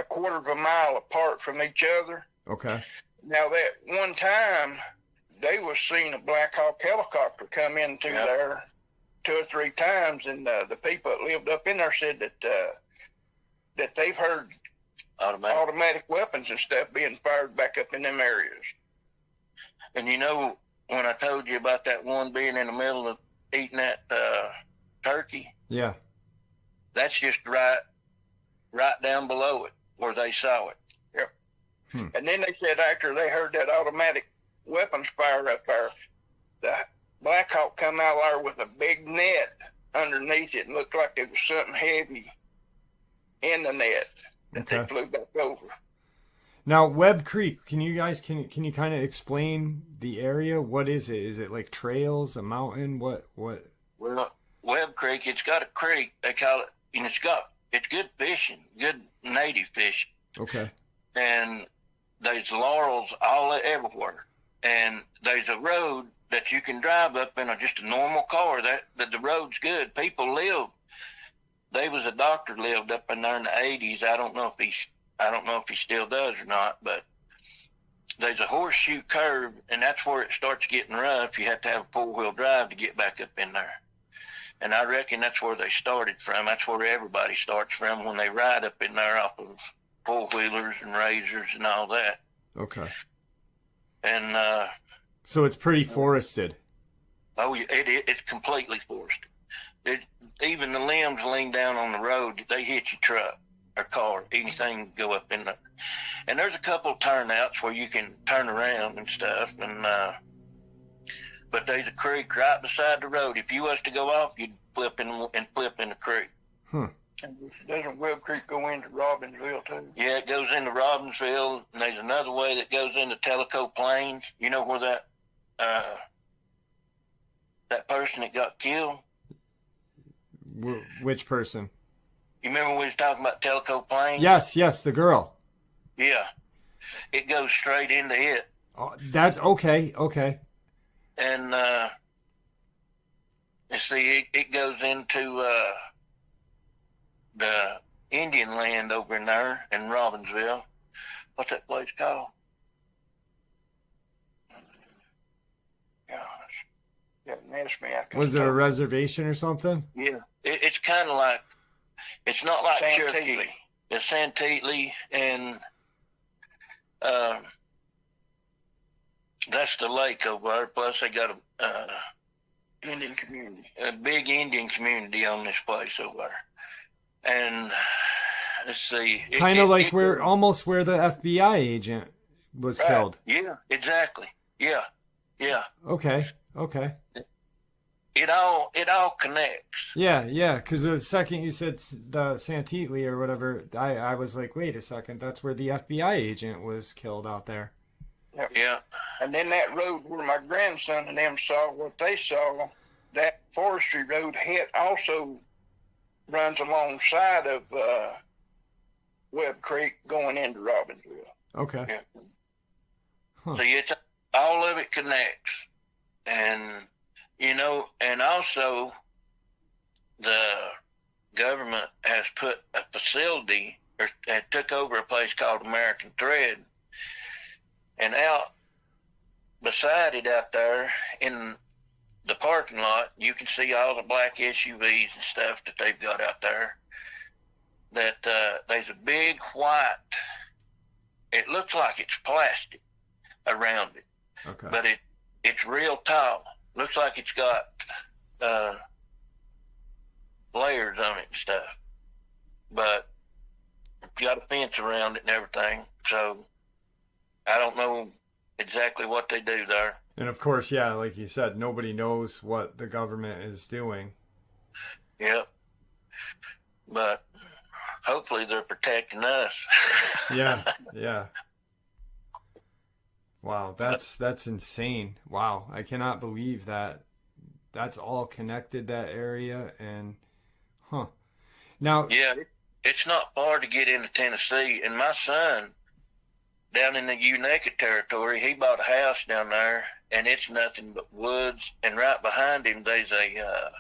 quarter of a mile apart from each other.
Okay.
Now, that one time, they was seeing a Black Hawk helicopter come into there 2 or 3 times, and the people that lived up in there said that they've heard automatic weapons and stuff being fired back up in them areas.
And when I told you about that one being in the middle of eating that turkey,
yeah,
that's just right down below it where they saw it.
Yep. And then they said after they heard that automatic weapons fire up there, the Black Hawk come out there with a big net underneath it and looked like there was something heavy in the net that they flew back over.
Now, Webb Creek, can you kind of explain the area? What is it? Is it like trails, a mountain? What?
Well, Webb Creek, it's got a creek, they call it, and it's good fishing, good native fishing.
Okay.
And there's laurels everywhere. And there's a road that you can drive up in just a normal car. That the road's good. People live. There was a doctor lived up in there in the 80s. I don't know if he still does or not, but there's a horseshoe curve, and that's where it starts getting rough. You have to have a 4-wheel drive to get back up in there. And I reckon that's where they started from. That's where everybody starts from when they ride up in there off of 4-wheelers and razors and all that.
Okay.
And
so it's pretty forested.
Oh, it's completely forested. Even the limbs lean down on the road. They hit your truck or car. Anything can go up in there. And there's a couple of turnouts where you can turn around and stuff. And but there's a creek right beside the road. If you was to go off, you'd flip in the creek.
Huh.
And doesn't Webb Creek go into Robbinsville too?
Yeah, it goes into Robbinsville, and there's another way that goes into Tellico Plains. You know where that person that got killed?
Which person?
You remember we was talking about Telco Plains?
Yes, the girl.
Yeah. It goes straight into it.
Oh, that's okay.
And let's see, it goes into the Indian land over in there in Robbinsville. What's that place called? Gosh, you haven't asked me.
Was it a reservation or something?
Yeah, it's kind of like, it's not like
Santee.
Cherokee. It's Santee, and that's the lake over there. Plus, they got
Indian community.
a big Indian community on this place over there. And let's see,
Kind of like almost where the FBI agent was
right.
killed.
Yeah, exactly. Yeah.
Okay.
It all connects.
Yeah. Because the second you said the Santee or whatever, I was like, wait a second, that's where the FBI agent was killed out there.
Yeah.
And then that road where my grandson and them saw what they saw, that forestry road also runs alongside of Webb Creek going into Robbinsville.
Okay.
Yeah.
Huh.
So it's all of it connects, and and also the government has put a facility or took over a place called American Thread, and out beside it out there in the parking lot, you can see all the black SUVs and stuff that they've got out there. That there's a big white, it looks like it's plastic around it.
Okay.
But it's real tall. Looks like it's got layers on it and stuff. But it's got a fence around it and everything. So I don't know exactly what they do there.
And of course, yeah, like you said, nobody knows what the government is doing.
Yep. But hopefully they're protecting us.
Yeah. Wow, that's insane. Wow, I cannot believe that. That's all connected, that area, and Now,
yeah, it's not far to get into Tennessee. And my son, down in the Unaka territory, he bought a house down there, and it's nothing but woods. And right behind him, there's a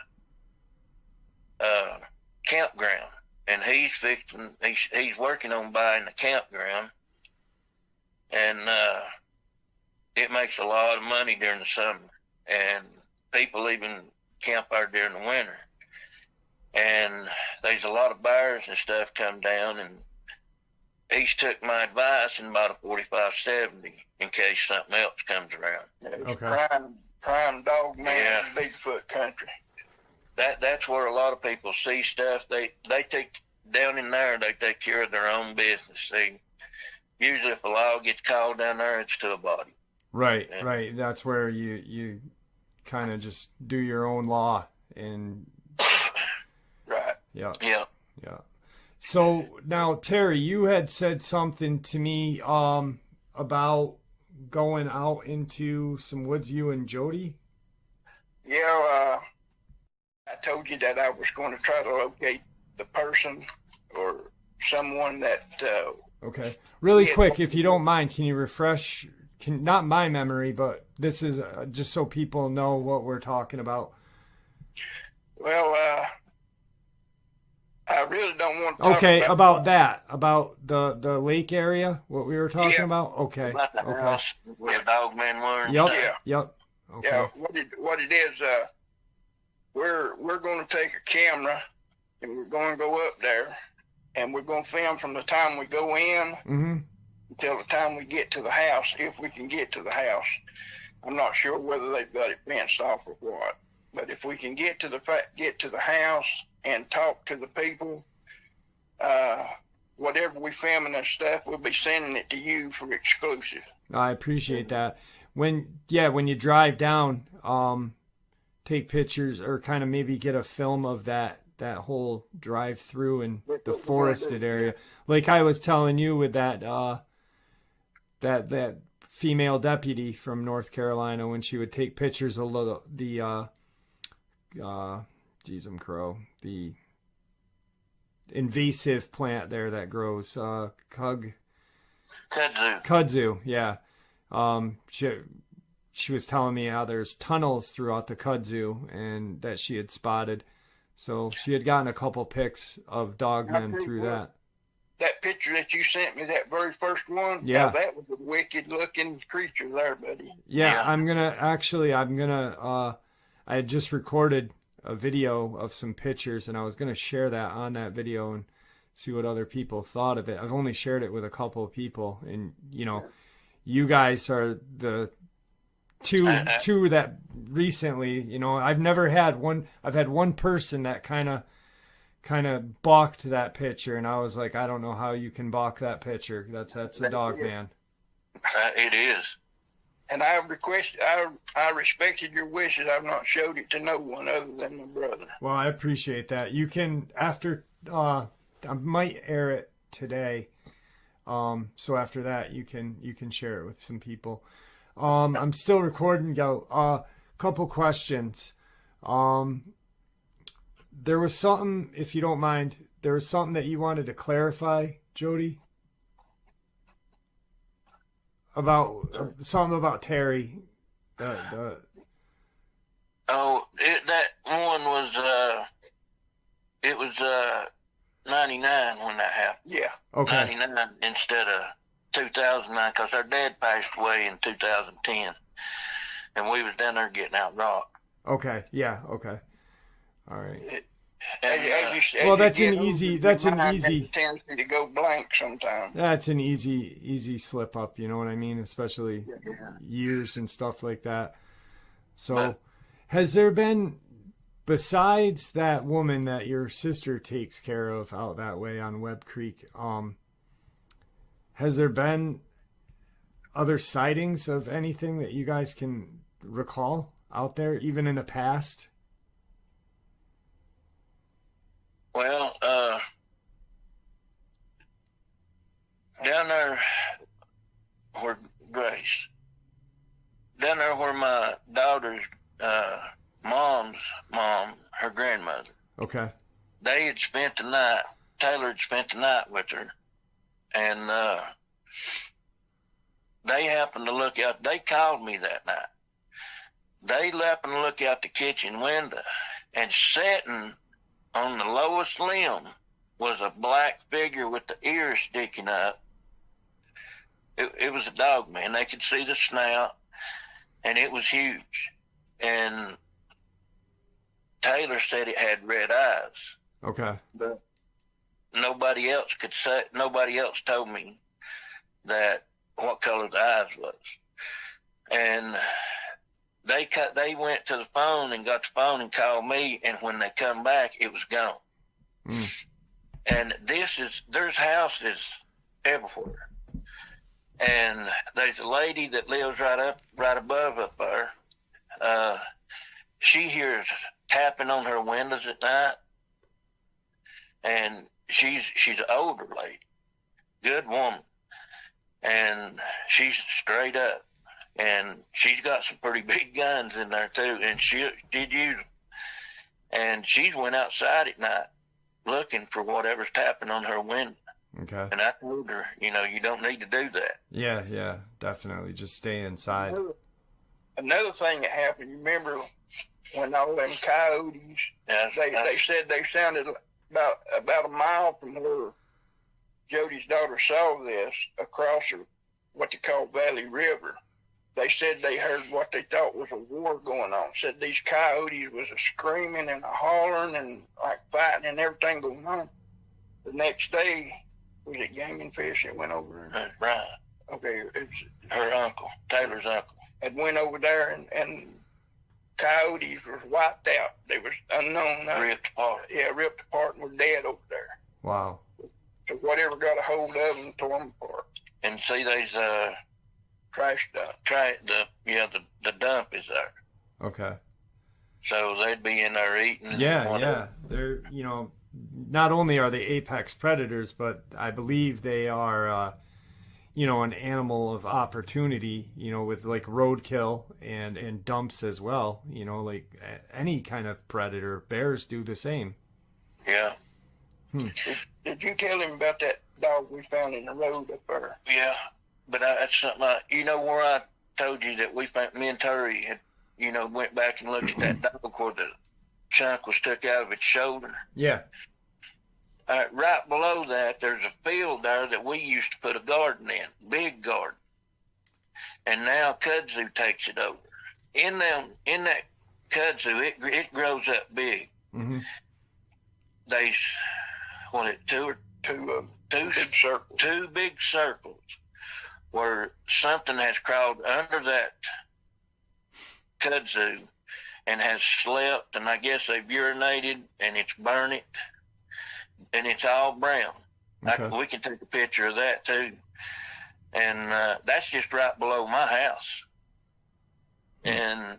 campground, and he's working on buying the campground, and it makes a lot of money during the summer, and people even camp there during the winter. And there's a lot of bears and stuff come down, and he's took my advice and bought a 4570 in case something else comes around.
It's
Okay.
prime Dogman,
Yeah.
Bigfoot country.
That's where a lot of people see stuff. They take down in there. They take care of their own business. See, usually if a law gets called down there, it's to a body.
right.
Yeah.
Right. That's where you kind of just do your own law, and
Right.
yeah. So now, Terry, you had said something to me about going out into some woods, you and Jody.
Yeah, I told you that I was going to try to locate the person or someone that.
Okay. Really
Yeah.
quick, if you don't mind, can you refresh, not my memory, but this is just so people know what we're talking about.
Well, I really don't want to talk
Okay,
about
about that, about the lake area, what we were talking
Yeah.
about. Okay.
About the
Okay.
house where the Dogman were. and
Yep.
stuff.
Yep. Okay.
Yeah, what it is, we're going to take a camera and we're going to go up there and we're going to film from the time we go in
Mm-hmm.
until the time we get to the house, if we can get to the house. I'm not sure whether they've got it fenced off or what, but if we can get to the house and talk to the people, whatever we filming and stuff, we'll be sending it to you for exclusive.
I appreciate that. When you drive down, take pictures or kind of maybe get a film of that whole drive through and the forested area. Like I was telling you with that female deputy from North Carolina, when she would take pictures of the geez, I'm crow. The invasive plant there that grows, kudzu. Kudzu, yeah. She was telling me how there's tunnels throughout the kudzu and that she had spotted. So she had gotten a couple pics of Dogman through that.
That picture that you sent me, that very first one,
yeah,
now that was a wicked looking creature there, buddy.
Yeah, I'm gonna I had just recorded a video of some pictures and I was gonna share that on that video and see what other people thought of it. I've only shared it with a couple of people, and you know, you guys are the two that recently, you know, I've had one person that kind of balked that picture, and I was like, I don't know how you can balk that picture. That's a Dogman.
It is.
And I respected your wishes. I've not showed it to no one other than my brother.
Well, I appreciate that. You can, after I might air it today. So after that you can share it with some people. I'm still recording, Go. Couple questions. There was something, if you don't mind, there was something that you wanted to clarify, Jody? About something about Terry.
That one was it was 99 when that happened.
Yeah.
Okay.
99 instead of 2009, because our dad passed away in 2010, and we was down there getting out rock.
Okay. Yeah. Okay. All right.
Well,
that's an easy
tendency to go blank sometimes.
That's an easy slip up, you know what I mean? Especially years and stuff like that. So, has there been, besides that woman that your sister takes care of out that way on Webb Creek, has there been other sightings of anything that you guys can recall out there, even in the past?
Well, down there where Grace, down there where my daughter's mom's mom, her grandmother.
Okay.
They had spent the night. Taylor had spent the night with her, and they happened to look out. They called me that night. They happened to look out the kitchen window, and sitting on the lowest limb was a black figure with the ears sticking up. It was a Dogman. They could see the snout, and it was huge. And Taylor said it had red eyes.
Okay.
But nobody else told me that what color the eyes was. And they went to the phone and got the phone and called me, and when they come back, it was gone. And there's houses everywhere. And there's a lady that lives right above up there. She hears tapping on her windows at night, and she's an older lady, good woman, and she's straight up. And she's got some pretty big guns in there too, and she'd use them. And she's went outside at night looking for whatever's tapping on her window.
Okay.
And I told her, you don't need to do that.
Yeah, definitely. Just stay inside.
Another thing that happened, you remember when all them coyotes, they said they sounded about a mile from where Jody's daughter saw this, across what they call Valley River. They said they heard what they thought was a war going on. Said these coyotes was a screaming and a hollering and like fighting and everything going on. The next day, was it Game and Fish that went over there?
Right.
Okay, it's
her uncle, Taylor's uncle,
had went over there and coyotes was wiped out. They was unknown.
Ripped apart.
Yeah, ripped apart and were dead over there.
Wow.
So whatever got a hold of them tore them apart.
And see, there's
trash dump.
The dump is there.
Okay.
So they'd be in there eating.
Yeah. They're, not only are they apex predators, but I believe they are, you know, an animal of opportunity, you know, with like roadkill and dumps as well, you know, like any kind of predator. Bears do the same.
Yeah.
Did you tell him about that dog we found in the road up there?
Yeah, but that's something you know where I told you that we found, me and Terry had, you know, went back and looked at that dog where the chunk was took out of its shoulder.
Yeah.
Right below that, there's a field there that we used to put a garden in, big garden. And now kudzu takes it over. In that kudzu, it grows up big.
Mm-hmm.
There's, two big circles where something has crawled under that kudzu and has slept, and I guess they've urinated, and it's burnt it, and it's all brown.
Okay.
We can take a picture of that too. And that's just right below my house. And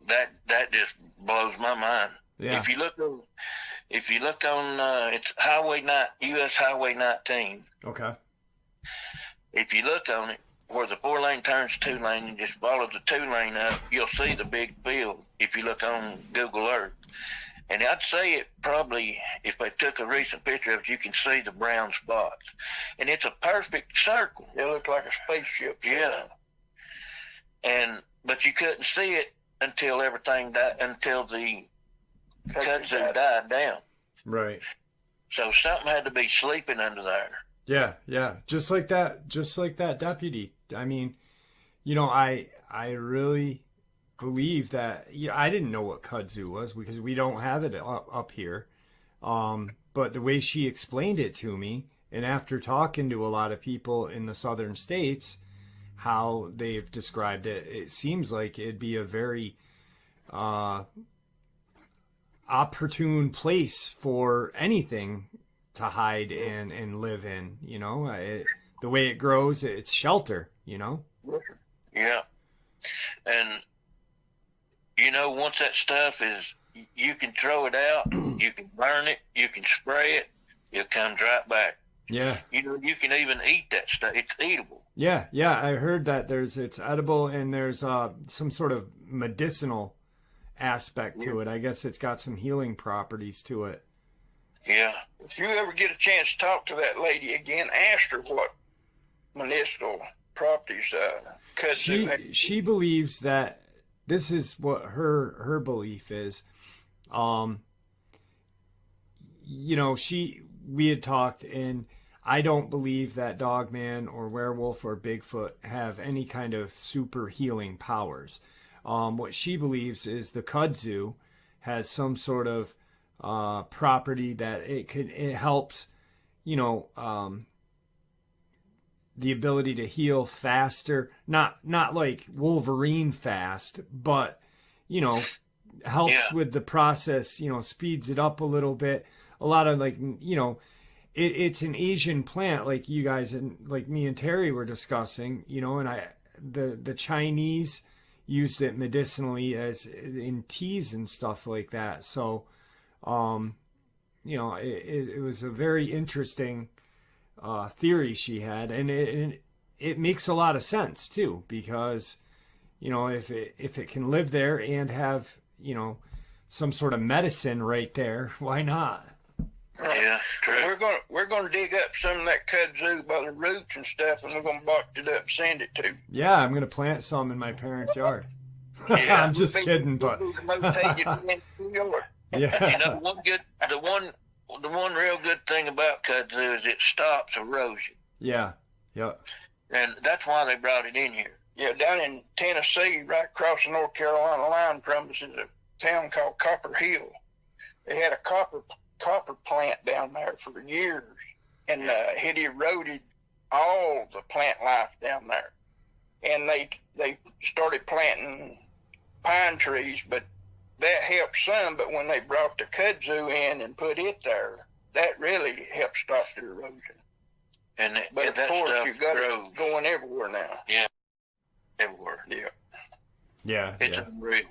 that just blows my mind.
Yeah.
If you look on it's US Highway 19.
Okay.
If you look on it, where the 4-lane turns 2-lane and just follow the 2-lane up, you'll see the big field if you look on Google Earth. And I'd say it probably, if they took a recent picture of it, you can see the brown spots. And it's a perfect circle.
It looked like a spaceship.
Yeah. But you couldn't see it until everything died, until the kudzu died down.
Right.
So something had to be sleeping under there.
Yeah, yeah. Just like that deputy. I mean, you know, I really believe that, you know, I didn't know what kudzu was because we don't have it up here. But the way she explained it to me, and after talking to a lot of people in the southern states, how they've described it, it seems like it'd be a very opportune place for anything to hide and live in, you know. The way it grows, it's shelter, you know.
Yeah. And you know, once that stuff is, you can throw it out, you can burn it, you can spray it, it comes right back.
Yeah.
You know, you can even eat that stuff. It's eatable.
Yeah, yeah. I heard that it's edible and there's some sort of medicinal aspect to it. I guess it's got some healing properties to it.
Yeah.
If you ever get a chance to talk to that lady again, ask her what medicinal properties kudzu has.
She believes that this is what her belief is. You know, we had talked, and I don't believe that Dogman or werewolf or Bigfoot have any kind of super healing powers. What she believes is the kudzu has some sort of property that it helps, you know, the ability to heal faster, not like Wolverine fast, but, you know, helps with the process, you know, speeds it up a little bit. A lot of, like, you know, it's an Asian plant, like you guys and like me and Terry were discussing, you know, and the Chinese used it medicinally as in teas and stuff like that. So, you know, it was a very interesting theory she had, and it makes a lot of sense too, because, you know, if it can live there and have, you know, some sort of medicine right there, why not?
Yeah, true.
We're gonna dig up some of that kudzu by the roots and stuff, and we're gonna box it up and send it to.
Yeah, I'm gonna plant some in my parents' yard.
Yeah,
I'm just kidding, but
Yeah.
you know, the one real good thing about kudzu is it stops erosion.
Yeah, yeah.
And that's why they brought it in here.
Yeah, down in Tennessee, right across the North Carolina line from us, is a town called Copper Hill. They had a copper plant down there for years, and it eroded all the plant life down there. And they started planting pine trees, but that helped some. But when they brought the kudzu in and put it there, that really helped stop the erosion. But of course, you've got it going everywhere now.
Yeah, everywhere.
Yeah.
Yeah,
it's
yeah.
unreal.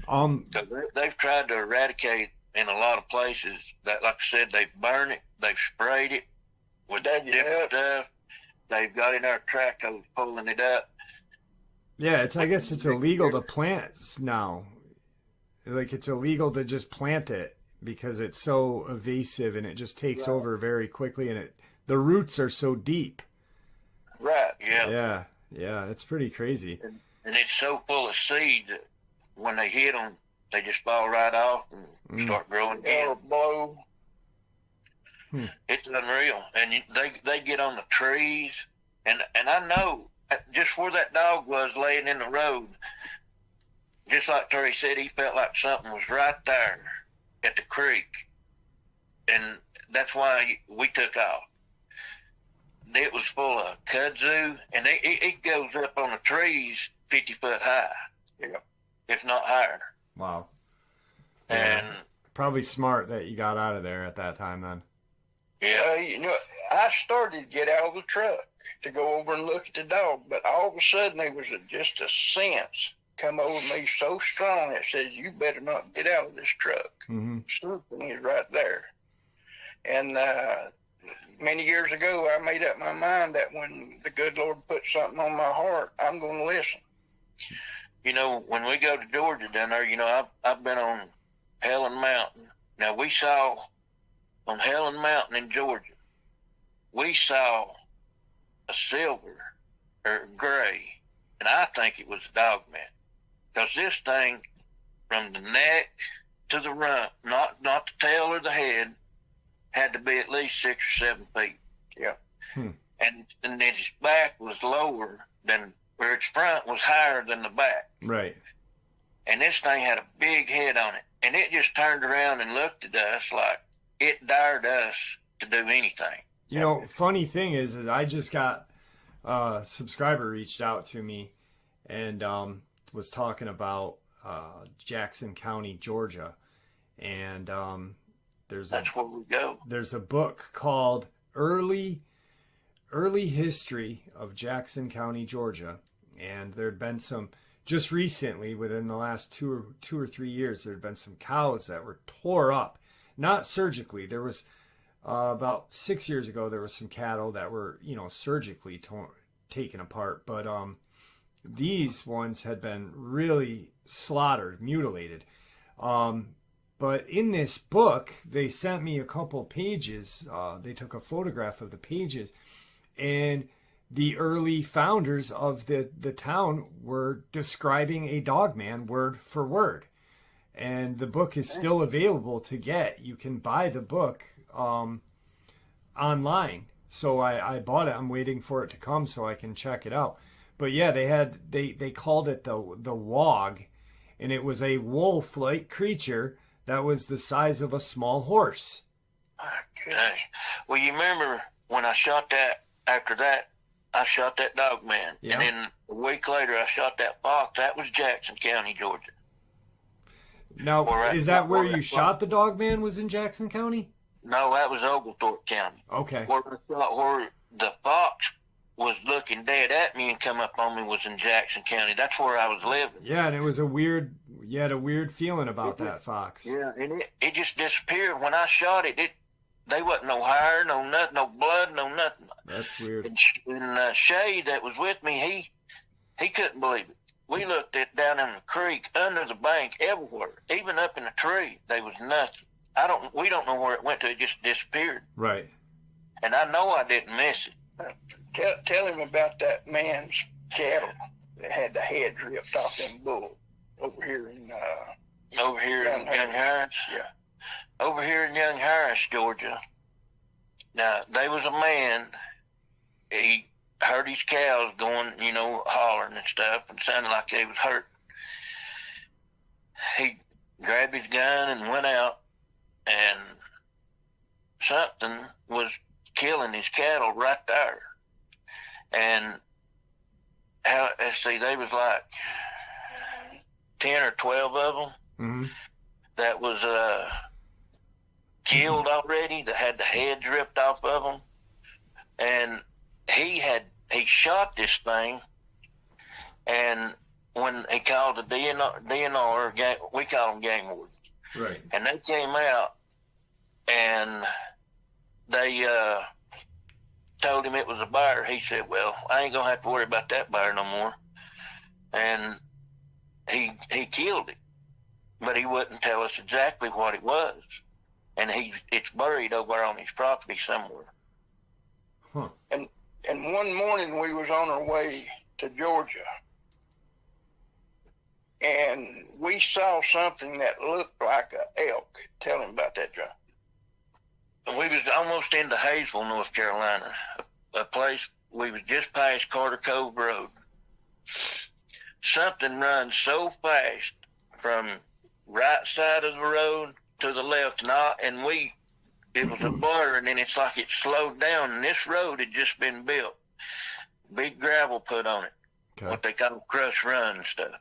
So
they've tried to eradicate in a lot of places. That, like I said, they've burned it, they've sprayed it with different stuff, they've got in our track hose pulling it up.
Yeah, I guess it's illegal to plant now. Like, it's illegal to just plant it because it's so evasive and it just takes over very quickly, and the roots are so deep.
Right, yeah.
Yeah, it's pretty crazy.
And it's so full of seed that when they hit them, they just fall right off and start growing again.
Or blow.
It's unreal. And they get on the trees, and I know just where that dog was laying in the road, just like Terry said, he felt like something was right there at the creek, and that's why we took off. It was full of kudzu, and it goes up on the trees 50 foot high, if not higher.
Wow.
And
probably smart that you got out of there at that time then.
Yeah.
You know, I started to get out of the truck to go over and look at the dog, but all of a sudden there was just a sense come over me so strong that says, you better not get out of this truck. Something is right there. And many years ago, I made up my mind that when the good Lord puts something on my heart, I'm going to listen.
You know, when we go to Georgia down there, you know, I've been on Helen Mountain. Now, we saw on Helen Mountain in Georgia, we saw a silver or gray, and I think it was a Dogman. Because this thing, from the neck to the rump, not the tail or the head, had to be at least 6 or 7 feet.
Yeah.
And its back was lower than, where its front was higher than the back.
Right.
And this thing had a big head on it. And it just turned around and looked at us like it dared us to do anything.
You know, funny thing is I just got a subscriber reached out to me and was talking about Jackson County, Georgia. And
that's where we go.
There's a book called Early History of Jackson County, Georgia. And there had been some, just recently, within the last two or 3 years, there had been some cows that were tore up. Not surgically. There was, about 6 years ago, there was some cattle that were, surgically taken apart. But these ones had been really slaughtered, mutilated. But in this book, they sent me a couple pages. They took a photograph of the pages. And the early founders of the town were describing a Dogman word for word. And the book is still available to get. You can buy the book online. So I bought it. I'm waiting for it to come so I can check it out. But yeah, they called it the wog, and it was a wolf-like creature that was the size of a small horse.
Dang. Well, you remember when I shot that, after that, I shot that Dogman.
Yeah.
And then a week later, I shot that fox. That was Jackson County, Georgia.
Now, is that where you shot the Dogman, was in Jackson County?
No, that was Oglethorpe County.
Okay.
Where the fox was looking dead at me and come up on me was in Jackson County. That's where I was living.
Yeah, and it was you had a weird feeling about that fox.
Yeah, and it just disappeared. When I shot it, they wasn't no hair, no nothing, no blood, no nothing.
That's weird.
And Shay that was with me, he couldn't believe it. We looked at down in the creek, under the bank, everywhere, even up in the tree. There was nothing. We don't know where it went to. It just disappeared.
Right.
And I know I didn't miss it.
Tell him about that man's cattle that had the heads ripped off them bulls over here in
Young Harris.
Yeah.
Over here in Young Harris, Georgia. Now, there was a man, he heard his cows going, hollering and stuff, and sounded like they was hurt. He grabbed his gun and went out, and something was killing his cattle right there. And they was like 10 or 12 of them that was killed already, that had the heads ripped off of them. And he shot this thing, and when he called the DNR, we call them game wardens.
Right.
And they came out, and they told him it was a bear, he said, well, I ain't going to have to worry about that bear no more. And he killed it, but he wouldn't tell us exactly what it was. And it's buried over on his property somewhere.
Huh.
And one morning we was on our way to Georgia, and we saw something that looked like an elk. Tell him about that, John.
We was almost into Hayesville, North Carolina, a place we was just past Carter Cove Road. Something runs so fast from right side of the road to the left, and it was a blur, and then it's like it slowed down, and this road had just been built. Big gravel put on it, okay. What they call crush run and stuff.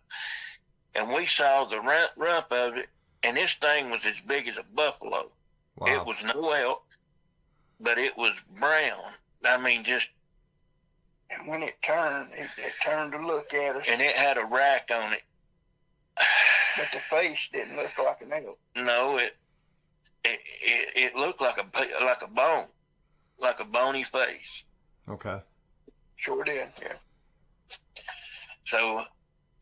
And we saw the rump of it, and this thing was as big as a buffalo. Wow. It was no elk, but it was brown. I mean, just...
And when it turned to look at us.
And it had a rack on it.
But the face didn't look like an elk.
No, it looked like a bone, like a bony face.
Okay.
Sure did, yeah.
So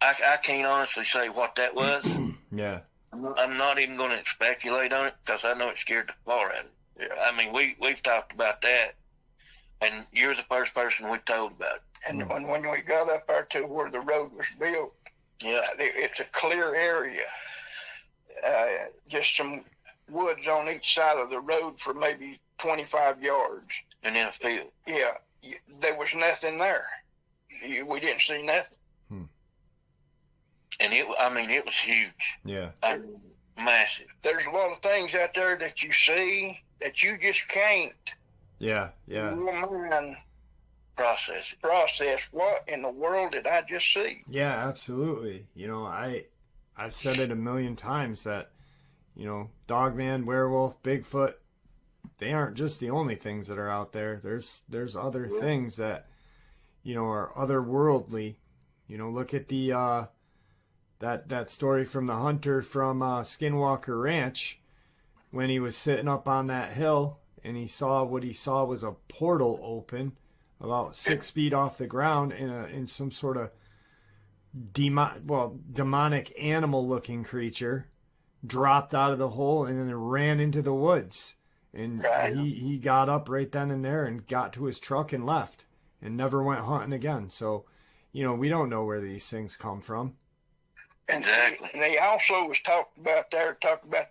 I can't honestly say what that was.
Yeah.
I'm not even going to speculate on it because I know it scared the floor out of it. I mean, we've talked about that, and you're the first person we've told about it.
And when we got up there to where the road was built, yeah, it's a clear area. Just some woods on each side of the road for maybe 25 yards.
And in a field.
Yeah, there was nothing there. We didn't see nothing.
And it was huge.
Yeah.
Massive.
There's a lot of things out there that you see that you just can't.
Yeah.
Your mind
process.
What in the world did I just see?
Yeah, absolutely. You know, I've said it a million times that, you know, Dogman, werewolf, Bigfoot, they aren't just the only things that are out there. There's other things that, you know, are otherworldly. You know, look at the that story from the hunter from Skinwalker Ranch when he was sitting up on that hill and he saw was a portal open about 6 feet off the ground in some sort of demonic animal looking creature dropped out of the hole and then ran into the woods. And he got up right then and there and got to his truck and left and never went hunting again. So, you know, we don't know where these things come from.
Exactly.
And they also was talked about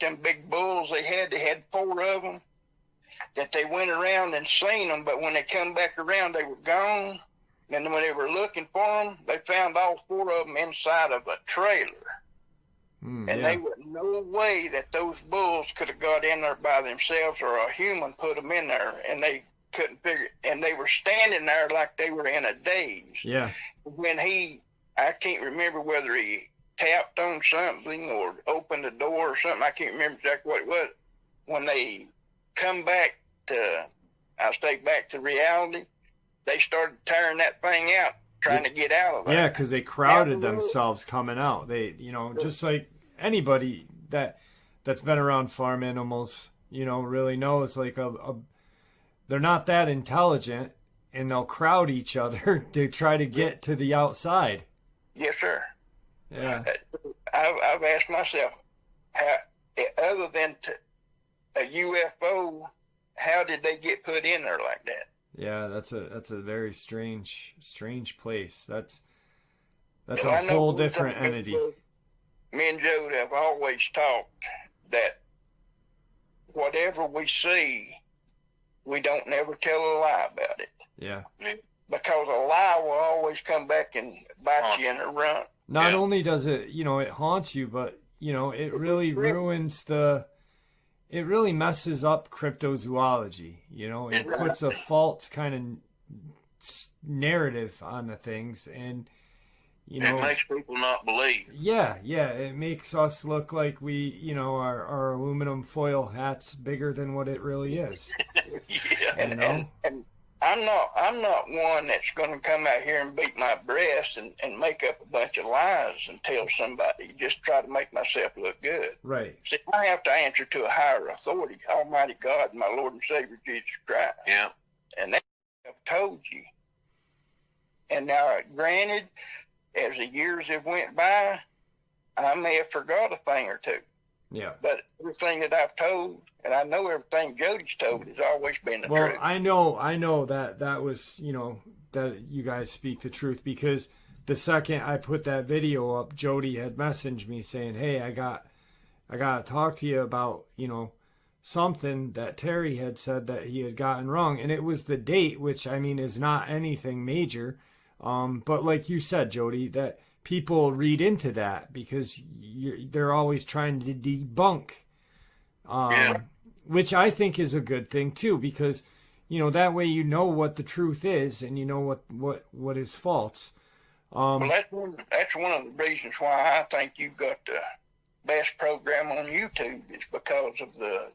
them big bulls they had 4 of them that they went around and seen them, but when they come back around, they were gone. And when they were looking for them, they found all 4 of them inside of a trailer. They were no way that those bulls could have got in there by themselves or a human put them in there, and they couldn't figure it. And they were standing there like they were in a daze.
Yeah.
When I can't remember whether he tapped on something or opened the door or something. I can't remember exactly what it was. When they come back to reality, they started tearing that thing out, trying to get out of there.
Yeah, because they crowded themselves coming out. They, you know, just like anybody that's been around farm animals, you know, really knows, like they're not that intelligent, and they'll crowd each other to try to get to the outside.
Yes, sir.
Yeah.
I've asked myself, how, other than a UFO, how did they get put in there like that?
Yeah, that's a very strange place. That's a whole different entity.
Me and Jody have always talked that whatever we see, we don't never tell a lie about it.
Yeah.
Because a lie will always come back and bite you in the rump.
Not only does it, you know, it haunts you, but, you know, it really it really messes up cryptozoology. You know, it puts a false kind of narrative on the things, and, you know,
it makes people not believe.
Yeah, it makes us look like we, you know, our aluminum foil hat's bigger than what it really is.
Yeah.
You know?
And I'm not one that's going to come out here and beat my breast and make up a bunch of lies and tell somebody, just try to make myself look good.
Right.
See, I have to answer to a higher authority, Almighty God, my Lord and Savior Jesus Christ.
Yeah.
And they have told you. And now, granted, as the years have went by, I may have forgot a thing or two.
Yeah.
But everything that I've told, and I know everything Jody's told, has always been the truth.
Well, I know that was, you know, that you guys speak the truth, because the second I put that video up, Jody had messaged me saying, "Hey, I got to talk to you about, you know, something that Terry had said that he had gotten wrong." And it was the date, which, I mean, is not anything major. But like you said, Jody, that people read into that because they're always trying to debunk, which I think is a good thing too, because, you know, that way you know what the truth is and you know what is false.
Well, that's one of the reasons why I think you've got the best program on YouTube, is because of the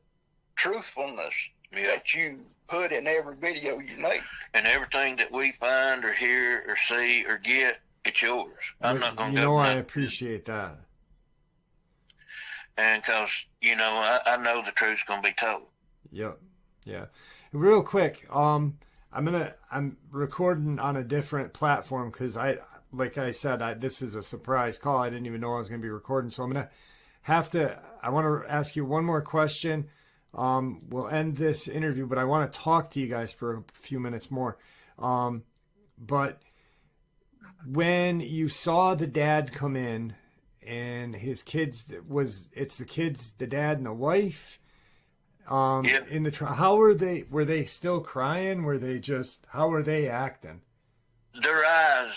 truthfulness that you put in every video you make.
And everything that we find or hear or see or get, it's yours. I'm not going to go.
You know, I appreciate that.
And because, you know, I know the truth's going to be told.
Yep. Yeah. Real quick, I'm recording on a different platform because like I said, this is a surprise call. I didn't even know I was going to be recording. So I'm going to I want to ask you one more question. We'll end this interview, but I want to talk to you guys for a few minutes more. But when you saw the dad come in and his kids, it's the kids, the dad and the wife, in the how were they still crying? How were they acting?
Their eyes,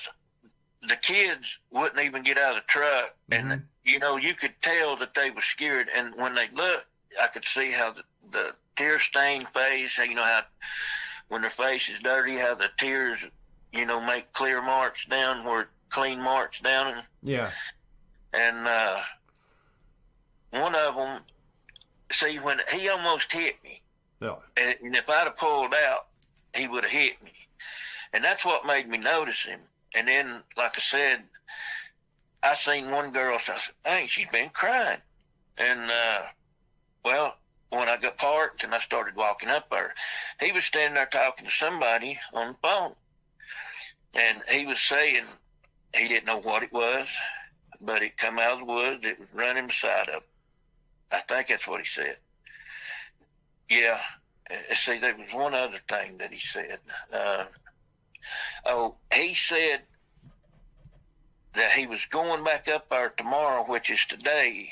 the kids wouldn't even get out of the truck. Mm-hmm. And, you know, you could tell that they were scared. And when they looked, I could see how the tear-stained face, you know, how when their face is dirty, how the tears, you know, make clear marks down where clean marks down.
Yeah.
And one of them, see, when he almost hit me, and if I'd have pulled out, he would have hit me. And that's what made me notice him. And then, like I said, I seen one girl, so I said, "Dang, she's been crying." And, well, when I got parked and I started walking up there, he was standing there talking to somebody on the phone. And he was saying he didn't know what it was, but it come out of the woods. It was running beside of him. I think that's what he said. Yeah. See, there was one other thing that he said. He said that he was going back up there tomorrow, which is today,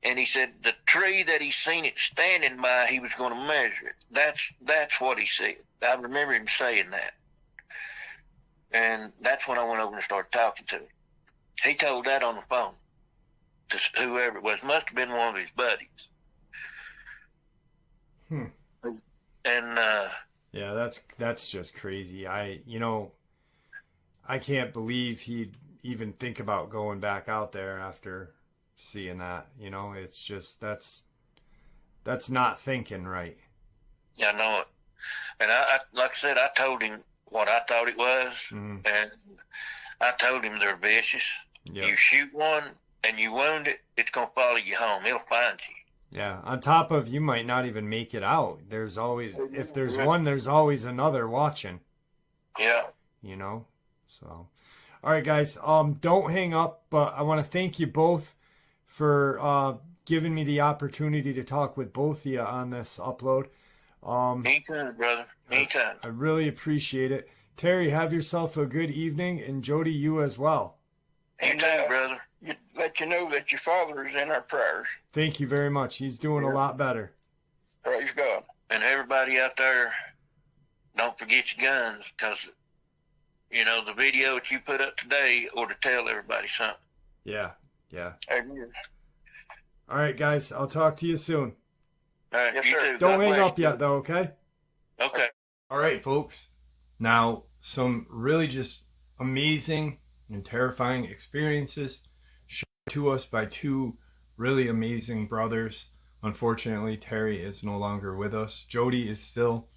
and he said the tree that he seen it standing by, he was going to measure it. That's what he said. I remember him saying that. And that's when I went over and started talking to him. He told that on the phone to whoever it was. Must have been one of his buddies. And
yeah, that's just crazy. I can't believe he'd even think about going back out there after seeing that. You know, it's just that's not thinking right.
I know it. And I like I said, I told him what I thought it was, and I told him they're vicious. Yep. You shoot one and you wound it, it's gonna follow you home. It'll find you.
Yeah. On top of, you might not even make it out. There's always, if there's one, there's always another watching.
Yeah.
You know. So, all right, guys. Don't hang up. But I want to thank you both for giving me the opportunity to talk with both of you on this upload.
Anytime, brother. Anytime.
I really appreciate it. Terry, have yourself a good evening, and Jody, you as well.
Anytime, brother.
Let you know that your father is in our prayers.
Thank you very much. He's doing a lot better.
Praise God.
And everybody out there, don't forget your guns, because, you know, the video that you put up today ought to tell everybody something.
Yeah.
Amen.
All right, guys. I'll talk to you soon.
All right,
yes,
you
sir.
too.
Don't hang up yet, though, okay?
Okay.
All right, folks. Now, some really just amazing and terrifying experiences shared to us by two really amazing brothers. Unfortunately, Terry is no longer with us. Jody is still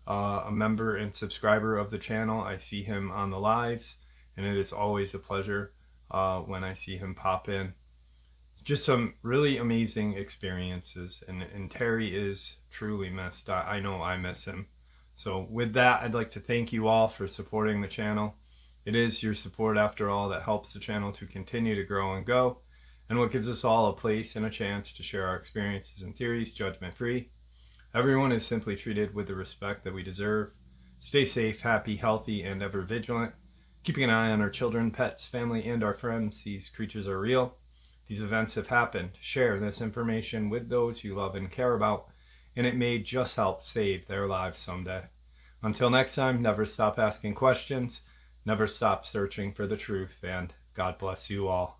a member and subscriber of the channel. I see him on the lives, and it is always a pleasure when I see him pop in. Just some really amazing experiences, and Terry is truly missed. I know I miss him. So with that, I'd like to thank you all for supporting the channel. It is your support, after all, that helps the channel to continue to grow and go, and what gives us all a place and a chance to share our experiences and theories judgment-free. Everyone is simply treated with the respect that we deserve. Stay safe, happy, healthy, and ever vigilant. Keeping an eye on our children, pets, family, and our friends. These creatures are real. These events have happened. Share this information with those you love and care about, and it may just help save their lives someday. Until next time, never stop asking questions, never stop searching for the truth, and God bless you all.